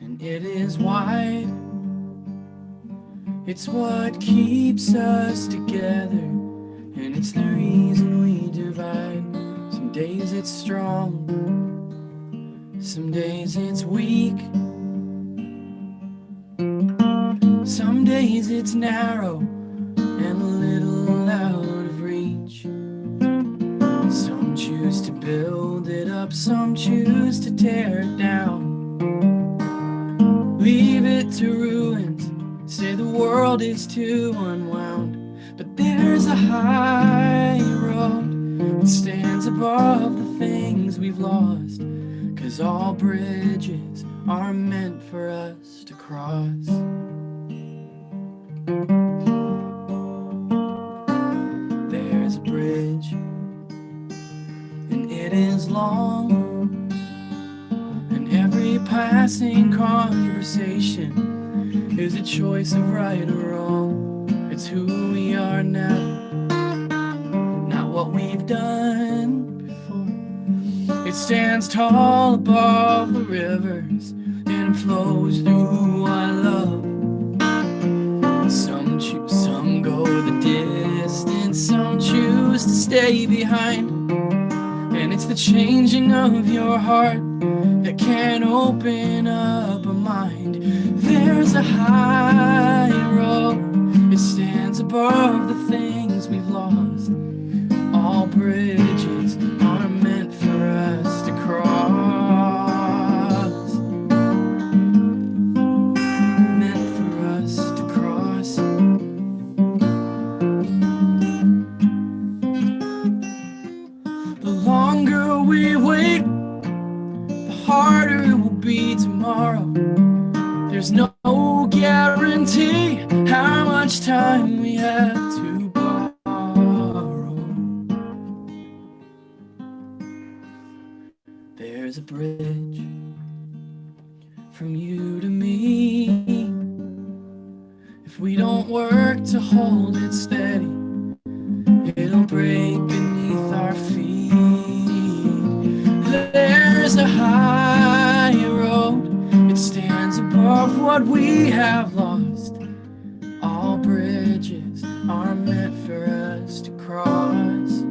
and it is wide. It's what keeps us together, and it's the reason we divide. Some days it's strong, some days it's weak, some days it's narrow and a little out of reach. Some choose to build it up, some choose to tear it down, leave it to ruins, say the world is too unwound. But there's a high road that stands above the things we've lost, 'cause all bridges are meant for us to cross. There's a bridge, and it is long, and every passing conversation is a choice of right or wrong. It's who we are now, not what we've done before. It stands tall above the rivers, and it flows through who I love. Some go the distance, some choose to stay behind. And it's the changing of your heart that can open up a mind. There's a high road, it stands above the things we've lost. All bridges are meant for us to cross. Meant for us to cross. The longer we wait, the harder it will be tomorrow. There's no guarantee how much time we have to borrow. There's a bridge from you to me. If we don't work to hold it steady, it'll break beneath our feet. what we have lost. All bridges are meant for us to cross.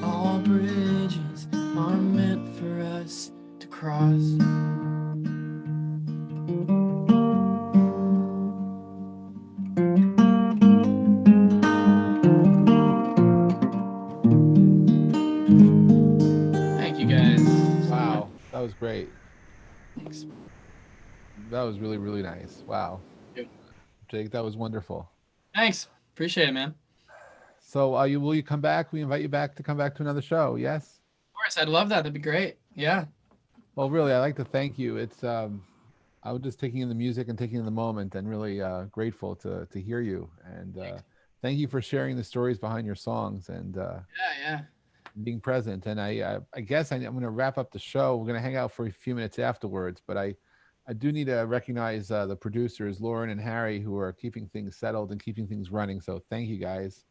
All bridges are meant for us to cross. Thank you guys. Wow, that was great. Thanks. That was really, really nice. Wow. Thank you. Jake, that was wonderful. Thanks. Appreciate it, man. So will you come back? We invite you back to come back to another show. Yes? Of course, I'd love that. That'd be great. Yeah. Well, really, I'd like to thank you. It's I was just taking in the music and taking in the moment, and really grateful to hear you. And thank you for sharing the stories behind your songs and Yeah. being present. And I guess I'm going to wrap up the show. We're going to hang out for a few minutes afterwards, but I do need to recognize the producers, Lauren and Harry, who are keeping things settled and keeping things running. So thank you guys.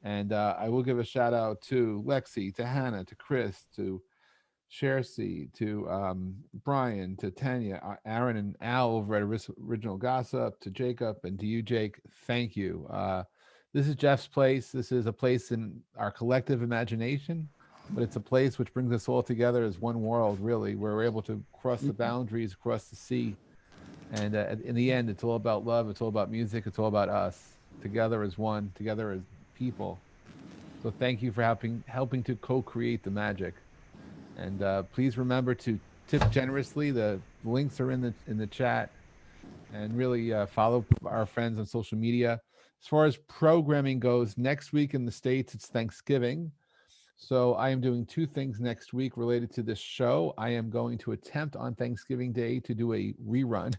And I will give a shout out to Lexi, to Hannah, to Chris, to Saoirse, to Brian, to Tanya, Aaron, and Al over at Original Gossip, to Jacob, and to you, Jake. Thank you. This is Jeff's place. This is a place in our collective imagination, but it's a place which brings us all together as one world, really, where we're able to cross the boundaries, across the sea. And in the end, it's all about love. It's all about music. It's all about us together as one, together as people. So thank you for helping to co-create the magic. And please remember to tip generously. The links are in the chat. And really follow our friends on social media. As far as programming goes, next week in the States, it's Thanksgiving. So I am doing two things next week related to this show. I am going to attempt on Thanksgiving Day to do a rerun,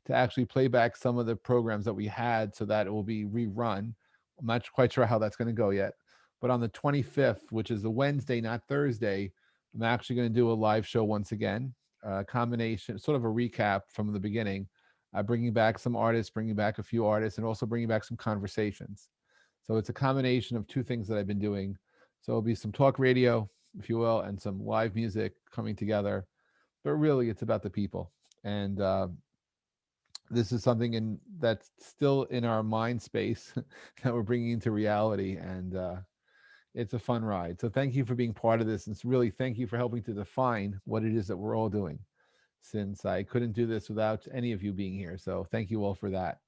to actually play back some of the programs that we had so that it will be rerun. I'm not quite sure how that's going to go yet. But on the 25th, which is a Wednesday, not Thursday, I'm actually going to do a live show once again, a combination, sort of a recap from the beginning, bringing back some artists, bringing back a few artists, and also bringing back some conversations. So it's a combination of two things that I've been doing. So it'll be some talk radio, if you will, and some live music coming together. But really, it's about the people. And this is something that's still in our mind space that we're bringing into reality. And it's a fun ride. So thank you for being part of this. And really, thank you for helping to define what it is that we're all doing, since I couldn't do this without any of you being here. So thank you all for that.